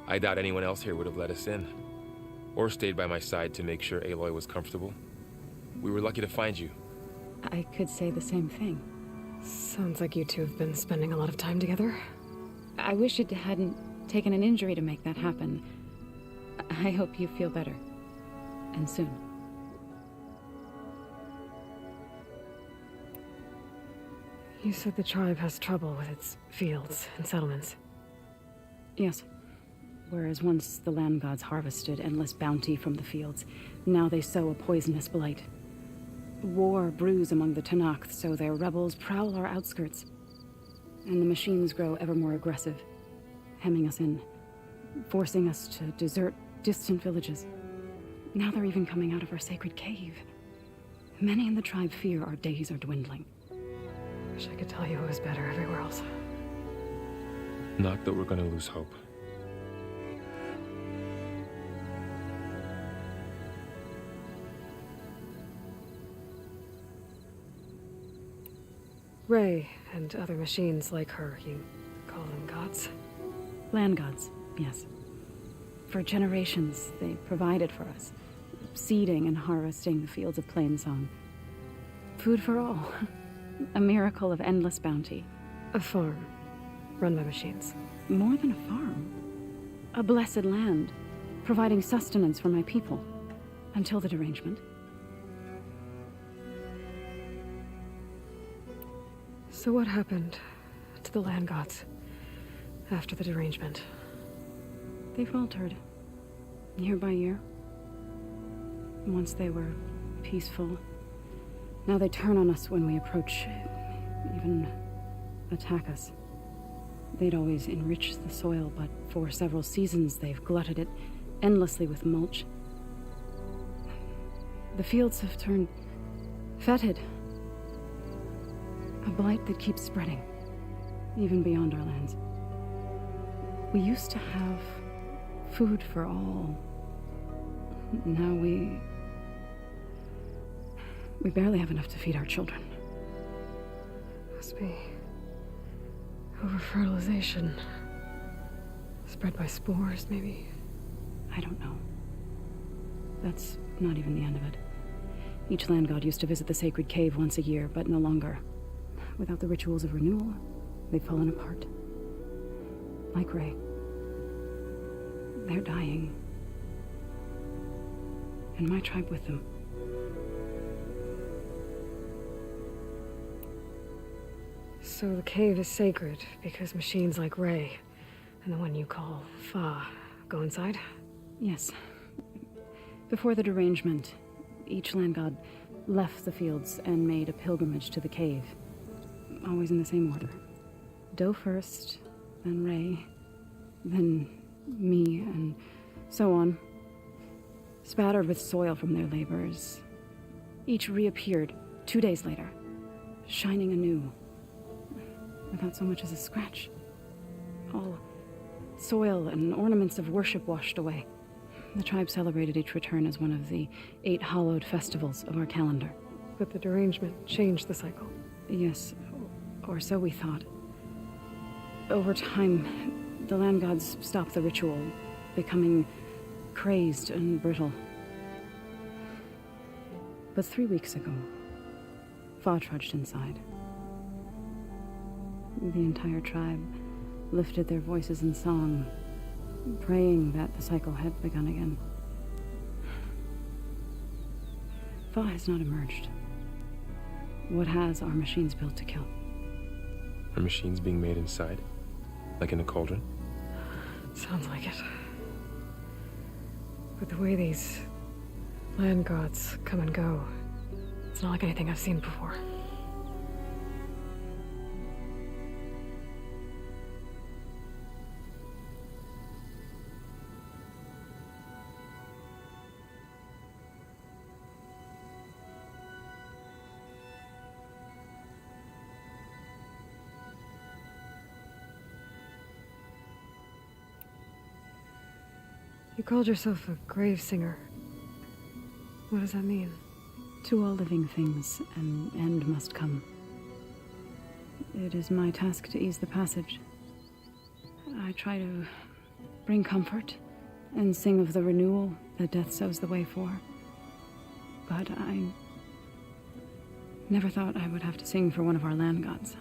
I doubt anyone else here would have let us in. Or stayed by my side to make sure Aloy was comfortable. We were lucky to find you. I could say the same thing. Sounds like you two have been spending a lot of time together. I wish it hadn't taken an injury to make that happen. I hope you feel better. And soon. You said the tribe has trouble with its fields and settlements. Yes. Whereas once the land gods harvested endless bounty from the fields, now they sow a poisonous blight. War brews among the Tenakth, so their rebels prowl our outskirts. And the machines grow ever more aggressive, hemming us in, forcing us to desert distant villages. Now they're even coming out of our sacred cave. Many in the tribe fear our days are dwindling. Wish I could tell you it was better everywhere else. Not that we're gonna lose hope. Ray and other machines like her, you call them gods? Land gods, yes. For generations, they provided for us, seeding and harvesting the fields of Plainsong. Food for all. A miracle of endless bounty. A farm, run by machines. More than a farm. A blessed land, providing sustenance for my people. Until the derangement. So what happened to the land gods after the derangement? They faltered, year by year. Once they were peaceful. Now they turn on us when we approach, even attack us. They'd always enriched the soil, but for several seasons they've glutted it endlessly with mulch. The fields have turned fetid. A blight that keeps spreading, even beyond our lands. We used to have food for all. Now we barely have enough to feed our children. Must be over-fertilization. Spread by spores, maybe? I don't know. That's not even the end of it. Each land god used to visit the sacred cave once a year, but no longer. Without the rituals of renewal, they've fallen apart. like Ray. They're dying. And my tribe with them. So the cave is sacred because machines like Ray and the one you call Fa go inside? Yes. Before the derangement, each land god left the fields and made a pilgrimage to the cave. Always in the same order. Doe first, then Ray, then me, and so on. Spattered with soil from their labors. Each reappeared 2 days later, shining anew. Without so much as a scratch. All soil and ornaments of worship washed away. The tribe celebrated each return as one of the 8 hallowed festivals of our calendar. But the derangement changed the cycle. Yes, or so we thought. Over time, the land gods stopped the ritual, becoming crazed and brittle. But 3 weeks ago, Fa trudged inside. The entire tribe lifted their voices in song, praying that the cycle had begun again. Fa has not emerged. What has are machines built to kill. Are machines being made inside? Like in a cauldron? Sounds like it. But the way these land gods come and go, it's not like anything I've seen before. You called yourself a grave singer. What does that mean? To all living things, an end must come. It is my task to ease the passage. I try to bring comfort and sing of the renewal that death sows the way for. But I never thought I would have to sing for one of our land gods.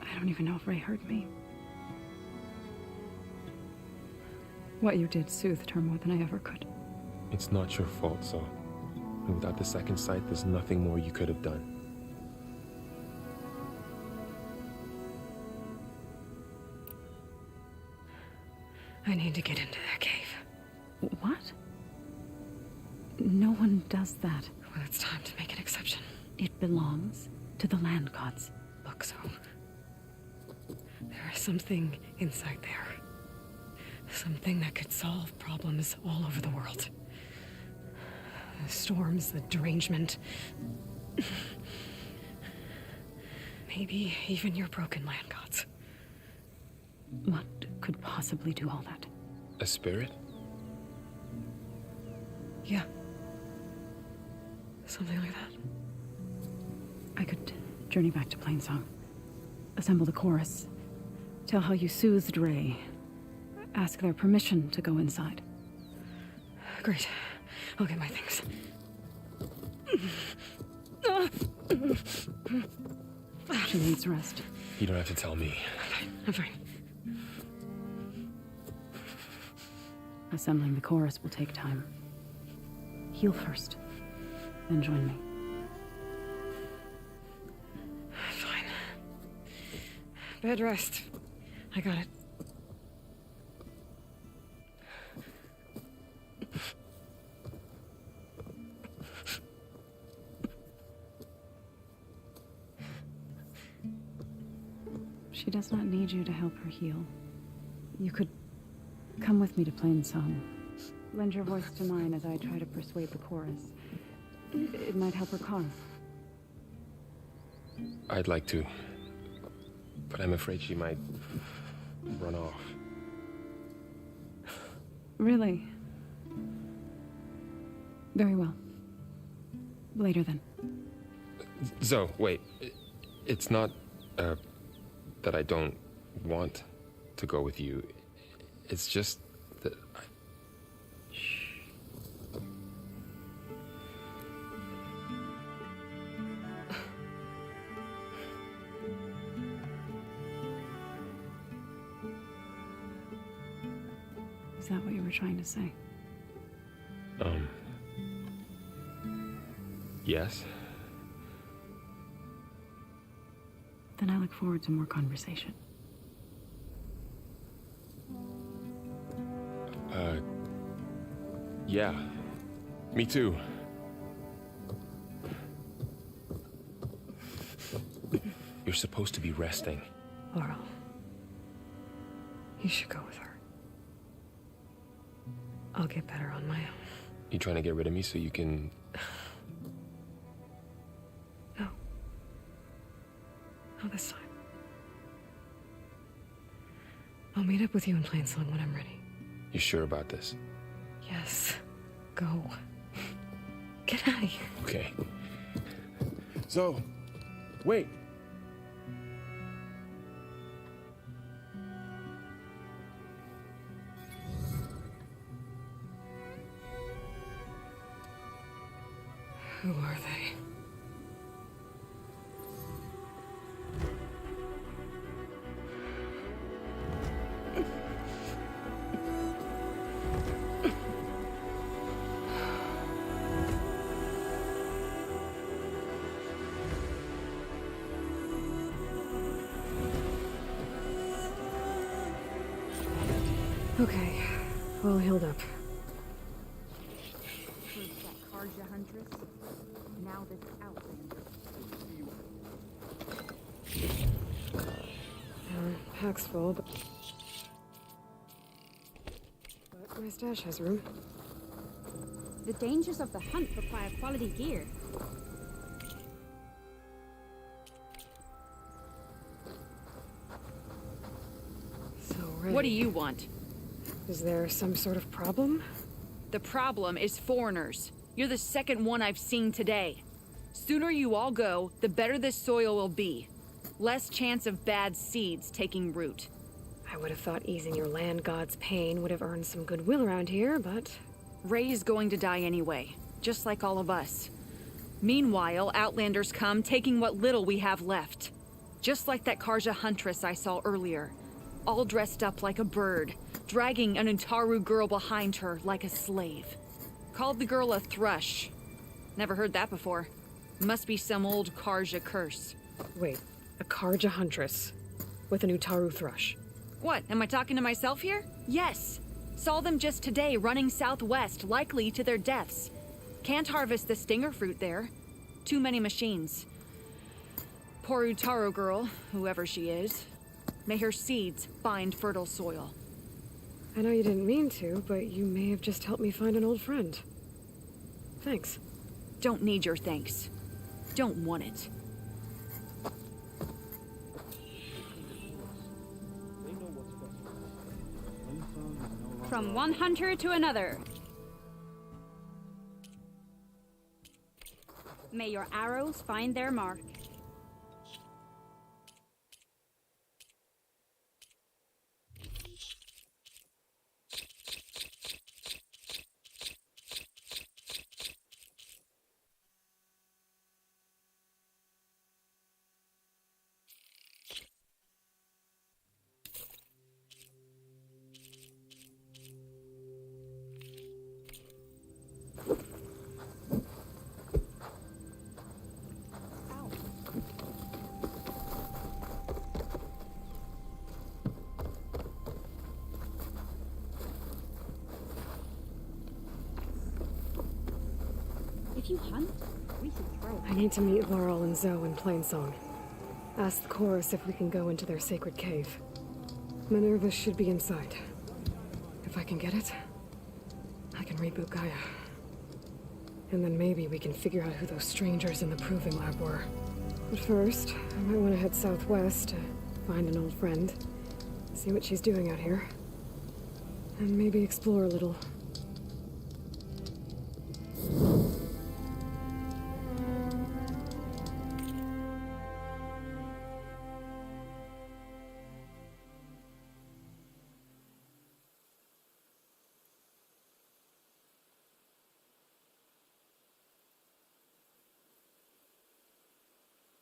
I don't even know if Ray heard me. What you did soothed her more than I ever could. It's not your fault, Saul. And without the second sight, there's nothing more you could have done. I need to get into that cave. What? No one does that. Well, it's time to make an exception. It belongs to the land gods. Look, so there is something inside there. Something that could solve problems all over the world. The storms, the derangement. Maybe even your broken land gods. What could possibly do all that? A spirit? Yeah. Something like that. I could journey back to Plainsong. Assemble the chorus. Tell how you soothed Ray. Ask their permission to go inside. Great. I'll get my things. She needs rest. You don't have to tell me. I'm fine. Assembling the chorus will take time. Heal first, then join me. Fine. Bed rest. I got it. She does not need you to help her heal. You could come with me to Plainsong. Lend your voice to mine as I try to persuade the chorus. It might help her cause. I'd like to, but I'm afraid she might run off. Really? Very well. Later then. Zoe, wait. It's not, that I don't want to go with you. It's just that I... Is that what you were trying to say? Yes. Then I look forward to more conversation. Yeah. Me too. You're supposed to be resting. Laurel. You should go with her. I'll get better on my own. You trying to get rid of me so you can... No. Not this time. I'll meet up with you in Plainsong when I'm ready. You sure about this? Yes. Go. Get out of here. Okay. So, wait. Who are they? Okay, all healed up. Who's that Karja Huntress? Now this outlander. Pack's full, but my stash has room. The dangers of the hunt require quality gear. So ready. What do you want? Is there some sort of problem? The problem is foreigners. You're the second one I've seen today. Sooner you all go, the better this soil will be. Less chance of bad seeds taking root. I would have thought easing your land god's pain would have earned some goodwill around here, but... Ray is going to die anyway, just like all of us. Meanwhile, Outlanders come, taking what little we have left. Just like that Karja Huntress I saw earlier. All dressed up like a bird, dragging an Utaru girl behind her like a slave. Called the girl a thrush. Never heard that before. Must be some old Karja curse. Wait, a Karja Huntress with an Utaru thrush. What, am I talking to myself here? Yes. Saw them just today running southwest, likely to their deaths. Can't harvest the stinger fruit there. Too many machines. Poor Utaru girl, whoever she is. May her seeds find fertile soil. I know you didn't mean to, but you may have just helped me find an old friend. Thanks. Don't need your thanks. Don't want it. From one hunter to another. May your arrows find their mark. If you hunt, we should try. I need to meet Laurel and Zoe in Plainsong. Ask the chorus if we can go into their sacred cave. Minerva should be inside. If I can get it, I can reboot Gaia. And then maybe we can figure out who those strangers in the proving lab were. But first, I might want to head southwest to find an old friend. See what she's doing out here. And maybe explore a little.